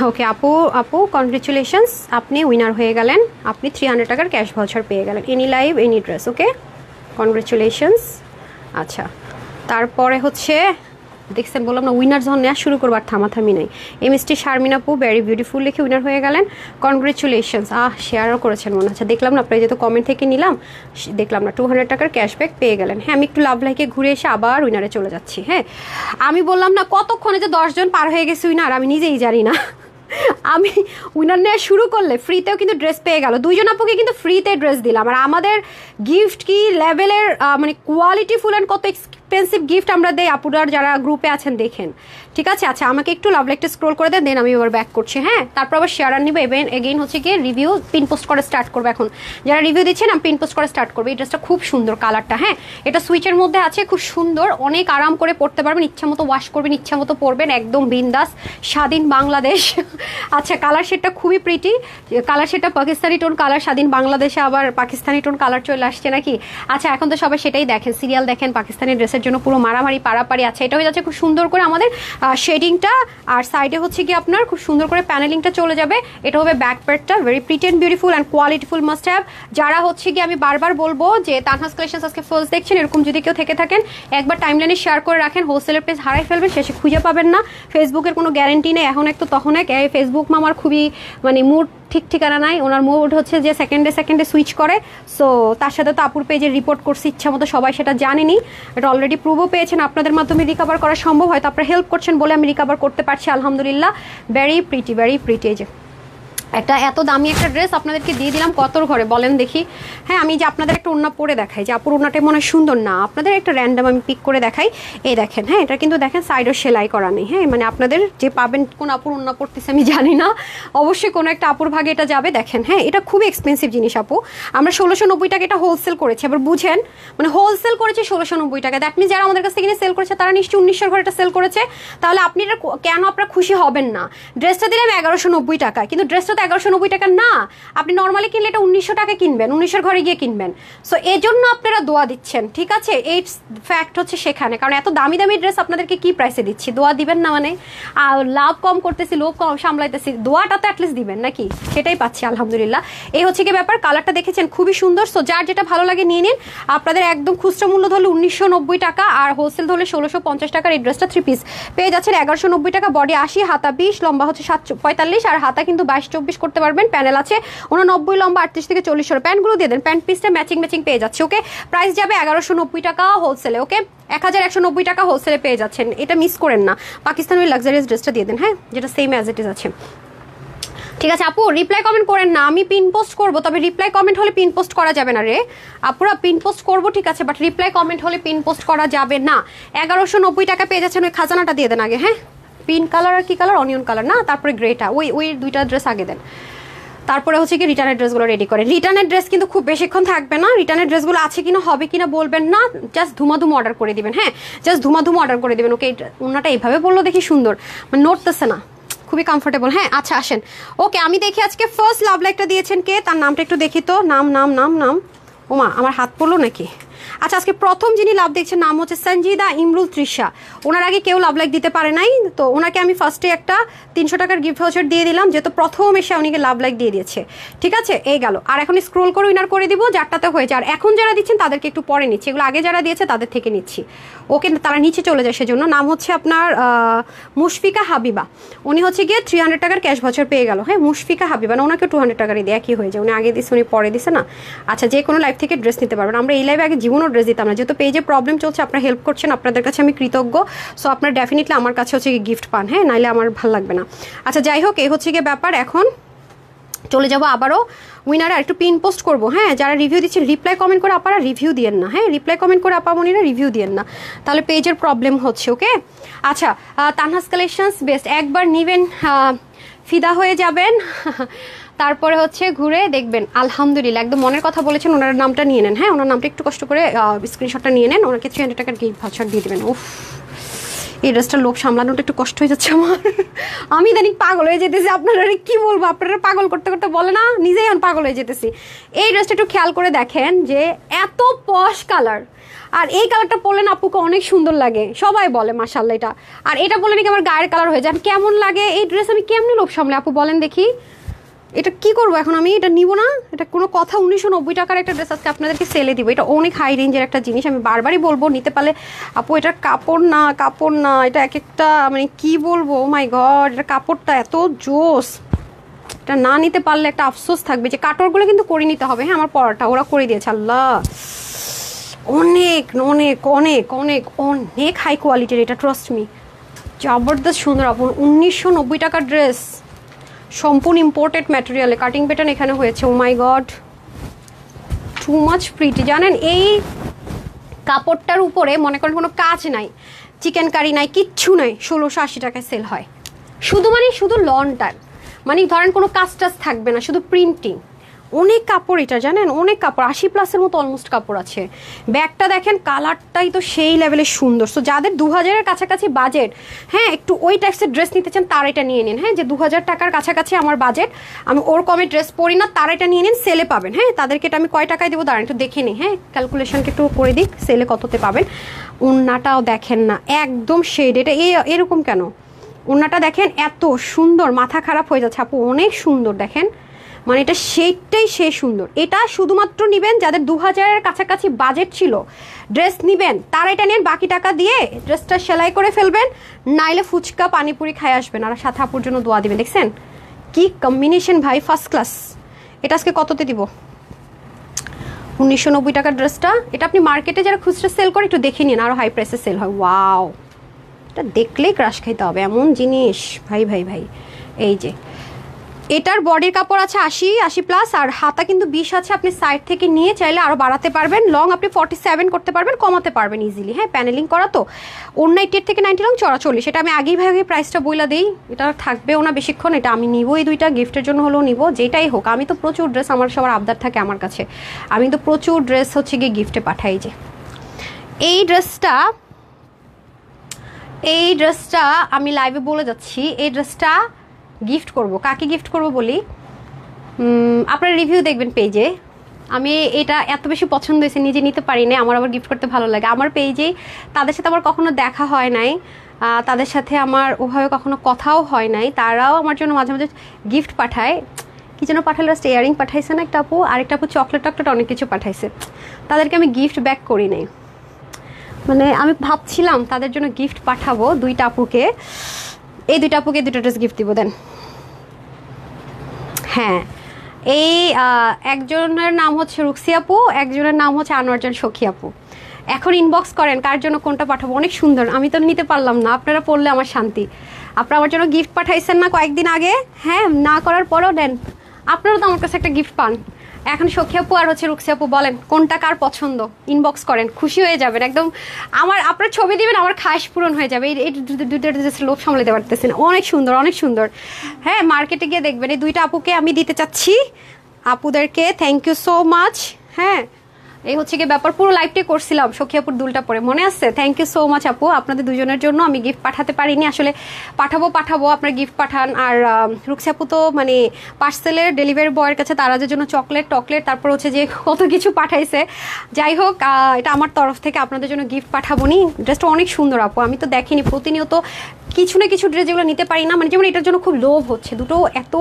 ওকে আপু কনগ্রেচুলেশনস, আপনি উইনার হয়ে গেলেন, আপনি 300 টাকার ক্যাশ ভাউচার পেয়ে গেলেন, এনি লাইভ এনি ড্রেস। ওকে কনগ্রেচুলেশনস। আচ্ছা তারপরে হচ্ছে দেখছেন, বললাম না উইনার যখন নেওয়া শুরু করবার থামাথামি নেই। এমএসটি শারমিন আপু ভেরি বিউটিফুল লিখে উইনার হয়ে গেলেন, কনগ্রেচুলেশনস। শেয়ারও করেছেন মনে হচ্ছে, দেখলাম না আপনার, যেহেতু কমেন্ট থেকে নিলাম দেখলাম না, 200 টাকার ক্যাশব্যাক পেয়ে গেলেন। হ্যাঁ আমি একটু লাভ লাইকে ঘুরে এসে আবার উইনারে চলে যাচ্ছি। হ্যাঁ আমি বললাম না কতক্ষণে যে 10 জন পার হয়ে গেছে উইনার, আমি নিজেই জানি না। আমি উইনার নেওয়া শুরু করলে ফ্রিতেও কিন্তু ড্রেস পেয়ে গেল, 2 জন আপুকে কিন্তু ফ্রিতে ড্রেস দিলাম। আর আমাদের গিফট কি লেভেলের, মানে কোয়ালিটিফুল অ্যান্ড কত এক্সপেন্সিভ গিফট আমরা দেই আপুরার যারা গ্রুপে আছেন দেখেন, ঠিক আছে। আচ্ছা আমাকে একটু লাভ লাইকটা স্ক্রোল করে দেন, দেন আমি এবার ব্যাক করছি। হ্যাঁ তারপর আবার শেয়ার আর নিবো, এগেইন হচ্ছে গিয়ে রিভিউ পিন পোস্ট করে স্টার্ট করবো। এখন যারা রিভিউ দিচ্ছেন আমি পিন পোস্ট করে স্টার্ট করবো। এই ড্রেসটা খুব সুন্দর কালারটা, হ্যাঁ এটা সুইচের মধ্যে আছে, খুব সুন্দর, অনেক আরাম করে পরতে পারবেন, ইচ্ছা মতো ওয়াশ করবেন, ইচ্ছা মতো পরবেন, একদম বিন্দাস, স্বাধীন বাংলাদেশ। আচ্ছা কালার শেডটা খুবই প্রিটি, কালার শেডটা পাকিস্তানি টোন কালার, স্বাধীন বাংলাদেশে আবার পাকিস্তানি টোন কালার চলে আসছে নাকি। আচ্ছা এখন তো সবাই সেটাই দেখেন, সিরিয়াল দেখেন, পাকিস্তানি ড্রেসের জন্য পুরো মারামারি পারাপারি। আচ্ছা এটা হয়ে যাচ্ছে খুব সুন্দর করে আমাদের শেডিংটা, আর সাইডে হচ্ছে কি আপনার খুব সুন্দর করে প্যানেলিংটা চলে যাবে। এটা হবে ব্যাক পার্টটা, very pretty and beautiful and কোয়ালিটিফুল মাস্ট হ্যাভ। যারা হচ্ছে কি আমি বারবার বলবো যে তানহাস কালেকশনস আজকে ফার্স্ট দেখছেন, এরকম যদি কেউ থেকে থাকেন একবার টাইমলাইনে শেয়ার করে রাখেন, হোলসেলের পেজ হারাই ফেলবেন, শেষে খুঁজে পাবেন না। ফেসবুকের কোনো গ্যারেন্টি নেই, এখন এক তো তখন এক, ফেসবুক মামার খুবই মানে মুড ঠিক ঠিকানা নাই, ওনার মুড হচ্ছে যে সেকেন্ডে সুইচ করে। সো তার সাথে তো আপুর পেজে রিপোর্ট করছি ইচ্ছা মতো, সবাই সেটা জানেনি, এটা অলরেডি প্রুভও পেয়েছেন, আপনাদের মাধ্যমে রিকভার করা সম্ভব, হয়তো আপনারা হেল্প করছেন বলে আমি রিকভার করতে পারছি আলহামদুলিল্লাহ। ভেরি প্রিটি এই যে একটা এত দামি একটা ড্রেস আপনাদেরকে দিয়ে দিলাম কতর ঘরে বলেন দেখি। হ্যাঁ আমি যে আপনাদের একটা ওড়না পরে দেখাই, যে আপুর ওড়নাটা মনে হয় সুন্দর না, আপনাদের একটা র্যান্ডম আমি পিক করে দেখাই। এই দেখেন, হ্যাঁ এটা কিন্তু দেখেন সাইডও সেলাই করা নেই। হ্যাঁ মানে আপনাদের যে পাবেন, কোন আপুর ওড়না পড়তেছে আমি জানি না, অবশ্যই কোনো একটা আপুর ভাগে এটা যাবে। দেখেন হ্যাঁ এটা খুবই এক্সপেন্সিভ জিনিস আপু, আমরা 1690 টাকা এটা হোলসেল করেছি, আবার বুঝেন মানে হোলসেল করেছে 1690 টাকা, দ্যাট মিনস যারা আমাদের কাছ থেকে কিনে সেল করেছে তারা নিশ্চয়ই 1900 ঘরে এটা সেল করেছে। তাহলে আপনি এটা কেন আপনারা খুশি হবেন না? ড্রেসটা দিলাম 1190 টাকা, কিন্তু ড্রেসটা তো 1190 টাকা না, আপনি নর্মালি কিনলে এটা 1900 টাকা কিনবেন, 1900 ঘরে গিয়ে কিনবেন। সো এই জন্য আপনারা দোয়া দিচ্ছেন, ঠিক আছে, এই ফ্যাক্ট হচ্ছে সেখানে, কারণ এত দামি দামি ড্রেস আপনাদেরকে কি প্রাইসে দিচ্ছি, দোয়া দিবেন না মানে লাভ কম করতেছি, লোভ কম সামলাইতেছি, দোয়াটা তো অ্যাটলিস্ট দিবেন নাকি, সেটাই পাচ্ছি আলহামদুলিল্লাহ। এই হচ্ছে কি ব্যাপার, কালারটা দেখেছেন খুবই সুন্দর। সো যার যেটা ভালো লাগে নিয়ে নিন, আপনাদের একদম খুচরা মূল্য ধরলে 1990 টাকা, আর হোলসেল ধরলে 1650 টাকার এই ড্রেসটা 3 পিস পেয়ে যাচ্ছেন 1190 টাকা। বডি 80, হাতা 20, লম্বা হচ্ছে 45, আর হাতা কিন্তু 22-24 করতে পারবেন, প্যানেল আছে 89, লম্বা 38 থেকে 40। প্যান্টগুলো দিয়ে দেন, প্যান্ট পিসটা ম্যাচিং পেয়ে যাচ্ছে। ওকে প্রাইস যাবে 1190 টাকা হোলসেলে, ওকে 1190 টাকা হোলসেলে পেয়ে যাচ্ছেন, এটা মিস করেন না। পাকিস্তানি লাক্সারিয়াস ড্রেসটা দিয়ে দেন, হ্যাঁ যেটা সেম অ্যাজ ইট ইজ আছে, ঠিক আছে। আপু রিপ্লাই কমেন্ট করেন না, আমি পিন পোস্ট করবো, তবে রিপ্লাই কমেন্ট হলে পিন পোস্ট করা যাবে না রে আপুরা, পিন পোস্ট করবো ঠিক আছে, বাট রিপ্লাই কমেন্ট হলে পিন পোস্ট করা যাবে না। 1190 টাকা পেয়ে যাচ্ছেন, ওই খাজানাটা দিয়ে দেন আগে, হ্যাঁ পিঙ্ক কালার আর কি কালার, অনিয়ন কালার না, তারপরে গ্রেটা, ওই দুইটা ড্রেস আগে দেন, তারপরে হচ্ছে কি রিটার্নের ড্রেসগুলো রেডি করেন। রিটার্নের ড্রেস কিন্তু খুব বেশিক্ষণ থাকবে না, রিটার্নের ড্রেসগুলো আছে কিনা হবে কিনা বলবেন না, জাস্ট ধুমাধুম অর্ডার করে দিবেন, হ্যাঁ জাস্ট ধুমাধুম অর্ডার করে দিবেন। ওকে ওনাটা এইভাবে বললো দেখি সুন্দর, মানে নড়তেছে না, খুবই কমফোর্টেবল। হ্যাঁ আচ্ছা আসেন, ওকে আমি দেখি আজকে ফার্স্ট লাভ লাইকটা দিয়েছেন কে, তার নামটা একটু দেখি তো, নাম ওমা আমার হাত পড়লো নাকি। আচ্ছা আজকে প্রথম যিনি লাভ দেখছেন নাম হচ্ছে সঞ্জিদা ইমরুল তৃষা, ওনার আগে কেউ লাভ লাইক দিতে পারে নাই, তো ওনাকে আমি ফার্স্টে একটা 300 টাকার গিফট ভাউচার দিয়ে দিলাম, যেহেতু প্রথম এসে উনিকে লাভ লাইক দিয়ে দিয়েছে, ঠিক আছে এই গেল। আর এখন স্ক্রোল করে উইনার করে দিব, যারটাতে হয়েছে। আর এখন যারা দিচ্ছেন তাদেরকে একটু পরে নিচ্ছি, এগুলো আগে যারা দিয়েছে তাদের থেকে নিচ্ছি, ওকে তারা নিচে চলে যায়, সেজন্য নাম হচ্ছে আপনার মুশফিকা হাবিবা, উনি হচ্ছে গিয়ে 300 টাকার ক্যাশ ভাউচার পেয়ে গেল। হ্যাঁ মুশফিকা হাবিবা না, ওনাকে 200 টাকারই দিয়ে একই হয়ে যায়, উনি আগে দিচ্ছে উনি পরে দিছে না। আচ্ছা যে কোনো লাইভ থেকে ড্রেস নিতে পারবেন, আমরা এই লাইভে আগে জীবনও ড্রেস দিতাম না, যেহেতু পেজে প্রবলেম চলছে, আপনারা হেল্প করছেন, আপনাদের কাছে আমি কৃতজ্ঞ। সো আপনার ডেফিনেটলি আমার কাছে হচ্ছে গিফট পান, হ্যাঁ নাইলে আমার ভালো লাগবে না। আচ্ছা যাই হোক এই হচ্ছে গিয়ে ব্যাপার, এখন চলে যাবো আবারও উইনারে, আর একটু পিন পোস্ট করবো। হ্যাঁ যারা রিভিউ দিচ্ছেন রিপ্লাই কমেন্ট করে আপারা রিভিউ দিয়েন না, হ্যাঁ রিপ্লাই কমেন্ট করে আপামনিরা রিভিউ দিয়েন না, তাহলে পেজের প্রবলেম হচ্ছে। ওকে আচ্ছা তানহাস কালেকশনস বেস্ট, একবার নিবেন ফিদা হয়ে যাবেন, তারপরে হচ্ছে ঘুরে দেখবেন আলহামদুলিল্লাহ, একদম মনের কথা বলেছেন, ওনার নামটা নিয়ে নেন, হ্যাঁ ওনার নামটা একটু কষ্ট করে স্ক্রিনশটটা নিয়ে নেন, ওনাকে 300 টাকার গিফট ভাউচার দিয়ে দেবেন। উফ এই ড্রেসটার লোভ সামলানোটা একটু কষ্ট হয়ে যাচ্ছে আমার। আমি ইদানিং পাগল হয়ে যেতেছি, আপনারা কি বলবো, আপনারা পাগল করতে করতে বলে না, নিজেই এখন পাগল হয়ে যেতেছি। এই ড্রেসটা একটু খেয়াল করে দেখেন যে এত পশ কালার, আর এই কালারটা পরলে না আপুকে অনেক সুন্দর লাগে, সবাই বলে মাশাআল্লাহ এটা। আর এটা বলে নাকি আমার গায়ের কালার হয়ে যায়, কেমন লাগে এই ড্রেস, আমি কেমনি লোভ সামলে আপু বলেন দেখি। এটা কি করবো এখন, আমি এটা নিব না, এটা কোনো কথা। 1990 টাকার একটা ড্রেস আজকে আপনাদেরকে সেলে দিব, এটা অনেক হাই রেঞ্জের একটা জিনিস, আমি বারবারই বলবো নিতে পারলে আপু। এটার কাপড় না, এটা এক একটা মানে কি বলবো, ও মাই গড, এটা কাপড়টা এত জোস, এটা না নিতে পারলে একটা আফসোস থাকবে। যে কাটরগুলো কিন্তু করে নিতে হবে, হ্যাঁ আমার পরাটা ওরা করে দিয়েছে, আল্লাহ অনেক অনেক অনেক অনেক অনেক হাই কোয়ালিটির এটা, ট্রাস্ট মি, জবরদস্ত সুন্দর আপু। 1990 টাকার ড্রেস, সম্পূর্ণ ইম্পোর্টেড ম্যাটেরিয়ালে, কাটিং প্যাটার্ন এখানে হয়েছে। ও my god, too much pretty. জানেন এই কাপড়টার উপরে মনে করেন কোনো কাজ নাই, চিকেন কারি নাই, কিচ্ছু নাই, 1680 টাকায় সেল হয়। শুধু লনটার মানে ধরেন কোনো কাজ টাজ থাকবে না, শুধু প্রিন্টিং। অনেক কাপড় এটা জানেন, অনেক কাপড়, 80+ মতো অলমোস্ট কাপড় আছে। ব্যাগটা দেখেন, কালারটাই তো সেই লেভেলের সুন্দর। সো যাদের 2000-এর কাছাকাছি বাজেট, হ্যাঁ একটু ওই টাইপসের ড্রেস নিতে চান তারা এটা নিয়ে নিন। হ্যাঁ যে 2000 টাকার কাছাকাছি আমার বাজেট, আমি ওর কমে ড্রেস পরি না, তারা এটা নিয়ে নিন, সেলে পাবেন। হ্যাঁ তাদেরকে এটা আমি কয় টাকায় দেবো দাঁড়ান একটু দেখে নিই, হ্যাঁ ক্যালকুলেশনকে একটু করে দিক, সেলে কততে পাবেন। ওড়নাটাও দেখেন না, একদম শেড, এটা এরকম কেন, ওড়নাটা দেখেন এত সুন্দর, মাথা খারাপ হয়ে যাচ্ছে আপু, অনেক সুন্দর দেখেন, মানে এটা শেডটাই সে সুন্দর। এটা শুধুমাত্র নিবেন যাদের 2000-এর কাছাকাছি বাজেট ছিল, ড্রেস নিবেন তারা এটা নেন, বাকি টাকা দিয়ে ড্রেসটা সেলাই করে ফেলবেন, নাইলে ফুচকা পানিপুরি খাই আসবেন, আর সাথে আপুর জন্য দোয়া দিবেন। দেখছেন কি কম্বিনেশন ভাই, ফার্স্ট ক্লাস। এটা আজকে কততে দিব, 1990 টাকার ড্রেসটা। এটা আপনি মার্কেটে যারা খুচরা সেল করে একটু দেখে নিন, আরও হাই প্রাইসে সেল হয়। ওয়াও, এটা দেখলেই ক্রাশ খাইতে হবে এমন জিনিস ভাই ভাই ভাই। এই যে এটার বডির কাপড় আছে 80+ আর হাতা কিন্তু 20 আছে, আপনি সাইড থেকে নিয়ে চাইলে আরও বাড়াতে পারবেন। লং আপনি 47 করতে পারবেন, কমাতে পারবেন ইজিলি। হ্যাঁ প্যানেলিং করা তো, ওড়না 88 থেকে 90 লং, চড়া 40। এটা আমি আগেই ভাগে প্রাইসটা বইলা দিই, এটা থাকবেও না বেশিক্ষণ, এটা আমি নিব এই দুইটা, গিফটের জন্য হলেও নিব, যেটাই হোক। আমি তো প্রচুর ড্রেস, আমার সবার আবদার থাকে আমার কাছে, আমি তো প্রচুর ড্রেস হচ্ছে গিয়ে গিফটে পাঠাই। যে এই ড্রেসটা আমি লাইভে বলে যাচ্ছি, এই ড্রেসটা গিফট করব, কাকে গিফট করব বলি, আপনারা রিভিউ দেখবেন পেজে। আমি এটা এত বেশি পছন্দ হয়েছে, নিজে নিতে পারি না, আমার আবার গিফট করতে ভালো লাগে। আমার পেজেই তাদের সাথে আমার কখনো দেখা হয় নাই, তাদের সাথে আমার ওভাবে কখনো কথাও হয় নাই, তারাও আমার জন্য মাঝে মাঝে গিফট পাঠায়। কি যেন পাঠালো, লাস্ট ইয়ারিং পাঠাইছে না একটা আপু, আরেকটা আপু চকলেট অনেক কিছু পাঠাইছে, তাদেরকে আমি গিফট ব্যাক করি নাই। মানে আমি ভাবছিলাম তাদের জন্য গিফট পাঠাবো, দুইটা আপুকে, এই দুইটা আপুকে দুটো ড্রেস গিফট দিব। দেন হ্যাঁ, এই একজনের নাম হচ্ছে রুক্সি আপু, একজনের নাম হচ্ছে আনোয়ারজান সখী আপু। এখন ইনবক্স করেন কার জন্য কোনটা পাঠাবো, অনেক সুন্দর, আমি তো নিতে পারলাম না, আপনারা পড়লে আমার শান্তি। আপনারা আমার জন্য গিফট পাঠাইছেন না কয়েকদিন আগে, হ্যাঁ না করার পরেও দেন, আপনারা তো আমার কাছে একটা গিফট পান। এখন সখী আপু আর হচ্ছে রুক্সি আপু বলেন কোনটা কার পছন্দ, ইনবক্স করেন, খুশি হয়ে যাবেন একদম। আপনার ছবি দিবেন, আমার খাস পূরণ হয়ে যাবে। এই দুইটা লোভ সামলাতে পারতেছি না, অনেক সুন্দর অনেক সুন্দর। হ্যাঁ মার্কেটে গিয়ে দেখবেন, এই দুইটা আপুকে আমি দিতে চাচ্ছি, আপুদেরকে থ্যাংক ইউ সো মাচ। হ্যাঁ এই হচ্ছে গিয়ে ব্যাপার, পুরো লাইভটাই করছিলাম সখী আপুর দুলটা পরে, মনে আছে? থ্যাংক ইউ সো মাচ আপু, আপনাদের দুজনের জন্য আমি গিফট পাঠাতে পারিনি, আসলে পাঠাবো, আপনার গিফট পাঠান। আর রুক্সি আপু তো মানে পার্সেলের ডেলিভারি বয়ের কাছে তারাজের জন্য চকলেট, তারপর হচ্ছে যে কত কিছু পাঠাইছে। যাই হোক, এটা আমার তরফ থেকে আপনাদের জন্য গিফট পাঠাবো নি। ড্রেসটা অনেক সুন্দর আপু, আমি তো দেখিনি, প্রতিনিয়ত কিছু না কিছু ড্রেস যেগুলো নিতে পারি না, মানে যেমন এটার জন্য খুব লোভ হচ্ছে। দুটো এত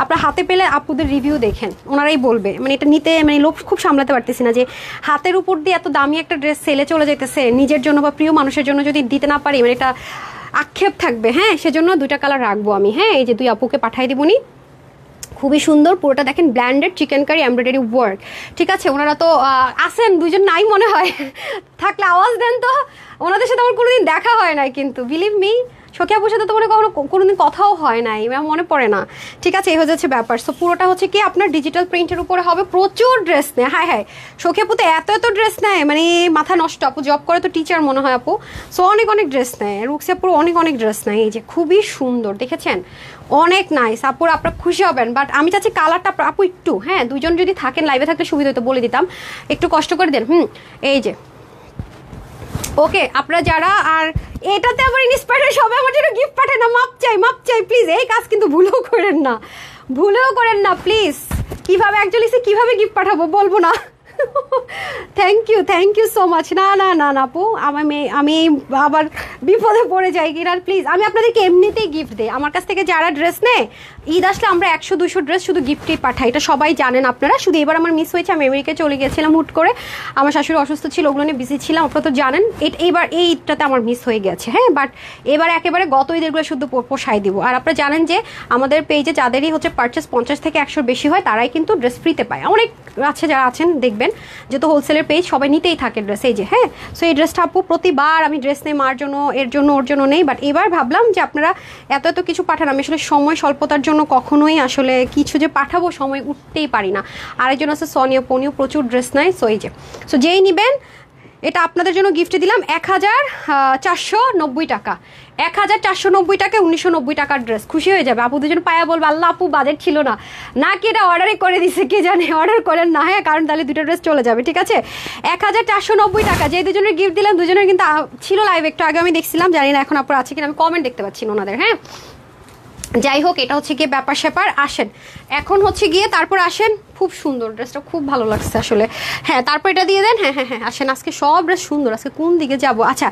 আপনার হাতে পেলে আপুদের রিভিউ দেখেন, ওনারাই বলবে, মানে এটা নিতে মানে লোভ খুব সামলাতে পারতেছি না, যে হাতের উপর দিয়ে এত দামি একটা ড্রেস সেলে চলে যেতেছে, নিজের জন্য বা প্রিয় মানুষের জন্য যদি দিতে না পারি, মানে এটা আক্ষেপ থাকবে। হ্যাঁ সেজন্য দুইটা কালার রাখবো আমি। হ্যাঁ এই যে দুই আপুকে পাঠাই দিবনি, খুবই সুন্দর, পুরোটা দেখেন blended chikankari embroidery work. ঠিক আছে, ওনারা তো আসেন, দুজন নাই মনে হয়, থাকলে আওয়াজ দেন তো। ওনাদের সাথে আমার কোনোদিন দেখা হয় নাই, কিন্তু বিলিভ মি সখী আপুর সাথে তো মনে কোনোদিন কথাও হয় নাই, মনে পড়ে না। ঠিক আছে, এই হয়ে যাচ্ছে ব্যাপার। সো পুরোটা হচ্ছে কি আপনার ডিজিটাল প্রিন্টের উপরে হবে, প্রচুর ড্রেস নেয়। হ্যাঁ সখী আপু তো এত ড্রেস নেয়, মানে মাথা নষ্ট। আপু জব করে তো টিচার মনে হয় আপু, সো অনেক ড্রেস নেয়। রুক্সি আপুর অনেক ড্রেস নেয়। এই যে খুবই সুন্দর, দেখেছেন অনেক নাইস। আপুর আপনারা খুশি হবেন, বাট আমি চাচ্ছি কালারটা আপু একটু, হ্যাঁ দুজন যদি থাকেন লাইভে থাকলে সুবিধা হতো, বলে দিতাম, একটু কষ্ট করে দেন। এই যে ওকে, আপনারা যারা আর এটাতে আবার ইন্সপায়ার হয়ে সবাই আমার জন্য গিফট পাঠায় না, মাপ চাই প্লিজ। এই কাজ কিন্তু ভুলেও করেন না প্লিজ। কিভাবে অ্যাকচুয়ালি কিভাবে গিফট পাঠাবো বলবো না। Thank you so much. না আপু, আমি আবার বিপদে পড়ে যাই কিনা প্লিজ। আমি আপনাদেরকে এমনিতেই গিফট দিই। আমার কাছ থেকে যারা ড্রেস নেয়, ঈদ আসলে আমরা 100-200 ড্রেস শুধু গিফটেই পাঠাই, এটা সবাই জানেন আপনারা। শুধু এবার আমার মিস হয়েছে, আমি আমেরিকায় চলে গেছিলাম হুট করে, আমার শাশুড়ি অসুস্থ ছিল, ওগুলো নিয়ে বিজি ছিলাম, আপনারা তো জানেন। এইবার এই ঈদটাতে আমার মিস হয়ে গেছে, হ্যাঁ। বাট এবার একেবারে গত ঈদেরগুলো শুধু পোষায় দিব। আর আপনারা জানেন যে আমাদের পেজে যাদেরই হচ্ছে পারচেস 50 থেকে 100 বেশি হয়, তারাই কিন্তু ড্রেস ফ্রিতে পায়। অনেক আছে যারা আছেন দেখবেন, যেহেতু হোলসেলের পেজ সবাই নিতেই থাকে ড্রেস। এই যে হ্যাঁ, সো এই ড্রেসটা আপু প্রতিবার আমি ড্রেস নেই মার জন্য, এর জন্য, ওর জন্য নেই। বাট এবার ভাবলাম যে আপনারা এত কিছু পাঠান, আমি আসলে সময় স্বল্পতার জন্য কখনোই আসলে কিছু যে পাঠাবো সময় উঠতেই পারি না। আরেকজন আছে সোনিয়া, পনিও প্রচুর ড্রেস নাই। সো এই যে, সো যেই নিবেন এটা আপনাদের জন্য গিফটে দিলাম 1490 টাকা। 1490 টাকায় 1990 টাকার ড্রেস। খুশি হয়ে যাবে আপু, দুজন পায়া বলবে আল্লাহ আপু বাজেট ছিল না কি এটা অর্ডারই করে দিছে, কে জানে। অর্ডার করেন না, হ্যাঁ, কারণ তাহলে দুটো ড্রেস চলে যাবে, ঠিক আছে। 1490 টাকা। যে দুজনের গিফট দিলাম, দুজনের কিন্তু ছিল লাইভ একটু আগে আমি দেখছিলাম, জানি না এখন আপনার আছে কিনা, আমি কমেন্ট দেখতে পাচ্ছি না ওনাদের, হ্যাঁ। যাই হোক, এটা হচ্ছে গিয়ে ব্যাপার স্যাপার। আসেন এখন হচ্ছে গিয়ে, তারপর আসেন, খুব সুন্দর ড্রেসটা, খুব ভালো লাগছে আসলে, হ্যাঁ। তারপর এটা দিয়ে দেন, হ্যাঁ, আসেন। আজকে সব ড্রেস সুন্দর, আজকে কোন দিকে যাব। আচ্ছা,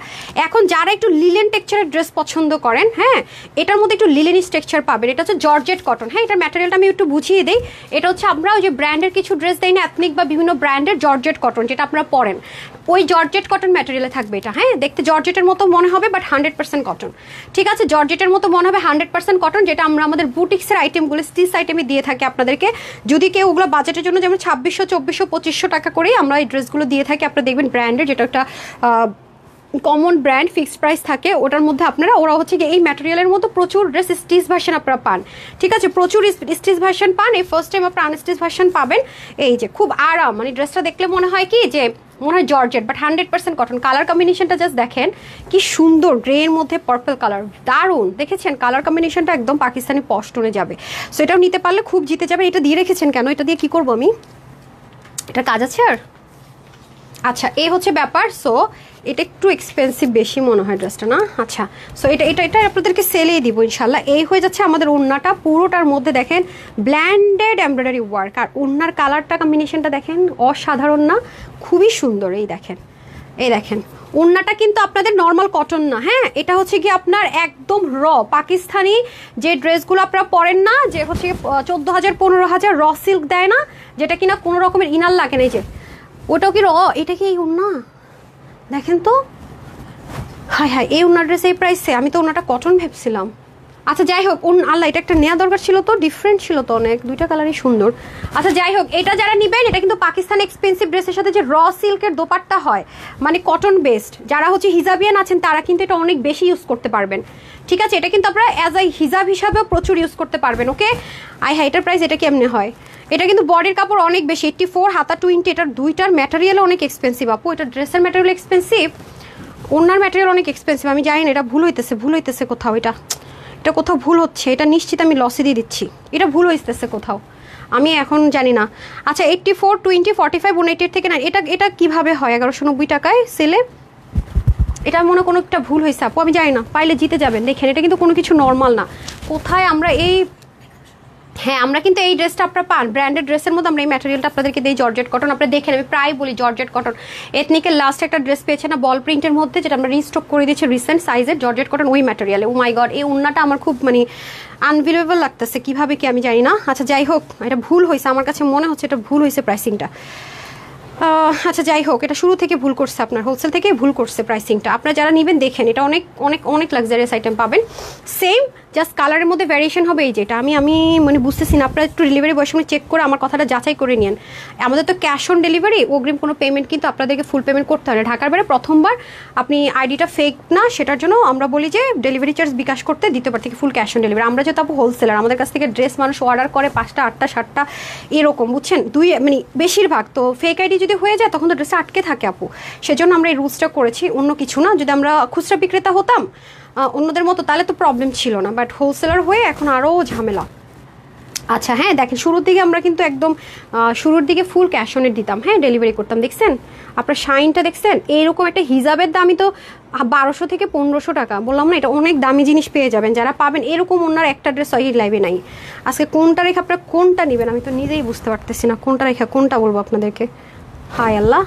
এখন যারা একটু লিলেন টেক্সচারের ড্রেস পছন্দ করেন, হ্যাঁ, এটার মধ্যে একটু লিলেনিস টেক্সচার পাবেন। এটা হচ্ছে জর্জেট কটন, হ্যাঁ। এটার ম্যাটেরিয়ালটা আমি একটু বুঝিয়ে দিই। এটা হচ্ছে আমরা ওই যে ব্র্যান্ডের কিছু ড্রেস দেই না, এথনিক বা বিভিন্ন ব্র্যান্ডের জর্জেট কটন, যেটা আপনারা পরেন, ওই জর্জেট কটন ম্যাটেরিয়ালে থাকবে এটা, হ্যাঁ। দেখতে জর্জেটের মতো মনে হবে, বাট 100% কটন, ঠিক আছে। জর্জেটের মতো মনে হবে, 100% কটন, যেটা আমরা আমাদের বুটিক্সের আইটেমগুলো, স্টিচ আইটেমে দিয়ে থাকি আপনাদেরকে। যদি কেউ ওগুলো বাজেটের জন্য, যেমন 2600, 2400, 2500 টাকা করেই আমরা এই ড্রেসগুলো দিয়ে থাকি। আপনারা দেখবেন ব্র্যান্ডের, যেটা একটা কমন ব্র্যান্ড, ফিক্সড প্রাইস থাকে, ওটার মধ্যে আপনারা, ওরা হচ্ছে কি এই ম্যাটেরিয়ালের মতো প্রচুর ড্রেস স্টিচ ভার্সন আপনারা পান, ঠিক আছে। প্রচুর স্টিচ ভার্সন পান। এই ফার্স্ট টাইম আপনারা আনস্টিচ ভার্সন পাবেন। এই যে খুব আরাম, মানে ড্রেসটা দেখলে মনে হয় কি যে মনে হয় জর্জেট, বাট 100% কটন। কালার কম্বিনেশনটা জাস্ট দেখেন কি সুন্দর, গ্রের মধ্যে পার্পল কালার, দারুণ দেখেছেন কালার কম্বিনেশনটা, একদম পাকিস্তানি পশটনে যাবে। সো এটাও নিতে পারলে খুব জিতে যাবে। এটা দিয়ে রেখেছেন কেন? এটা দিয়ে কি করবো আমি? এটা কাজ আছে আর? আচ্ছা, এই হচ্ছে ব্যাপার। সো এটা একটু এক্সপেন্সিভ বেশি মনে হয় ড্রেসটা, না? আচ্ছা, সো এটা আপনাদেরকে সেলেই দিব ইনশাল্লাহ। এই হয়ে যাচ্ছে আমাদের ওড়নাটা, পুরোটার মধ্যে দেখেন ব্ল্যান্ডেড এমব্রয়ডারি ওয়ার্ক, আর ওড়নার কালারটা কম্বিনেশনটা দেখেন অসাধারণ না? খুবই সুন্দর। এই দেখেন ওড়নাটা কিন্তু আপনাদের নর্মাল কটন না, হ্যাঁ। এটা হচ্ছে কি আপনার একদম র পাকিস্তানি যে ড্রেসগুলো আপনারা পরেন না, যে হচ্ছে 14,000 15,000 র সিল্ক দেয় না, যেটা কিনা কোনো রকমের ইনার লাগে না, এই যে ওটাও কি র? এটা কি এই ওড়না? দেখেন তো, হাই এই ওনার ড্রেস এই প্রাইসে? আমি তো ওনাটা কটন ভেবছিলাম। আচ্ছা যাই হোক, আল্লাহ, এটা একটা নেওয়া দরকার ছিল তো, ডিফারেন্ট ছিল তো অনেক, দুইটা কালারই সুন্দর। আচ্ছা যাই হোক, এটা যারা নেবেন, এটা কিন্তু পাকিস্তান এক্সপেন্সিভ ড্রেসের সাথে যে র সিল্কের দোপাট্টা হয়, মানে কটন বেসড, যারা হচ্ছে হিজাবিয়ান আছেন তারা কিন্তু এটা অনেক বেশি ইউজ করতে পারবেন, ঠিক আছে। এটা কিন্তু আপনারা অ্যাজ আ হিজাব হিসাবেও প্রচুর ইউজ করতে পারবেন, ওকে। এটার প্রাইস এটা কেমনে হয়? এটা কিন্তু বডির কাপড় অনেক বেশি, 84, হাতা 20। এটার দুইটার ম্যাটেরিয়াল অনেক এক্সপেন্সিভ আপু। এটা ড্রেসের ম্যাটেরিয়াল এক্সপেন্সিভ, ওনার ম্যাটেরিয়াল অনেক এক্সপেন্সিভ। আমি জানি না, এটা ভুল হইতেছে কোথাও, এটা কোথাও ভুল হচ্ছে, এটা নিশ্চিত আমি লসে দিয়ে দিচ্ছি, এটা ভুল হইতেছে কোথাও, আমি এখন জানি না। আচ্ছা, 84, 20, 45, 188 থেকে না, এটা কিভাবে হয় 1190 টাকায় সেলে? এটা মনে কোনো একটা ভুল হয়েছে আপু, আমি জানি না। পাইলে জিতে যাবেন। দেখেন এটা কিন্তু কোনো কিছু নর্মাল না। কোথায় আমরা এই, হ্যাঁ, আমরা কিন্তু এই ড্রেসটা আপনারা পান ব্র্যান্ডেড ড্রেসের মধ্যে, আমরা এই ম্যাটেরিয়ালটা আপনাদেরকে দিই জর্জেট কটন। আপনারা দেখেন, আমি প্রায় বলি জর্জেট কটন। এথনিকের লাস্ট একটা ড্রেস পেয়েছে না বল প্রিন্টের মধ্যে, যেটা আমরা রিস্টক করে দিয়েছি রিসেন্ট সাইজের, জর্জেট কটন ওই ম্যাটেরিয়ালে। ও মাই গড, এই ওন্নাটা আমার খুব মানে আনবিলিভেবল লাগতেছে, কিভাবে কি আমি জানি না। আচ্ছা যাই হোক, এটা ভুল হয়েছে, আমার কাছে মনে হচ্ছে এটা ভুল হয়েছে প্রাইসিংটা। আচ্ছা যাই হোক, এটা শুরু থেকে ভুল করছে, আপনার হোলসেল থেকে ভুল করছে প্রাইসিংটা। আপনারা যারা নেবেন দেখেন, এটা অনেক অনেক অনেক লাক্সারিয়াস আইটেম পাবেন। সেম জাস্ট কালারের মধ্যে ভ্যারিয়েশন হবে। এই যেটা আমি মানে বুঝতেছি না, আপনারা একটু ডেলিভারি বয়ের সঙ্গে চেক করে আমার কথাটা যাচাই করে নিন। আমাদের তো ক্যাশ অন ডেলিভারি, অগ্রিম কোনো পেমেন্ট কিন্তু আপনাদেরকে ফুল পেমেন্ট করতে হবে। ঢাকার বাইরে প্রথমবার আপনি আইডিটা ফেক না, সেটার জন্য আমরা বলি যে ডেলিভারি চার্জ বিকাশ করতে, দ্বিতীয়বার থেকে ফুল ক্যাশ অন ডেলিভারি। আমরা যেহেতু আপু হোলসেলার, আমাদের কাছ থেকে ড্রেস মানুষ অর্ডার করে 5টা 8টা 7টা এরকম, বুঝছেন, মানে বেশিরভাগ তো ফেক আইডি যদি হয়ে যায় তখন তো ড্রেসে আটকে থাকে আপু। সেজন্য আমরা এই রুলসটা করেছি, অন্য কিছু না। যদি আমরা খুচরা বিক্রেতা হতাম অন্যদের মতো তাহলে তো প্রবলেম ছিল না, বাট হোলসেলার হয়ে এখন আরও ঝামেলা। আচ্ছা হ্যাঁ দেখেন, শুরুর দিকে আমরা কিন্তু একদম শুরুর দিকে ফুল ক্যাশ অনে দিতাম, হ্যাঁ ডেলিভারি করতাম। দেখছেন আপনার শাইনটা দেখছেন? এইরকম একটা হিজাবের দামই তো 1200 থেকে 1500 টাকা, বললাম না এটা অনেক দামি জিনিস পেয়ে যাবেন। যারা পাবেন এরকম ওনার একটা ড্রেস এই লাইভে নাই। আজকে কোনটা রেখে আপনারা কোনটা নেবেন আমি তো নিজেই বুঝতে পারতেছি না, কোনটা রেখে কোনটা বলবো আপনাদেরকে। হায় আল্লাহ,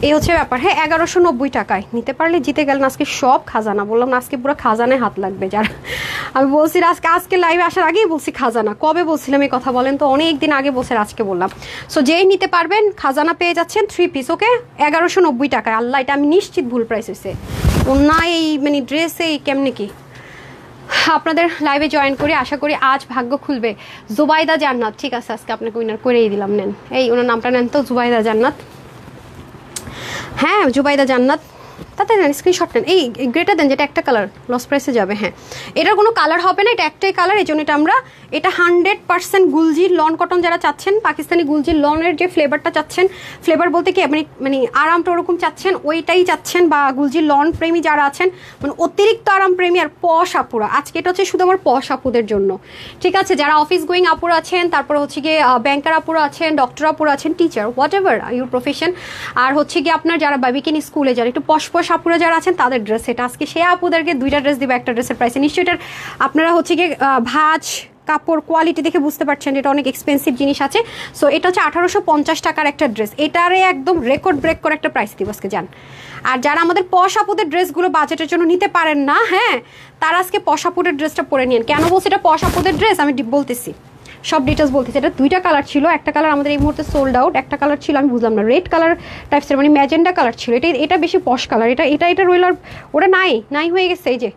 এই হচ্ছে ব্যাপার। হ্যাঁ 1190 টাকায় নিতে পারলে জিতে গেলেন আজকে সব খাজানা। বললাম না আজকে পুরো খাজানায় হাত লাগবে যারা। আমি বলছি আজকে লাইভে আসার আগেই বলছি খাজানা। কবে বলছিলাম এই কথা বলেন তো? অনেক দিন আগে বলছে, আজকে বললাম। সো যেই নিতে পারবেন খাজানা পেয়ে যাচ্ছেন 3 পিস, ওকে 1190 টাকায়। আল্লাহ, এটা আমি নিশ্চিত ভুল প্রাইস হয়েছে না, এই মানে ড্রেসে কেমনে কি। আপনাদের লাইভে জয়েন করে আশা করি আজ ভাগ্য খুলবে। জুবাইদা জান্নাত, ঠিক আছে আজকে আপনাকে উইনার করেই দিলাম। নেন এই ওনার নামটা নেন তো, জুবাইদা জান্নাত। হ্যাঁ জুবাইদা জান্নাত, তাতে নেন স্ক্রিনশট নেন। এই গ্রেটার দেন, যেটা একটা কালার লস প্রাইসে যাবে। হ্যাঁ এটার কোনো কালার হবে না, এটা একটাই কালার, এই জন্য এটা আমরা এটা 100% গুলজির লন কটন যারা চাচ্ছেন, পাকিস্তানি গুলজির লনের যে ফ্লেভারটা চাচ্ছেন, ফ্লেভার বলতে কি মানে মানে আরামটা ওরকম চাচ্ছেন, ওইটাই চাচ্ছেন। বা গুলজির লন প্রেমী যারা আছেন, মানে অতিরিক্ত আরাম প্রেমী আর পশ আপুরা, আজকে এটা হচ্ছে শুধু আমার পশ আপুদের জন্য, ঠিক আছে? যারা অফিস গোয়িং আপুরা আছেন, তারপর হচ্ছে গিয়ে ব্যাংকার আপুরা আছেন, ডক্টর আপুরা আছেন, teacher whatever your profession, আর হচ্ছে গিয়ে আপনার যারা বেবিকে নিয়ে স্কুলে যারা একটু পশ পশ আপুরা যারা আছেন তাদের ড্রেস এটা আজকে। সে আপুদেরকে 2টা ড্রেস দিবে একটা ড্রেসের প্রাইসে। নিশ্চয়ই এটার আপনারা হচ্ছে গিয়ে ভাঁজ কাপড় কোয়ালিটি দেখে বুঝতে পারছেন এটা অনেক এক্সপেন্সিভ জিনিস আছে। সো এটা হচ্ছে 1850 টাকার একটা ড্রেস, এটারে একদম রেকর্ড ব্রেক করে একটা প্রাইস দিব আজকে যান। আর যারা আমাদের পশ আপুদের ড্রেসগুলো বাজেটের জন্য নিতে পারেন না, হ্যাঁ তারা আজকে পশ আপুদের ড্রেসটা পরে নিন। কেন বলছি এটা পশ আপুদের ড্রেস আমি বলতেছি, সব ডিটেলস বলতেছি। এটা 2টা কালার ছিল, একটা কালার আমাদের এই মুহূর্তে সোল্ড আউট, একটা কালার ছিল আমি বুঝলাম না, রেড কালার টাইপসের মানে ম্যাজেন্ডা কালার ছিল। এটা বেশি পশ কালার, এটা রইল, ওটা নাই হয়ে গেছে। এই যে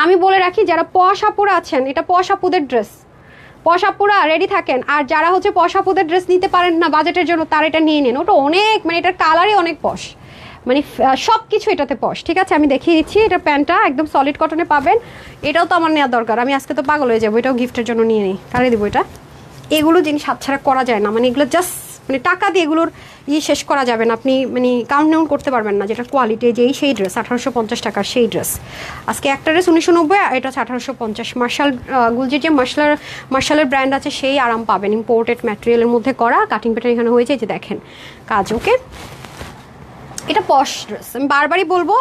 আমি বলে রাখি যারা পশ আপুরা আছেন, এটা পশ আপুদের ড্রেস, পশ আপুরা রেডি থাকেন। আর যারা হচ্ছে পশ আপুদের ড্রেস নিতে পারেন না বাজেটের জন্য, তারা এটা নিয়ে নেন। ওটা অনেক মানে এটার কালারই অনেক পশ, মানে সব কিছু এটাতে পশ, ঠিক আছে? আমি দেখিয়ে দিচ্ছি। এটা প্যান্টটা একদম সলিড কটনে পাবেন। এটাও তো আমার নেওয়া দরকার, আমি আজকে তো পাগল হয়ে যাবো, এটাও গিফটের জন্য নিয়ে নিই। কারে দেবো এটা? এগুলো জিনিস হাতছাড়া করা যায় না, মানে এগুলো জাস্ট মানে টাকা দিয়ে এগুলোর শেষ করা যাবে না, আপনি মানে কাউন্ট ডাউন করতে পারবেন না। যেটা কোয়ালিটি যেই সেই ড্রেস 1850 টাকার সেই ড্রেস আজকে একটা ড্রেস 1990, আর এটা হচ্ছে 1850। মার্শাল গুলজির যে মার্শালের ব্র্যান্ড আছে সেই আরাম পাবেন, ইম্পোর্টেড ম্যাটেরিয়ালের মধ্যে করা, কাটিং প্যাটার্ন এখানে হয়েছে, যে দেখেন কাজ। ওকে এটা পশ ড্রেস, আমি বারবারই বলবো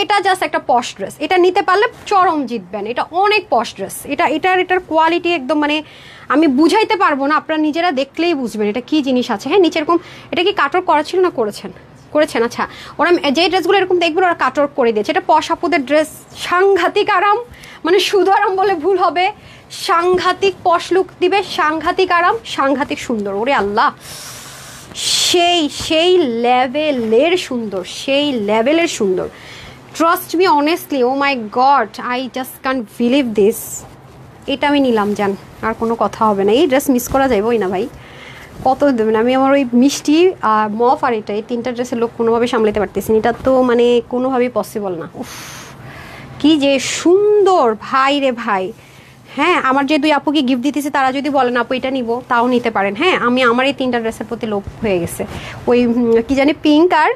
এটা জাস্ট একটা পশ ড্রেস, এটা নিতে পারলে চরম জিতবেন। এটা অনেক পশ ড্রেস, এটার কোয়ালিটি একদম মানে আমি বুঝাইতে পারবো না, আপনারা নিজেরা দেখলেই বুঝবেন এটা কি জিনিস আছে। হ্যাঁ নিচে এরকম, এটা কি কাটর করা ছিল না? করেছেন আচ্ছা। ওরা যে ড্রেসগুলো এরকম দেখবেন ওরা কাটর করে দিয়েছে। এটা পশ আপুদের ড্রেস, সাংঘাতিক আরাম, মানে শুধু আরাম বলে ভুল হবে, সাংঘাতিক পশ লুক দিবে, সাংঘাতিক আরাম, সাংঘাতিক সুন্দর। ওরে আল্লাহ, সেই লেভেলের সুন্দর, সেই লেভেলের সুন্দর। Trust me honestly, oh my god, I just can't believe this. এটা আমি নিলাম যান, আর কোনো কথা হবে না। এই ড্রেস মিস করা যাবেই না ভাই, কত দেবেন? আমি আমার ওই মিষ্টি মফ আর এটা, এই 3টা ড্রেসের লোক কোনোভাবে সামলাতে পারতেছি না, এটা তো মানে কোনোভাবেই পসিবল না। উফ কি যে সুন্দর ভাই রে ভাই। হ্যাঁ আমার যে 2 আপুকে গিফট দিতেছে তারা যদি বলেন আপু এটা নিব, তাও নিতে পারেন। হ্যাঁ আমি আমার এই 3টা ড্রেসের প্রতি লোভ হয়ে গেছে। ওই কি জানি পিঙ্ক আর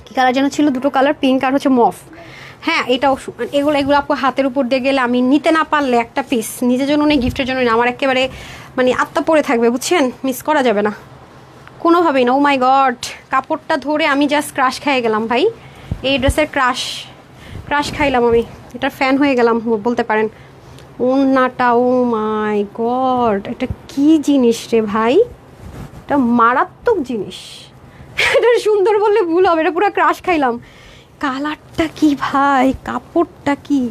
কি কালার যেন ছিল, 2টো কালার, পিঙ্ক আর হচ্ছে মফ। হ্যাঁ এটাও এগুলো আপু হাতের উপর দিয়ে গেলে আমি নিতে না পারলে একটা পিস নিজের জন্য নেই, গিফটের জন্য আমার একেবারে মানে আত্মা পড়ে থাকবে, বুঝছেন? মিস করা যাবে না কোনোভাবেই না। ও মাই গড, কাপড়টা ধরে আমি জাস্ট ক্রাশ খেয়ে গেলাম ভাই, এই ড্রেসের ক্রাশ খাইলাম আমি, এটার ফ্যান হয়ে গেলাম বলতে পারেন। ওন্নাটা, ও মাই গড, এটা কি জিনিস রে ভাই, এটা মারাত্মক জিনিস। এটা সুন্দর বললে ভুল হবে, এটা পুরো ক্রাশ খাইলাম। কালারটা কি ভাই, কাপড়টা কি,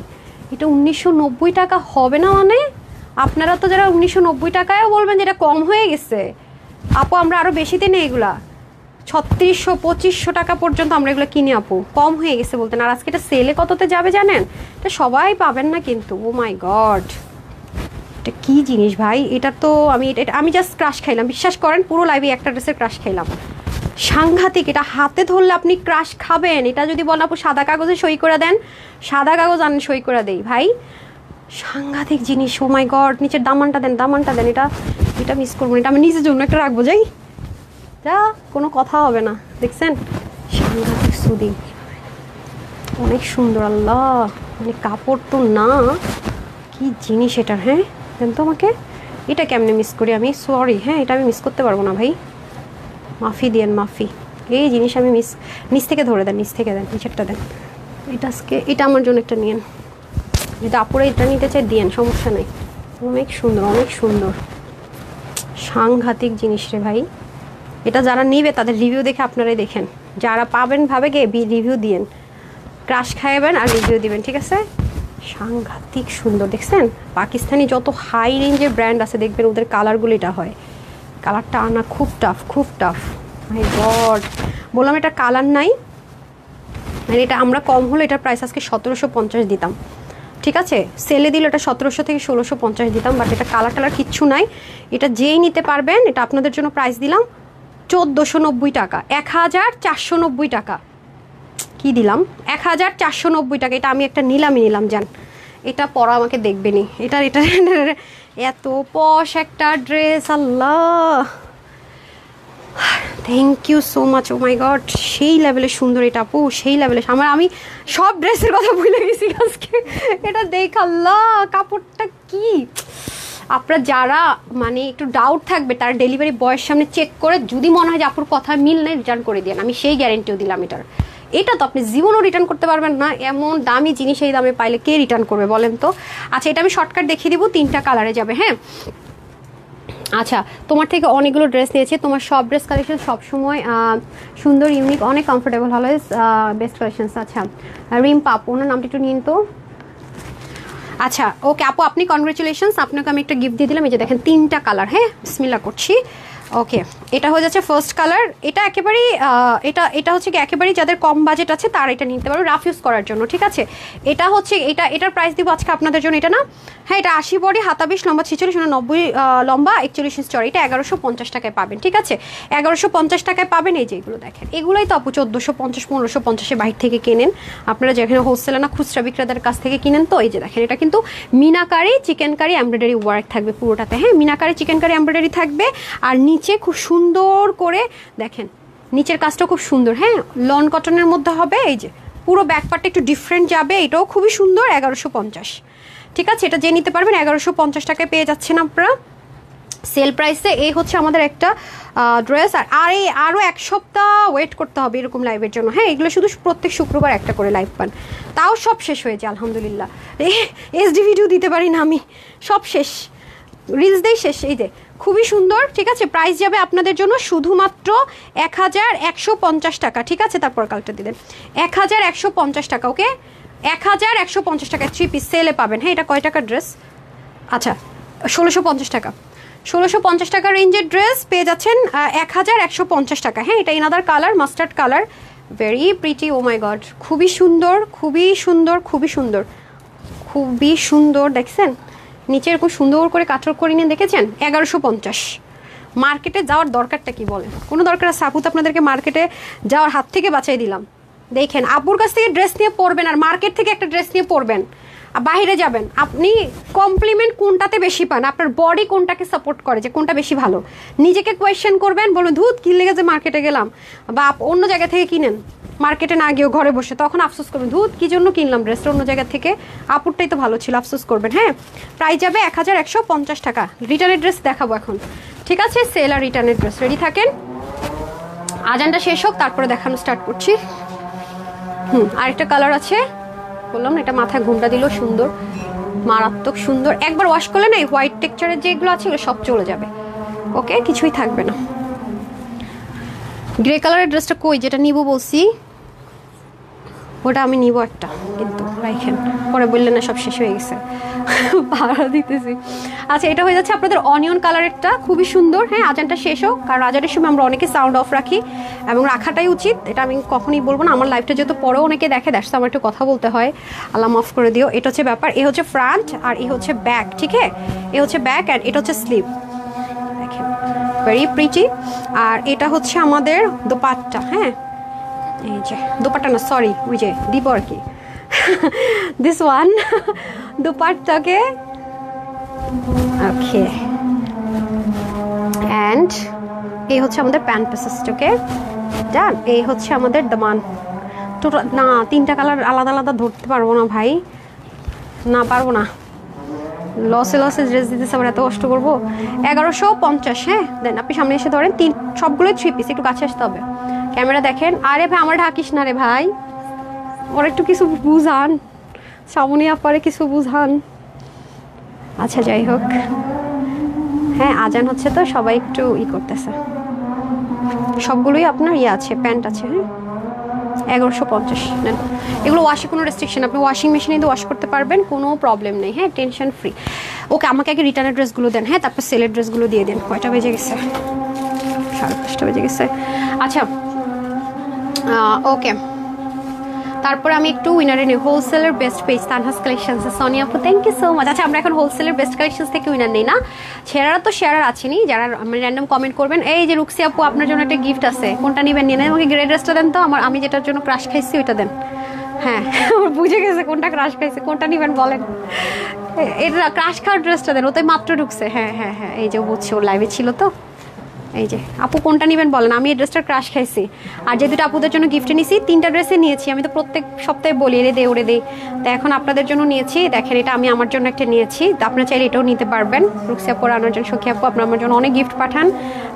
এটা 1990 টাকা হবে না? মানে আপনারা তো যারা 1990 টাকায়ও বলবেন যে এটা কম হয়ে গেছে, আপু আমরা আরও বেশিতে নেই, এগুলা 3600-2500 টাকা পর্যন্ত আমরা এগুলো কিনে আপু, কম হয়ে গেছে বলতেন। আর আজকে এটা সেলে কততে যাবে জানেন? এটা সবাই পাবেন না কিন্তু। ও মাই গড, এটা কি জিনিস ভাই, এটা তো আমি জাস্ট ক্রাশ খাইলাম, বিশ্বাস করেন পুরো লাইভে একটা ড্রেসের ক্রাশ খাইলাম, সাংঘাতিক। এটা হাতে ধরলে আপনি ক্রাশ খাবেন। এটা যদি বলেন আপু সাদা কাগজে সই করে দেন, সাদা কাগজ আন সই করে দেই ভাই, সাংঘাতিক জিনিস। ও মাই গড, নিচের দামানটা দেন, এটা মিস করবো না, এটা আমি নিজের জন্য একটা রাখবো যাই, যা কোনো কথা হবে না। দেখছেন সাংঘাতিক সুদি, অনেক সুন্দর। আল্লাহ মানে কাপড় তো না, কি জিনিস এটার। হ্যাঁ দেন তো আমাকে, এটা কেমনে মিস করি আমি, সরি। হ্যাঁ, এটা আমি মিস করতে পারবো না ভাই, মাফি দিয়েন মাফি। এই জিনিস আমি নিচ থেকে ধরে দেন, নিচ থেকে দেন, নিচেরটা দেন। এটা আজকে এটা আমার জন্য একটা নিয়েন, যদি আপুরে এটা নিতে চাই দিয়েন, সমস্যা নেই। অনেক সুন্দর, অনেক সুন্দর, সাংঘাতিক জিনিস রে ভাই। এটা যারা নিবে তাদের রিভিউ দেখে আপনারাই দেখেন, যারা পাবেন ভাবে গিয়ে রিভিউ দিয়েন, ক্রাশ খাইবেন আর রিভিউ দিবেন, ঠিক আছে? সাংঘাতিক সুন্দর, দেখছেন? পাকিস্তানি যত হাই রেঞ্জের ব্র্যান্ড আছে দেখবেন ওদের কালারগুলো এটা হয়, কালারটা আনা খুব টাফ, খুব টাফ। মাই গড, বললাম এটা কালার নাই, মানে এটা আমরা কম হলে এটার প্রাইস আজকে 1750 দিতাম, ঠিক আছে? সেলে দিলে এটা 1700 থেকে 1650 দিতাম, বাট এটা কালার টালার কিচ্ছু নাই। এটা যেই নিতে পারবেন, এটা আপনাদের জন্য প্রাইস দিলাম 1490 টাকা, 1490 টাকা। কি দিলাম? 1490 টাকা। এটা আমি একটা নিলাম জান, এটা পরা আমাকে দেখবেনি। এটা এত পশ একটা ড্রেস, আল্লাহ thank you so much, oh my god, সেই লেভেলের সুন্দর এটা আপু, সেই লেভেলের। আমি সব ড্রেসের কথা ভুলে গেছি আজকে। এটা দেখ, আল্লাহ কাপড়টা কি! আপনারা যারা মানে একটু ডাউট থাকবে তারা ডেলিভারি বয়ের সামনে চেক করে যদি মনে হয় যে আপুর কথা মিল নেই, রিটার্ন করে দিন, আমি সেই গ্যারেন্টিও দিলাম এটার। এটা তো আপনি জীবনও রিটার্ন করতে পারবেন না, এমন দামি জিনিস এই দামে পাইলে কে রিটার্ন করবে বলেন তো? আচ্ছা, এটা আমি শর্টকাট দেখিয়ে দিব, 3টা কালারে যাবে। হ্যাঁ, আচ্ছা, তোমার থেকে অনেকগুলো ড্রেস নিয়েছি, তোমার সব ড্রেস কালেকশন সবসময় সুন্দর, ইউনিক, অনেক কমফোর্টেবল, অলওয়েজ বেস্ট কালেকশনস। আচ্ছা, রিম্পা আপু, ওনার নামটা একটু নিন তো। আচ্ছা, ওকে আপু, আপনি কনগ্রেচুলেশনস, আপনাকে আমি একটা গিফট দিয়ে দিলাম। এই যে দেখেন 3টা কালার। হ্যাঁ, বিসমিল্লাহ করছি। ওকে, এটা হয়ে যাচ্ছে ফার্স্ট কালার। এটা একেবারেই এটা হচ্ছে কি একেবারেই যাদের কম বাজেট আছে তারা এটা নিতে পারবে রাফ ইউজ করার জন্য, ঠিক আছে? এটা হচ্ছে এটার প্রাইস দিব আজকে আপনাদের জন্য, এটা না, হ্যাঁ, এটা 80 বডি, হাতা 20, লম্বা 46, 90 লম্বা, 41 ইঞ্চ চড়া। এটা 1150 টাকায় পাবেন, ঠিক আছে? 1150 টাকায় পাবেন। এই যে এগুলো দেখেন, এগুলোই তো আপু 1450, 1550 বাইরে থেকে কেনেন আপনারা, যেখানে হোলসেলে না খুচরা বিক্রেতার কাছ থেকে কিনেন। তো এই যে দেখেন, এটা কিন্তু meenakari chikankari embroidery work থাকবে পুরোটাতে। হ্যাঁ, মিনাকারি চিকেন কারি এমব্রয়ডারি থাকবে, আর নিচে খুব সুন্দর করে দেখেন, নিচের কাজটা খুব সুন্দর। হ্যাঁ, লন কটনের মধ্যে হবে। এই যে পুরো ব্যাক পার্টটা একটু ডিফারেন্ট যাবে, এটাও খুবই সুন্দর। 1150, ঠিক আছে? এটা যে নিতে পারবেন 1150 টাকায় পেয়ে যাচ্ছেন আপনারা সেল প্রাইসে। এই হচ্ছে আমাদের একটা ড্রেস। আর এই আরও 1 সপ্তাহ ওয়েট করতে হবে এরকম লাইভের জন্য। হ্যাঁ, এগুলো শুধু প্রত্যেক শুক্রবার একটা করে লাইভ পান, তাও সব শেষ হয়েছে আলহামদুলিল্লাহ। এসডি ভিডিও দিতে পারি না আমি, সব শেষ, রিলস দেই শেষ। এই যে খুবই সুন্দর, ঠিক আছে? প্রাইস যাবে আপনাদের জন্য শুধুমাত্র 1150 টাকা, ঠিক আছে? তারপর কালটা দিলেন 1150 টাকা। ওকে, 1150 টাকা 3 পিস সেলে পাবেন। হ্যাঁ, এটা কয় টাকার ড্রেস? আচ্ছা, 1650 টাকা। 1650 টাকা রেঞ্জের ড্রেস পেয়ে যাচ্ছেন 1150 টাকা। হ্যাঁ, এটা another colour, mustard colour, very pretty. Oh my god, খুবই সুন্দর, খুবই সুন্দর, খুবই সুন্দর, খুবই সুন্দর। দেখছেন নিচে এরকম সুন্দর করে কাটর করে নিয়ে, দেখেছেন? 1150। মার্কেটে যাওয়ার দরকারটা কি বলেন? কোনো দরকার আছে? আপু তো আপনাদেরকে মার্কেটে যাওয়ার হাত থেকে বাঁচাই দিলাম। দেখেন, আপুর কাছ থেকে ড্রেস নিয়ে পরবেন আর মার্কেট থেকে একটা ড্রেস নিয়ে পরবেন, বাইরে যাবেন, আপনি কমপ্লিমেন্ট কোনটাতে বেশি পান, আপনার বডি কোনটাকে সাপোর্ট করে, যে কোনটা বেশি ভালো, নিজেকে কোয়েশ্চেন করবেন, বলবেন ধুত কি লেগে যে মার্কেটে গেলাম, বা অন্য জায়গা থেকে কিনেন, মার্কেটে না গিয়েও ঘরে বসে, তখন আফসোস করবেন ধুত কি জন্য কিনলাম ড্রেসটা অন্য জায়গা থেকে, আপুরটাই তো ভালো ছিল, আফসোস করবেন। হ্যাঁ, প্রাইস যাবে 1150 টাকা। রিটার্নের ড্রেস দেখাবো এখন, ঠিক আছে? সেল আর রিটার্নের ড্রেস রেডি থাকেন, আজানটা শেষ হোক তারপরে দেখানো স্টার্ট করছি। আরেকটা কালার আছে, বললাম না, এটা মাথায় ঘুমটা দিল, সুন্দর, মারাত্মক সুন্দর। একবার ওয়াশ করলে না এই হোয়াইট টেক্সচারের যেগুলো আছে এগুলো সব চলে যাবে। ওকে, কিছুই থাকবে না। গ্রে কালারের ড্রেসটা কই, যেটা নিব বলছি ওটা আমি নিব একটা, কিন্তু রাইখেন, পরে বললেন না সব শেষ হয়ে গেছে, ভাড়া দিতেছি। আচ্ছা, এটা হয়ে যাচ্ছে আপনাদের অনিয়ন কালারেরটা, খুবই সুন্দর। হ্যাঁ, আজানটা শেষ হোক, কারণ আজানের সময় আমরা অনেকে সাউন্ড অফ রাখি এবং রাখাটাই উচিত, এটা আমি কখনই বলবো না। আমার লাইফটা যেহেতু পরেও অনেকে দেখে, দ্যাটস আমার একটু কথা বলতে হয়, আল্লাহ মাফ করে দিও। এটা হচ্ছে ব্যাপার, এ হচ্ছে ফ্রন্ট আর এ হচ্ছে ব্যাক, ঠিক আছে? এ হচ্ছে ব্যাক অ্যান্ড এটা হচ্ছে স্লিভ, দেখেন ভেরি প্রিটি। আর এটা হচ্ছে আমাদের দোপাট্টা। হ্যাঁ, এই যে দোপাট্টা না, সরি, ওই যে দিব আর কি, দিস ওয়ান দোপাট্টাকে। ওকে, অ্যান্ড এই হচ্ছে আমাদের প্যান্ট পিসেসটাকে ডান। এই হচ্ছে আমাদের দামান। টোটাল না 3টা কালার আলাদা আলাদা ধরতে পারবো না ভাই, না পারবো না, লসে লসে ড্রেস দিতেছে, আবার এত কষ্ট করবো। 1150, হ্যাঁ দেন। আপনি সামনে এসে ধরেন, সবগুলোই 3 পিস। একটু কাছে আসতে হবে, ক্যামেরা দেখেন। আরে ভাই আমার ঢাকিস না রে ভাই, ওর একটু কিছু বুঝান, শ্রাবণী আপারে কিছু বুঝান। আচ্ছা যাই হোক, হ্যাঁ আজান হচ্ছে তো সবাই একটু করতেছে। সবগুলোই আপনার আছে, প্যান্ট আছে। হ্যাঁ 1150 নেন। এগুলো ওয়াশে কোনো রেস্ট্রিকশন, আপনি ওয়াশিং মেশিনে দিয়ে ওয়াশ করতে পারবেন, কোনো প্রবলেম নেই। হ্যাঁ টেনশন ফ্রি। ওকে আমাকে আগে রিটার্নের ড্রেসগুলো দেন, হ্যাঁ তারপর সেলের ড্রেসগুলো দিয়ে দেন। কয়টা বেজে গেছে? 5:30 বেজে গেছে। আচ্ছা ওকে, তারপরে আমি একটু উইনারে নেই। হোলসেলের best page Tanhas collections, Sonia আপু থ্যাংক ইউ সো মাচ। আচ্ছা আমরা এখন হোলসেলের বেস্ট কালেকশনস থেকে উইনার নেই না, শেয়ারার তো শেয়ারার আছেনি, যারা র্যান্ডম কমেন্ট করবেন। এই যে রুক্সি আপু আপনার জন্য একটা গিফট আছে, কোনটা নেবেন নিয়ে নেন। আমাকে গ্রে ড্রেসটা দেন তো, আমি যেটার জন্য ক্রাশ খাইছি ওইটা দেন। হ্যাঁ বুঝে গেছে কোনটা ক্রাশ খাইছে, কোনটা নেবেন বলেন। এটা ক্রাশ খাওয়ার ড্রেসটা দেন, ওটাই মাত্র ঢুকছে। হ্যাঁ হ্যাঁ হ্যাঁ এই যে বুঝছি, ওর লাইভে ছিল তো। এই যে আপু কোনটা নেবেন বলেন, আমি এই ড্রেসটার ক্রাশ খাইছি। আর যে দুটো আপুদের জন্য গিফটে নিয়েছি, 3টা ড্রেসে নিয়েছি। আমি তো প্রত্যেক সপ্তাহে বলি এরে দে ওরে দে, তো এখন আপনাদের জন্য নিয়েছি। দেখেন এটা আমি আমার জন্য একটা নিয়েছি, আপনারা চাইলে এটাও নিতে পারবেন। রুক্সি আপু আনার জন্য, সখী আপু আপনার আমার জন্য অনেক গিফট পাঠান,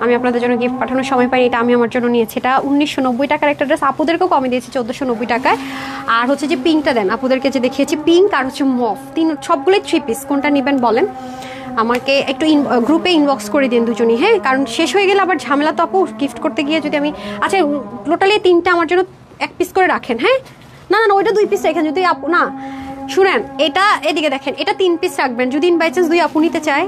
আমি আপনাদের জন্য গিফট পাঠানোর সময় পাই। এটা আমি আমার জন্য নিয়েছি, এটা 1990 টাকার একটা ড্রেস, আপুদেরকেও কমে দিয়েছি 1490 টাকায়। আর হচ্ছে যে পিঙ্কটা দেন, আপুদেরকে যে দেখিয়েছি পিঙ্ক আর হচ্ছে মফ, সবগুলোই 3 পিস। কোনটা নেবেন বলেন, আমাকে একটু গ্রুপে ইনবক্স করে দিন দুজনই। হ্যাঁ কারণ শেষ হয়ে গেলে আবার ঝামেলা তো আপু, গিফট করতে গিয়ে যদি আমি। আচ্ছা টোটালি 3টা আমার জন্য 1 পিস করে রাখেন। হ্যাঁ না না ওইটা 2 পিস রাখেন যদি আপু না শুনেন। এটা এদিকে দেখেন, এটা 3 পিস রাখবেন যদি বাই চান্স 2 আপু নিতে চায়,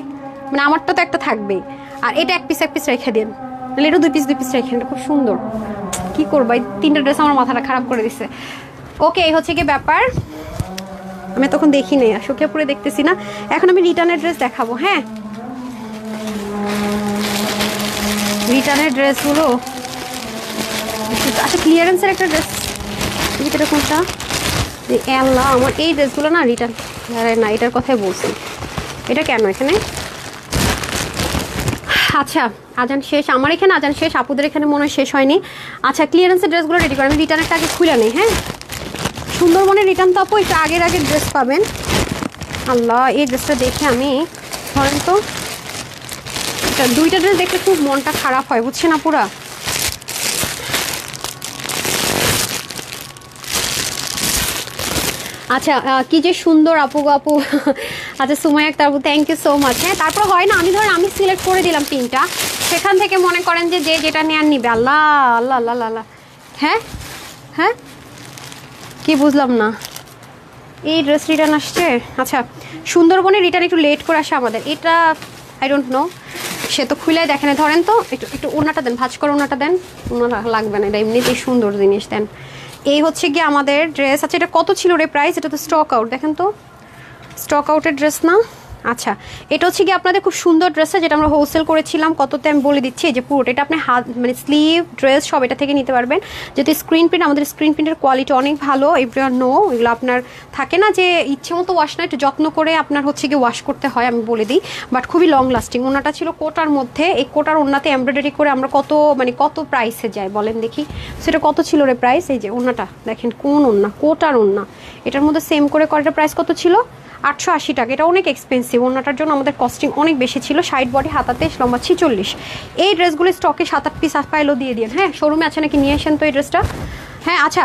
মানে আমারটা তো একটা থাকবেই। আর এটা 1 পিস রেখে দিন, তাহলে এটা 2 পিস রেখেন, এটা খুব সুন্দর। কি করবো, এই 3টা ড্রেস আমার মাথাটা খারাপ করে দিছে। ওকে এই হচ্ছে কি ব্যাপার, আমি তখন দেখি নেই, সখিয়াপুরে দেখতেছি না। এখন আমি রিটার্নের ড্রেস দেখাবো। হ্যাঁ রিটার্নের ড্রেসগুলো, আচ্ছা ক্লিয়ারেন্সের একটা ড্রেস, এটা কোনটা? আল্লাহ আমার এই ড্রেসগুলো না রিটার্ন না, এটার কথাই বলছি। এটা কেন এখানে? আচ্ছা আজান শেষ, আমার এখানে আজান শেষ, আপুদের এখানে মনে হয় শেষ হয়নি। আচ্ছা ক্লিয়ারেন্সের ড্রেসগুলো রেডি করে আমি রিটার্নেরটা আগে খুলে নেই। হ্যাঁ সুন্দরবনের রিটার্ন তো আপু একটু আগের ড্রেস পাবেন। আল্লাহ এই ড্রেসটা দেখে আমি ধরেন তো, এটা 2টা ড্রেস দেখলে খুব মনটা খারাপ হয় বুঝছেন আপুরা। আচ্ছা কি যে সুন্দর আপু আপু। আচ্ছা সুমাইয়া আক্তার আপু থ্যাংক ইউ সো মাচ। হ্যাঁ তারপর হয় না, আমি ধরেন আমি সিলেক্ট করে দিলাম 3টা, সেখান থেকে মনে করেন যে যেটা নেয়ার নিবে। আল্লাহ আল্লাহ আল্লাহ আল্লাহ। হ্যাঁ হ্যাঁ কি বুঝলাম না, এই ড্রেস রিটার্ন আসছে। আচ্ছা সুন্দরবনের রিটার্ন একটু লেট করে আসে আমাদের, এটা আই ডোন্ট নো, সে তো খুলে দেখেন। ধরেন তো একটু ওনাটা দেন, ভাঁজ করে ওনাটা দেন। ওনাটা লাগবে না, এটা এমনিতেই সুন্দর জিনিস দেন। এই হচ্ছে গিয়ে আমাদের ড্রেস। আচ্ছা এটা কত ছিল রে প্রাইস? এটা তো স্টক আউট, দেখেন তো স্টক আউটের ড্রেস না। আচ্ছা এটা হচ্ছে কি আপনাদের খুব সুন্দর ড্রেসটা, যেটা আমরা হোলসেল করেছিলাম কততে আমি বলে দিচ্ছি। এই যে পুরোটা এটা আপনি হাত মানে স্লিভ ড্রেস সব এটা থেকে নিতে পারবেন। যেহেতু স্ক্রিন প্রিন্ট, আমাদের স্ক্রিন প্রিন্টের কোয়ালিটি অনেক ভালো। এভরিওয়ান নো, এগুলো আপনার থাকে না যে ইচ্ছে মতো ওয়াশ না, একটু যত্ন করে আপনার হচ্ছে কি ওয়াশ করতে হয়, আমি বলে দিই। বাট খুবই লং লাস্টিং। ওনাটা ছিল কোটার মধ্যে, এই কোটার ওনাতে এমব্রয়ডারি করে আমরা কত প্রাইসে যায় বলেন দেখি। সেটা কত ছিল রে প্রাইস? এই যে ওনাটা দেখেন, কোন ওনা, কোটার ওনা, এটার মধ্যে সেম করে করাটা প্রাইস কত ছিল? 880 টাকা। এটা অনেক এক্সপেন্সিভ, ওনাটার জন্য আমাদের কস্টিং অনেক বেশি ছিল। 60 বডি, হাতাতে লম্বা 46। এই ড্রেসগুলো স্টকে 7-8 পিস পাইলেও দিয়ে দিন। হ্যাঁ শোরুমে আছে নাকি নিয়ে আসেন তো এই ড্রেসটা। হ্যাঁ আচ্ছা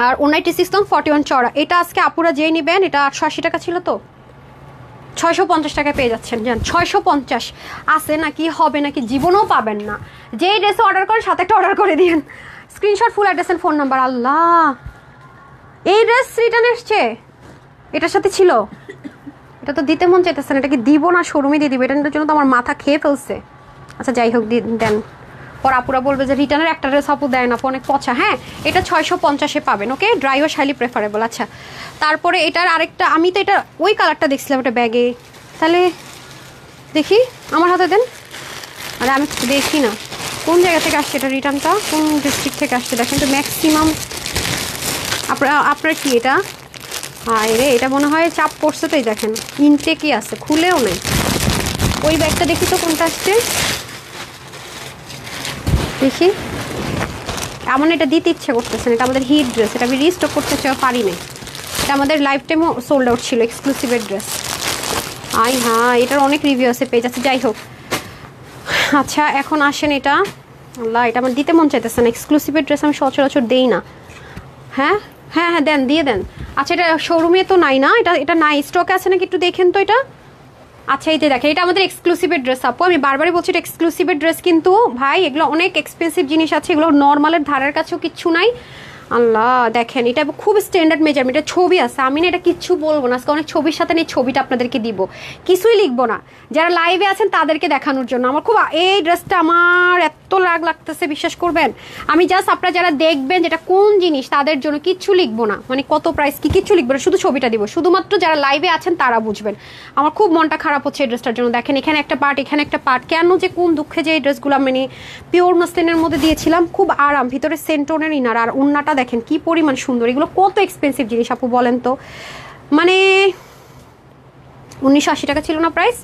আর 196 লং 41 চড়া, এটা আজকে আপুরা যেই নেবেন, এটা 880 টাকা ছিল তো 650 টাকায় পেয়ে যাচ্ছেন। জান 650 আছে নাকি, হবে নাকি, জীবনেও পাবেন না। যেই ড্রেসে অর্ডার করেন সাথে একটা অর্ডার করে দিন, screenshot full address and phone number. আল্লাহ এই ড্রেস রিটার্ন এসছে, এটার সাথে ছিল। এটা তো দিতে মন চাইতেছে না, এটাকে দিব না শোরুমে দিয়ে দিব, এটার জন্য তো আমার মাথা খেয়ে ফেলছে। আচ্ছা যাই হোক দেন, পর আপুরা বলবে যে রিটার্নের একটা ড্রেস আপু দেয় না, অনেক পচা। হ্যাঁ এটা 650-এ পাবেন। ওকে ড্রাই ওয়াশ হাইলি প্রেফারেবল। আচ্ছা তারপরে এটার আরেকটা, আমি তো এটা ওই কালারটা দেখছিলাম এটা ব্যাগে, তাহলে দেখি আমার হাতে দেন। আরে আমি দেখি না কোন জায়গা থেকে আসছে এটা, রিটার্নটা কোন ডিস্ট্রিক্ট থেকে আসছে দেখেন তো। ম্যাক্সিমাম আপনার কি এটা? হায় রে, এটা মনে হয় চাপ পড়ছে তো। এই দেখেন ইনটেকই আছে, খুলেও নেই। ওই ব্যাগটা দেখি তো কোনটা আসছে, দেখি। আমার এটা দিতে ইচ্ছে করতেছে না, এটা আমাদের হিট ড্রেস, এটা আমি রিস্টক করতে পারি না। এটা আমাদের লাইফ টাইমও সোল্ড আউট ছিল, এক্সক্লুসিভের ড্রেস। আই হ্যাঁ, এটার অনেক রিভিউ আছে, পেজ আছে, যাই হোক। আচ্ছা এখন আসেন, এটা আল্লাহ, এটা আমার দিতে মন চাইতেছে না, এক্সক্লুসিভের ড্রেস আমি সচরাচর দেই না। হ্যাঁ হ্যাঁ হ্যাঁ, দেন, দিয়ে দেন। আচ্ছা এটা শোরুমে তো নাই না, এটা নাই, স্টকে আছে নাকি একটু দেখেন তো এটা। আচ্ছা এই যে দেখেন, এটা আমাদের এক্সক্লুসিভের ড্রেস আপু, আমি বারবারই বলছি এটা এক্সক্লুসিভের ড্রেস, কিন্তু ভাই এগুলো অনেক এক্সপেন্সিভ জিনিস আছে, এগুলো নর্মালের ধারের কাছেও কিচ্ছু নাই। আল্লাহ দেখেন, এটা খুব স্ট্যান্ডার্ড মেজারমেন্ট, এটা ছবি আছে, আমি না এটা কিচ্ছু বলবো না আজকে, অনেক ছবির সাথে এই ছবিটা আপনাদেরকে দিব, কিছুই লিখবো না, যারা লাইভে আছেন তাদেরকে দেখানোর জন্য। আমার খুব এই ড্রেসটা আমার এত রাগ লাগতেছে, বিশ্বাস করবেন। আমি জাস্ট আপনারা যারা দেখবেন যেটা কোন জিনিস তাদের জন্য কিচ্ছু লিখবো না, মানে কত প্রাইস কি কিচ্ছু লিখবো না, শুধু ছবিটা দিব, শুধুমাত্র যারা লাইভে আছেন তারা বুঝবেন। আমার খুব মনটা খারাপ হচ্ছে এই ড্রেসটার জন্য। দেখেন এখানে একটা পার্ট, এখানে একটা পার্ট, কেন যে কোন দুঃখে যে এই ড্রেসগুলো মানে পিওর মাসলিনের মধ্যে দিয়েছিলাম, খুব আরাম, ভিতরে সেন্টোনের ইনার, আর ওন্নাটা দেখেন কি পরিমাণ সুন্দর। এগুলো কত এক্সপেন্সিভ জিনিস আপু বলেন তো, মানে 1980 টাকা ছিল না প্রাইস,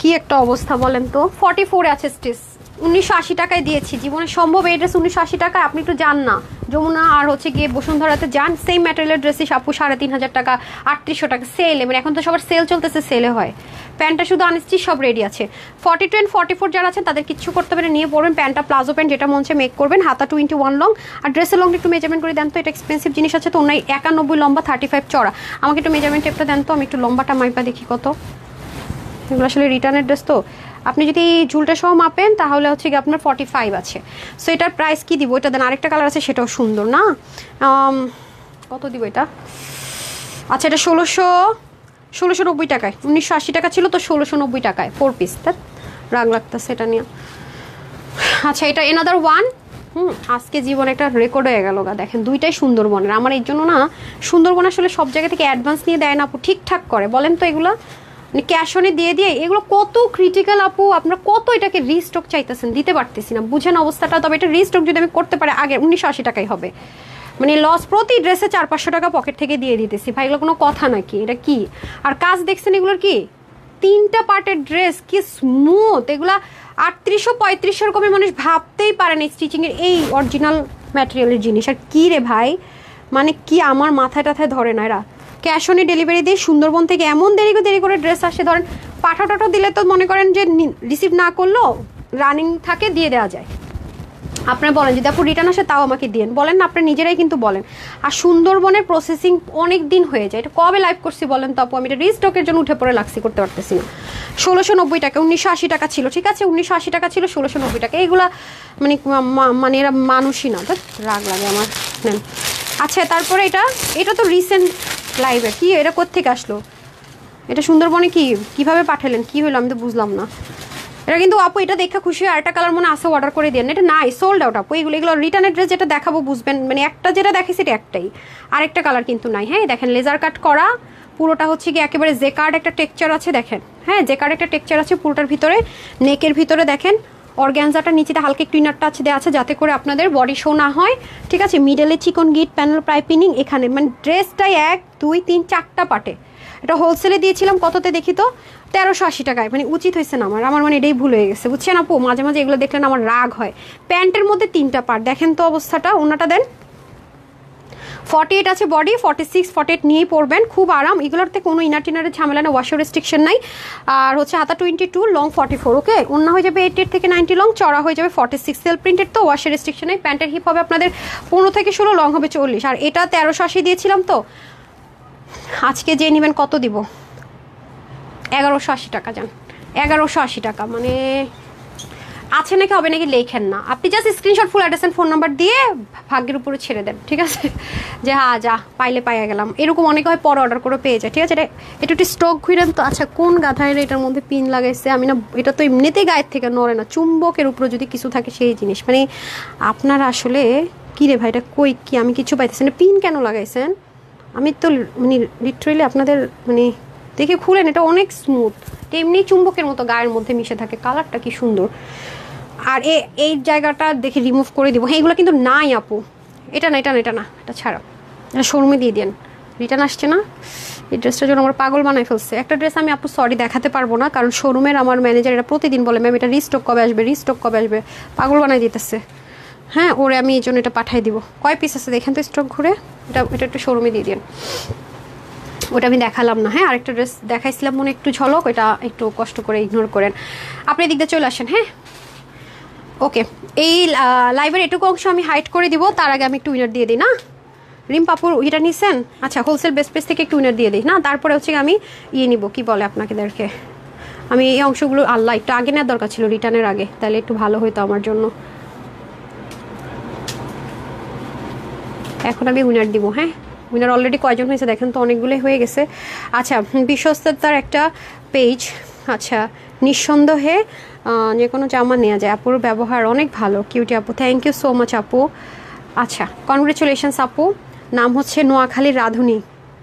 কি একটা অবস্থা বলেন তো। 44 আছে স্টিচ, 1980 টাকায় দিয়েছি। জীবনে সম্ভব এই ড্রেস 1980 টাকায়? আপনি একটু যান না যমুনা আর হচ্ছে গিয়ে বসুন্ধরাতে যান, সেম ম্যাটেরিয়ালের ড্রেসই আপু 3500 টাকা, 3800 টাকা সেলে, মানে এখন তো সবার সেল চলতেছে, সেলে হয়। প্যান্টটা শুধু আনস্টিচ, সব রেডি আছে। 42 and 44 যারা আছেন তাদের কিচ্ছু করতে পারে, নিয়ে পড়বেন প্যান্টটা, প্লাজো প্যান্ট যেটা মন মেক করবেন, হাতা 21 লং, আর ড্রেসের লংটা একটু মেজারমেন্ট করে দেন তো, এটা এক্সপেন্সিভ জিনিস আছে তো। ওনাই 91 লম্বা, 35 চড়া, আমাকে একটু মেজারমেন্ট টেপটা দেন তো, আমি একটু লম্বাটা মাইপা দেখি কত। এগুলো আসলে রিটার্নের ড্রেস তো, আপনি যদি ঝুলটা সহ মাপেন তাহলে হচ্ছে কি আপনার 45 আছে। সো এটার প্রাইস কি দিব, এটা দেন, আরেকটা কালার আছে সেটাও সুন্দর না, কত দিব এটা। আচ্ছা এটা 1690 টাকায়, 1980 টাকা ছিল তো 1690 টাকায় 4 পিস, তার রাগ লাগতেছে এটা নিয়ে। আচ্ছা এটা এনাদার ওয়ান, আজকে জীবনে একটা রেকর্ড হয়ে গেল গা। দেখেন দুইটাই সুন্দরবনের, আমার এই জন্য না সুন্দরবন আসলে সব জায়গা থেকে অ্যাডভান্স নিয়ে দেয় না আপু, ঠিকঠাক করে বলেন তো এগুলো, মানে ক্যাশ অনে দিয়ে দিয়ে এগুলো কত ক্রিটিক্যাল আপু, আপনারা কত এটাকে রিস্টক চাইতেছেন, দিতে পারতেছি না, বুঝেন অবস্থাটা। তবে এটা রিস্টক যদি আমি করতে পারি আগে 1980 টাকাই হবে, মানে লস, প্রতি ড্রেসে 400-500 টাকা পকেট থেকে দিয়ে দিতেছি ভাই, এগুলো কোনো কথা নাকি, এটা কি। আর কাজ দেখছেন এগুলোর, কি 3টা পার্টের ড্রেস, কি স্মুথ এগুলা, 3800-3500 রকমের মানুষ ভাবতেই পারে না স্টিচিংয়ের এই অরিজিনাল ম্যাটেরিয়ালের জিনিস। আর কি রে ভাই, মানে কি আমার মাথায় টাথায় ধরে না, এরা ক্যাশ অনে ডেলিভারি দিয়ে সুন্দরবন থেকে এমন দেরি করে ড্রেস আসে, ধরেন পাঠা টাঠা দিলে তো মনে করেন যে রিসিভ না করলেও রানিং থাকে, দিয়ে দেওয়া যায়। আপনারা বলেন যদি আপু রিটার্ন আসে তাও আমাকে দিন, বলেন না, আপনারা নিজেরাই কিন্তু বলেন। আর সুন্দরবনের প্রসেসিং অনেক দিন হয়ে যায়, এটা কবে লাইভ করছি বলেন তো আপু, আমি এটা রিস্টকের জন্য উঠে পড়ে লাগছি, করতে পারতেছি না। 1690 টাকা, 1980 টাকা ছিল, ঠিক আছে 1980 টাকা ছিল, 1690 টাকা, এইগুলা মানে মানে এরা মানুষই না, রাগ লাগে আমার। নেন আচ্ছা তারপরে এটা তো রিসেন্ট লাইভে, কি এটা কোত্থেকে আসলো, এটা সুন্দরবনে কিভাবে পাঠালেন, কি হলো আমি তো বুঝলাম না। এটা কিন্তু আপু এটা দেখে খুশি, আর একটা কালার মনে আছে, অর্ডার করে দেন, এটা নাই, সোল্ড আউট আপু। এগুলো রিটার্নের ড্রেস, যেটা দেখাবো বুঝবেন, মানে একটা যেটা দেখেছি এটা একটাই, আরেকটা কালার কিন্তু নাই। হ্যাঁ দেখেন লেজার কাট করা, পুরোটা হচ্ছে কি একেবারে জেকার্ড একটা টেক্সচার আছে, দেখেন হ্যাঁ জেকার্ড একটা টেক্সচার আছে পুরোটার ভিতরে, নেকের ভিতরে দেখেন অর্গ্যানজাটা নিচেটা হালকা একটু ইনার টাচ দেওয়া আছে যাতে করে আপনাদের বডি শো না হয়, ঠিক আছে। মিডলে চিকন গিট প্যানেল পাইপিনিং, এখানে মানে ড্রেসটাই 1 2 3 4টা পার্টে। এটা হোলসেলে দিয়েছিলাম কততে দেখি তো, 1380 টাকায়, মানে উচিত হয়েছে না আমার মানে এটাই ভুল হয়ে গেছে, বুঝছেন আপু। মাঝে মাঝে এগুলো দেখলেন আমার রাগ হয়। প্যান্টের মধ্যে 3টা পার্ট, দেখেন তো অবস্থাটা, ওনাটা দেন। 48 আছে বডি, 46 48 নিয়েই পরবেন, খুব আরাম। এগুলোতে কোনো ইনার টিনারের ঝামেলা না, ওয়াশের রেস্ট্রিকশন নাই। আর হচ্ছে হাতা 22, লং 44, ওকে। ওন্না হয়ে যাবে 88 থেকে 90 লং, চড়া হয়ে যাবে 46, সেল প্রিন্টেড তো, ওয়াশের রেস্ট্রিকশন নেই। প্যান্টের হিপ হবে আপনাদের 15 থেকে 16, লং হবে 40। আর এটা 1380 দিয়েছিলাম তো, আজকে যে নেবেন কত দিব, 1180 টাকা, যান 1180 টাকা, মানে আছে নাকি হবে নাকি লেখেন না, আপনি just screenshot full address phone number দিয়ে ভাগ্যের উপরে ছেড়ে দেন, ঠিক আছে, যে হ্যাঁ যা পাইলে পাইয়া গেলাম। এরকম অনেকে হয় পর অর্ডার করে পেয়ে যায়, ঠিক আছে। এটা একটু স্টক ঘুরেন তো। আচ্ছা কোন গাধায় এটার মধ্যে পিন লাগাইছে, আমি না, এটা তো এমনিতেই গায়ের থেকে নড়ে না, চুম্বকের উপরে যদি কিছু থাকে সেই জিনিস, মানে আপনারা আসলে কী রে ভাই, এটা কই কি আমি কিছু পাইতেছি না, পিন কেন লাগাইছেন, আমি তো মানে লিটারেলি আপনাদের মানে দেখে খুলেন, এটা অনেক স্মুথ, এমনি চুম্বকের মতো গায়ের মধ্যে মিশে থাকে, কালারটা কি সুন্দর। আর এই জায়গাটা দেখে রিমুভ করে দিব। হ্যাঁ এগুলো কিন্তু নাই আপু, এটা না, এটা ছাড়া, এটা শোরুমে দিয়ে দেন, রিটার্ন আসছে না। এই ড্রেসটার জন্য আমার পাগল বানায় ফেলছে। একটা ড্রেস আমি আপু সরি দেখাতে পারবো না, কারণ শোরুমের আমার ম্যানেজার এটা প্রতিদিন বলে ম্যাম এটা রিস্টক কবে আসবে, পাগল বানায় দিতেছে। হ্যাঁ ওরে আমি এই জন্য এটা পাঠাই দিব। কয় পিস আছে দেখেন তো স্টক ঘুরে, এটা একটু শোরুমে দিয়ে দিন। ওটা আমি দেখালাম না। হ্যাঁ, আরেকটা ড্রেস দেখাইছিলাম মনে একটু ঝলক, ওটা একটু কষ্ট করে ইগনোর করেন। আপনি এদিক দিয়ে চলে আসেন। হ্যাঁ, ওকে, এই লাইভের এটুকু অংশ আমি হাইড করে দিব। তার আগে আমি একটু উইনার দিয়ে দিই না। রিম পাপুর এটা নিছেন? আচ্ছা, হোলসেল বেস্ট পেজ থেকে একটু উইনার দিয়ে দিই না। তারপরে হচ্ছে আমি নিব, কি বলে আপনাদেরকে, আমি এই অংশগুলো আল্লাহ একটু আগে নেওয়ার দরকার ছিল, রিটার্নের আগে, তাহলে একটু ভালো হতো আমার জন্য। এখন আমি উইনার দিব। হ্যাঁ, উইনার অলরেডি কয়জন হয়েছে দেখেন তো, অনেকগুলোই হয়ে গেছে। আচ্ছা, বিশ্বস্ততার একটা পেজ। আচ্ছা, নিঃসন্দেহে যে কোনো জামা নেওয়া যায়। আপুর ব্যবহার অনেক ভালো, কিউটি আপু, থ্যাংক ইউ সো মাচ আপু। আচ্ছা, কনগ্রেচুলেশনস আপু। নাম হচ্ছে নোয়াখালীর রাধুনী,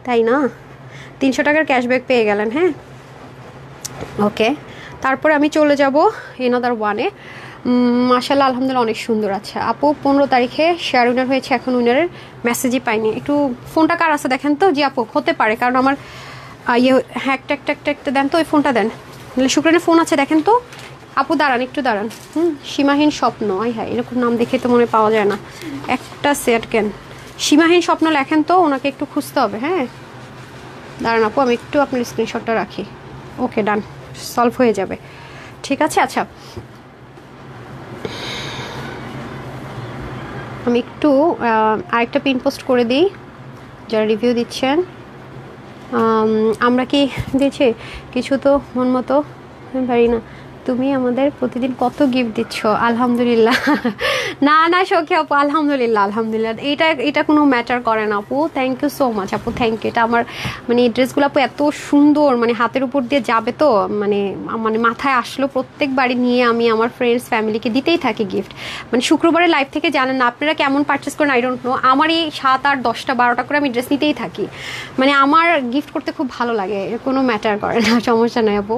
তাই না? 300 টাকার ক্যাশব্যাক পেয়ে গেলেন। হ্যাঁ, ওকে, তারপরে আমি চলে যাব এনাদার ওয়ানে। মাশাআল্লাহ, আলহামদুলিল্লাহ, অনেক সুন্দর। আচ্ছা আপু, 15 তারিখে শেয়ার উইনার হয়েছে, এখন উইনারের মেসেজই পাইনি। একটু ফোনটা কার আছে দেখেন তো। জি আপু, হতে পারে, কারণ আমার হ্যাঁ একটা দেন তো, ওই ফোনটা দেন। শুক্রানের ফোন আছে দেখেন তো। আপু দাঁড়ান, একটু দাঁড়ান। সীমাহীন স্বপ্ন, হ্যাঁ এরকম নাম দেখে তো মনে পাওয়া যায় না। একটা সেকেন্ড, সীমাহীন স্বপ্ন লেখেন তো, ওনাকে একটু খুঁজতে হবে। হ্যাঁ দাঁড়ান আপু, আমি একটু আপনার স্ক্রিনশটটা রাখি। ওকে, ডান, সলভ হয়ে যাবে। ঠিক আছে। আচ্ছা, আমি একটু আরেকটা পিন পোস্ট করে দিই যারা রিভিউ দিচ্ছেন। আমরা কি দিয়েছি কিছু? তো মন মতো পারি না। তুমি আমাদের প্রতিদিন কত গিফট দিচ্ছ, আলহামদুলিল্লাহ। না না সখী আপু, আলহামদুলিল্লাহ আলহামদুলিল্লাহ, এটা কোনো ম্যাটার করে না আপু। থ্যাংক ইউ সো মাচ আপু, থ্যাংক ইউ। এটা আমার মানে এই ড্রেসগুলো আপু এত সুন্দর, মানে হাতের উপর দিয়ে যাবে তো, মানে মাথায় আসলো প্রত্যেকবারই নিয়ে আমি আমার ফ্রেন্ডস ফ্যামিলিকে দিতেই থাকি গিফট। মানে শুক্রবারে লাইভ থেকে জানেন না আপনারা কেমন পারচেস করেন, আই ডোন্ট নো। আমার এই 7, 8, 10টা 12টা করে আমি ড্রেস নিতেই থাকি। মানে আমার গিফট করতে খুব ভালো লাগে, কোনো ম্যাটার করে না, সমস্যা নেই আপু।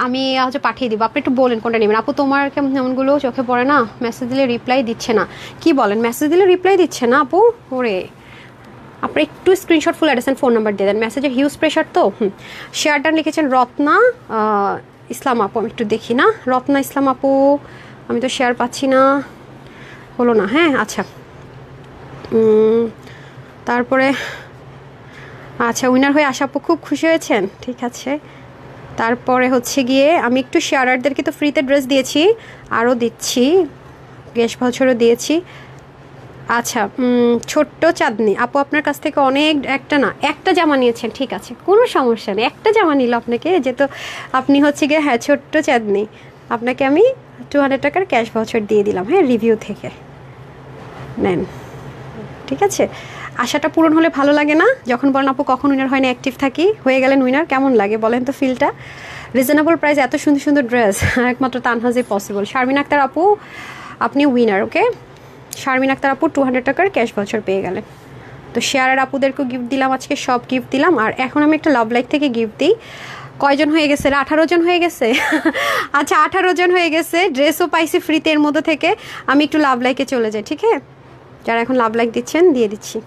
আমি হচ্ছে পাঠিয়ে দিব, আপনি একটু বলেন কোনটা নেবেন। আপু তোমার কেমনগুলো চোখে পড়ে না, মেসেজ দিলে রিপ্লাই দিচ্ছে না। কি বলেন, মেসেজ দিলে রিপ্লাই দিচ্ছে না আপু? ওরে, আপনি একটু screenshot full address phone number দিয়ে দেন। মেসেজের হিউজ প্রেশার তো। শেয়ারটা লিখেছেন রত্না ইসলাম আপু, আমি একটু দেখি না। রত্না ইসলাম আপু, আমি তো শেয়ার পাচ্ছি না, হলো না। হ্যাঁ আচ্ছা, তারপরে আচ্ছা, উইনার হয়ে আশা আপু খুব খুশি হয়েছেন, ঠিক আছে। তারপরে হচ্ছে গিয়ে আমি একটু শেয়ারারদেরকে তো ফ্রিতে ড্রেস দিয়েছি, আরও দিচ্ছি, গেস্ট ভাউচারও দিয়েছি। আচ্ছা, ছোট্ট চাঁদনি আপু, আপনার কাছ থেকে অনেক, একটা জামা নিয়েছেন, ঠিক আছে, কোনো সমস্যা নেই। একটা জামা নিল আপনাকে, যেহেতু আপনি হচ্ছে গিয়ে, হ্যাঁ ছোট্ট চাঁদনি, আপনাকে আমি 200 টাকার ক্যাশ ভাউচার দিয়ে দিলাম। হ্যাঁ, রিভিউ থেকে নেন, ঠিক আছে। আশাটা পূরণ হলে ভালো লাগে না? যখন বলেন আপু কখন উইনার হয় না, অ্যাক্টিভ থাকি, হয়ে গেলেন উইনার, কেমন লাগে বলেন তো ফিলটা? রিজনেবল প্রাইস, এত সুন্দর সুন্দর ড্রেস একমাত্র তানহাজে পসিবল। শারমিন আক্তার আপু, আপনি উইনার। ওকে, শারমিন আক্তার আপু 200 টাকার ক্যাশ ভাউচার পেয়ে গেলেন। তো শেয়ারের আপুদেরকেও গিফট দিলাম, আজকে সব গিফট দিলাম। আর এখন আমি একটা লাভ লাইক থেকে গিফট দিই। কয়জন হয়ে গেছে? 18 জন হয়ে গেছে। আচ্ছা, 18 জন হয়ে গেছে, ড্রেসও পাইছি ফ্রিতে এর মধ্যে থেকে। আমি একটু লাভ লাইকে চলে যাই, ঠিক আছে? যারা এখন লাভ লাইক দিচ্ছেন দিয়ে দিচ্ছি।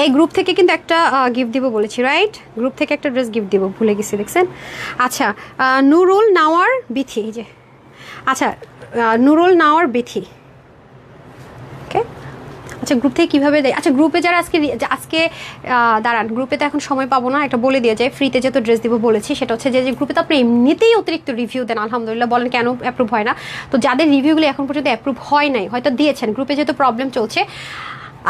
এই গ্রুপ থেকে কিন্তু একটা গিফট দিব বলেছি, রাইট? গ্রুপ থেকে একটা ড্রেস গিফট দিব, ভুলে গেছি, দেখছেন। আচ্ছা, নুরুল নাওয়ার বিথি, এই যে, আচ্ছা নুরুল নাওয়ার বিথি, ওকে। আচ্ছা, গ্রুপ থেকে কীভাবে দেয়? আচ্ছা, গ্রুপে যারা আজকে দাঁড়ান, গ্রুপে তো এখন সময় পাবো না, একটা বলে দিয়ে যায়, ফ্রিতে যেহেতু ড্রেস দিব বলেছি, সেটা হচ্ছে যে গ্রুপে তো আপনি এমনিতেই অতিরিক্ত রিভিউ দেন, আলহামদুলিল্লাহ, বলেন কেন অ্যাপ্রুভ হয় না? তো যাদের রিভিউগুলো এখন পর্যন্ত অ্যাপ্রুভ হয় নাই, হয়তো দিয়েছেন, গ্রুপে যেহেতু প্রবলেম চলছে,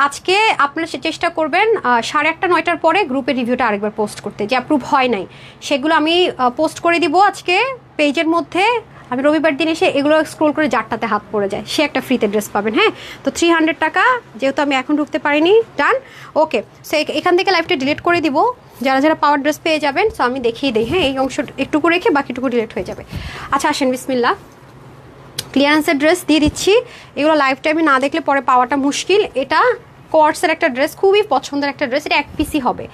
আজকে আপনারা চেষ্টা করবেন 8:30 9টার পরে গ্রুপে রিভিউটা আরেকবার পোস্ট করতে, যে অ্যাপ্রুভ হয় নাই সেগুলো আমি পোস্ট করে দিব আজকে পেজের মধ্যে। আমি রবিবার দিন এসে এগুলো স্ক্রোল করে যারটাতে হাত পড়ে যায় সে একটা ফ্রিতে ড্রেস পাবেন। হ্যাঁ, তো 300 টাকা, যেহেতু আমি এখন ঢুকতে পারিনি, ডান। ওকে, সো এখান থেকে লাইভটা ডিলিট করে দিব, যারা যারা পাওয়ার ড্রেস পেয়ে যাবেন। সো আমি দেখিয়ে দিই, হ্যাঁ, এই অংশ একটুকু রেখে বাকিটুকু ডিলিট হয়ে যাবে। আচ্ছা আসেন, বিসমিল্লাহ, ক্লিয়ারেন্সের ড্রেস দিয়ে দিচ্ছি। এগুলো লাইভ টাইমে না দেখলে পরে পাওয়াটা মুশকিল। এটা কোয়ার্টসের একটা ড্রেস, খুবই পছন্দের একটা ড্রেস। এটা 1 পিসই হবে,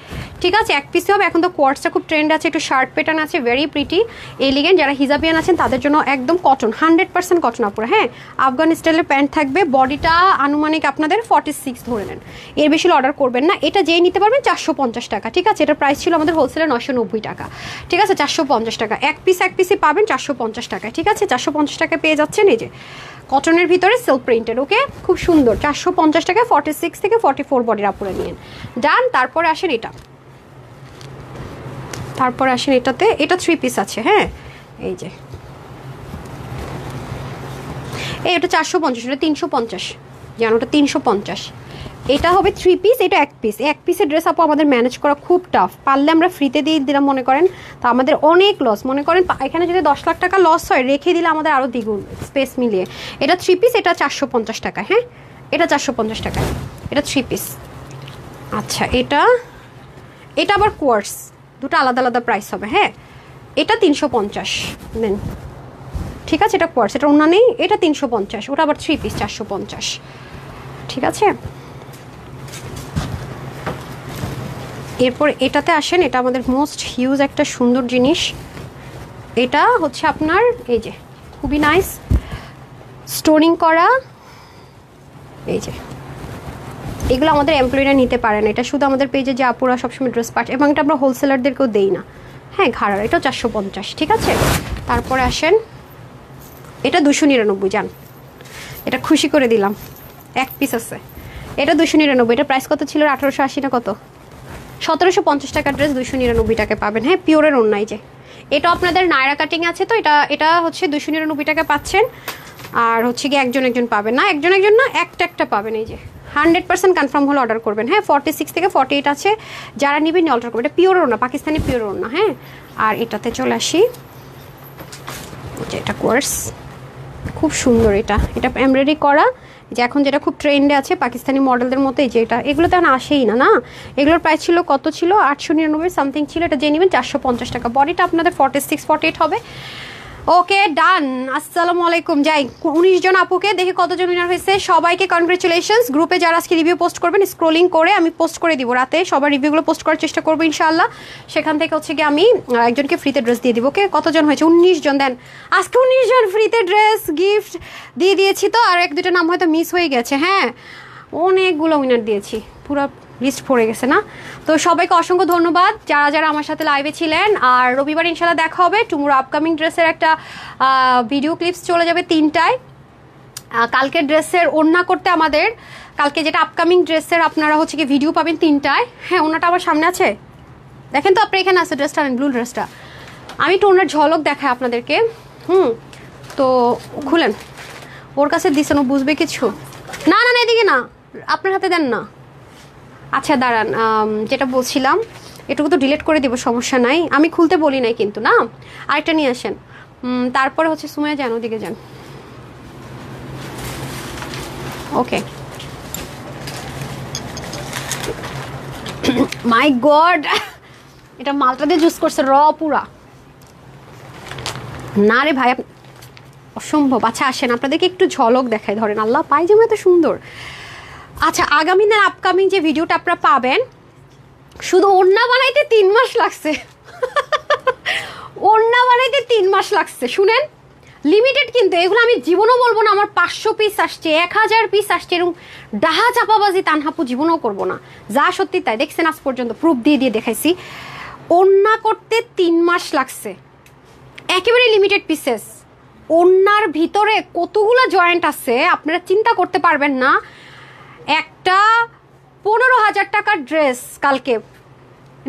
ঠিক আছে, 1 পিসই হবে। এখন তো কোয়ার্টসটা খুব ট্রেন্ড আছে, একটু শার্ট প্যাটার্ন আছে, ভেরি প্রিটি এলিগেন্ট। যারা হিজাবিয়ান আছেন তাদের জন্য একদম কটন, 100% কটন আপুরা। হ্যাঁ, আফগান স্টাইলের প্যান্ট থাকবে, বডিটা আনুমানিক আপনাদের 46 ধরে নেন, এর বেশি অর্ডার করবেন না। এটা যেই নিতে পারবেন 450 টাকা, ঠিক আছে। এটার প্রাইস ছিল আমাদের হোলসেলে 990 টাকা, ঠিক আছে, 450 টাকা। 1 পিসই পাবেন 450 টাকায়, ঠিক আছে। 450 টাকায় পেয়ে যাচ্ছেন। এই যে কটনের ভিতরে সিল্ক প্রিন্টেড। ওকে, খুব সুন্দর। 450 টাকা, 46 থেকে 44 বডির আপুরে নিন। ডান। তারপরে আসেন এটা, তারপরে আসেন এটাতে, এটা 3 পিস আছে। হ্যাঁ, এই যে এই ওটা 450, এটা 350, জানো ওটা 350। এটা হবে 3 পিস, এটা 1 পিস। 1 পিসের ড্রেস আপু আমাদের ম্যানেজ করা খুব টাফ। পারলে আমরা ফ্রিতে দিয়ে দিলাম মনে করেন, তো আমাদের অনেক লস। মনে করেন এখানে যদি 10 লাখ টাকা লস হয়, রেখে দিলে আমাদের আরও দ্বিগুণ স্পেস মিলিয়ে। এটা 3 পিস, এটা 450 টাকা। হ্যাঁ, এটা 450 টাকা, এটা 3 পিস। আচ্ছা, এটা আবার কোয়ার্স, দুটো আলাদা আলাদা প্রাইস হবে। হ্যাঁ, এটা 350 দেন, ঠিক আছে। এটা কোয়ার্স, এটা অন্য নেই, এটা 350। ওটা আবার 3 পিস 450, ঠিক আছে। এরপর এটাতে আসেন, এটা আমাদের মোস্ট হিউজ একটা সুন্দর জিনিস। এটা হচ্ছে আপনার এই যে খুবই নাইস স্টোনিং করা, এই যে এগুলো আমাদের এমপ্লয়িরা নিতে পারে না। এটা শুধু আমাদের পেজে যে আপুরা সবসময় ড্রেস পাঠ, এবং এটা আমরা হোলসেলারদেরকেও দেই না। হ্যাঁ, ঘাড়ার, এটাও 450, ঠিক আছে। তারপরে আসেন এটা 299, জান এটা খুশি করে দিলাম, 1 পিস আছে। এটা 299, এটা প্রাইস কত ছিল? 1880 না কত? 1750 টাকার ড্রেস 299 টাকায় পাবেন। হ্যাঁ, পিওরের অন্যায় যে এটা আপনাদের নায়রা কাটিং আছে, তো এটা হচ্ছে 299 টাকা পাচ্ছেন। আর হচ্ছে কি একজন পাবেন না, একজন না, একটা পাবেন। এই যে 100% কনফার্ম হলে অর্ডার করবেন। হ্যাঁ, 46 থেকে 48 আছে, যারা নেবেন অর্ডার করবেন। এটা পিওরের না, পাকিস্তানি পিওরের না। হ্যাঁ, আর এটাতে চলে আসি, এটা কোর্স খুব সুন্দর। এটা এমব্রয়ডারি করা, যে এখন যেটা খুব ট্রেন্ডে আছে পাকিস্তানি মডেলদের মতো। এই যে এগুলো তো এখন আসেই না, এগুলোর প্রাইস ছিল কত ছিল? 899 সামথিং ছিল। এটা যে নেবেন 450 টাকা। বডিটা আপনাদের 46 48 হবে। ওকে, ডান। আসসালামু আলাইকুম। যাই 19 জন আপুকে দেখে কতজন উইনার হয়েছে, সবাইকে কনগ্রেচুলেশনস। গ্রুপে যারা আজকে রিভিউ পোস্ট করবেন, স্ক্রোলিং করে আমি পোস্ট করে দিব রাতে, সবার রিভিউগুলো পোস্ট করার চেষ্টা করবো ইনশাআল্লাহ। সেখান থেকে হচ্ছে গিয়ে আমি একজনকে ফ্রিতে ড্রেস দিয়ে দিব। ওকে, কতজন হয়েছে? 19 জন। দেন আজকে 19 জন ফ্রিতে ড্রেস গিফট দিয়ে দিয়েছি। তো আর 1-2টা নাম হয়তো মিস হয়ে গেছে। হ্যাঁ, অনেকগুলো উইনার দিয়েছি, পুরো লিস্ট পড়ে গেছে না। তো সবাইকে অসংখ্য ধন্যবাদ যারা যারা আমার সাথে লাইভে ছিলেন। আর রবিবার ইনশাল্লাহ দেখা হবে। টুমোরো আপকামিং ড্রেসের একটা ভিডিও ক্লিপস চলে যাবে 3টায়। কালকে ড্রেসের ওড়না করতে আমাদের, কালকে যেটা আপকামিং ড্রেসের আপনারা হচ্ছে কি ভিডিও পাবেন 3টায়। হ্যাঁ, ওড়নাটা আমার সামনে আছে, দেখেন তো আপনি, এখানে আছে ড্রেসটা, ব্লু ড্রেসটা। আমি একটু ওনার ঝলক দেখাই আপনাদেরকে। তো খুলেন, ওর কাছে দিছেন, ও বুঝবে কিছু না। এদিকে না, আপনার হাতে দেন না। আচ্ছা দাঁড়ান, যেটা বলছিলাম এটুকু তো ডিলিট করে দিব, সমস্যা নাই, আমি খুলতে বলি নাই কিন্তু না। আরেকটা নিয়ে আসেন। তারপরে হচ্ছে সুমাইয়া যান, ওদিকে যান। ওকে, মাই গড, এটা মালটা দিয়ে জুস করছে র পুরা। না রে ভাই, অসম্ভব। আচ্ছা আসেন, আপনাদেরকে একটু ঝলক দেখাই। ধরেন, আল্লাহ, পায়জামা এত সুন্দর। আচ্ছা, আগামী দিন আপকামিং যে ভিডিওটা আপনারা পাবেন, শুধু ওড়না বানাইতে 3 মাস লাগছে। ওড়না বানাইতে 3 মাস লাগছে, শুনেন। লিমিটেড কিন্তু, এগুলো আমি জীবনও বলবো না আমার 500 পিস আসছে, 1000 পিস আসছে, এরকম ডাহা চাপাবাজি তানহাপু জীবনও করবো না। যা সত্যি তাই, দেখছেন আজ পর্যন্ত প্রুফ দিয়ে দেখাইছি। ওড়না করতে 3 মাস লাগছে, একেবারে লিমিটেড পিসেস। ওড়নার ভিতরে কতগুলো জয়েন্ট আছে আপনারা চিন্তা করতে পারবেন না। একটা 15,000 টাকার ড্রেস কালকে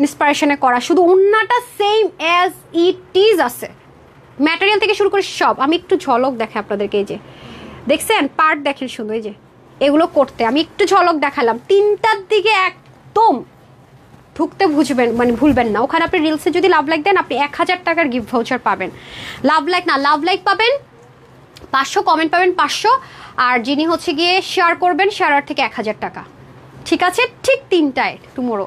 ইন্সপিরেশনে করা, শুধু ওড়নাটা সেম অ্যাজ ইট ইজ আছে, ম্যাটেরিয়াল থেকে শুরু করে সব। আমি একটু ঝলক দেখাই আপনাদেরকে। এই যে দেখছেন, পার্ট দেখেন শুধু, এই যে এগুলো করতে আমি একটু ঝলক দেখালাম। 3টার দিকে একদম ঢুকতে ভুলবেন না। ওখানে আপনি রিলসে যদি লাভ লাইক দেন, আপনি 1000 টাকার গিফট ভাউচার পাবেন। লাভ লাইক পাবেন 500, কমেন্ট পাবেন 500, আর যিনি হচ্ছে গিয়ে শেয়ার করবেন, শেয়ার থেকে 1000 টাকা। ঠিক আছে, ঠিক 3টায় টুমোরো,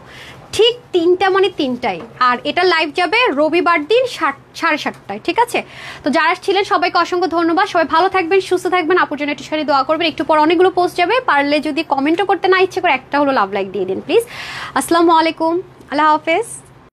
ঠিক 3টা মানে 3টায়। আর এটা লাইভ যাবে রবিবার দিন 7:30টায়। ঠিক আছে, তো যারা ছিলেন সবাইকে অসংখ্য ধন্যবাদ। সবাই ভালো থাকবেন, সুস্থ থাকবেন, আপুর জন্য একটু সারি দোয়া করবেন। একটু পর অনেকগুলো পোস্ট যাবে, পারলে যদি কমেন্টও করতে না ইচ্ছে করে একটা হলো লাভ লাইক দিয়ে দিন প্লিজ। আসসালামু আলাইকুম, আল্লাহ হাফেজ।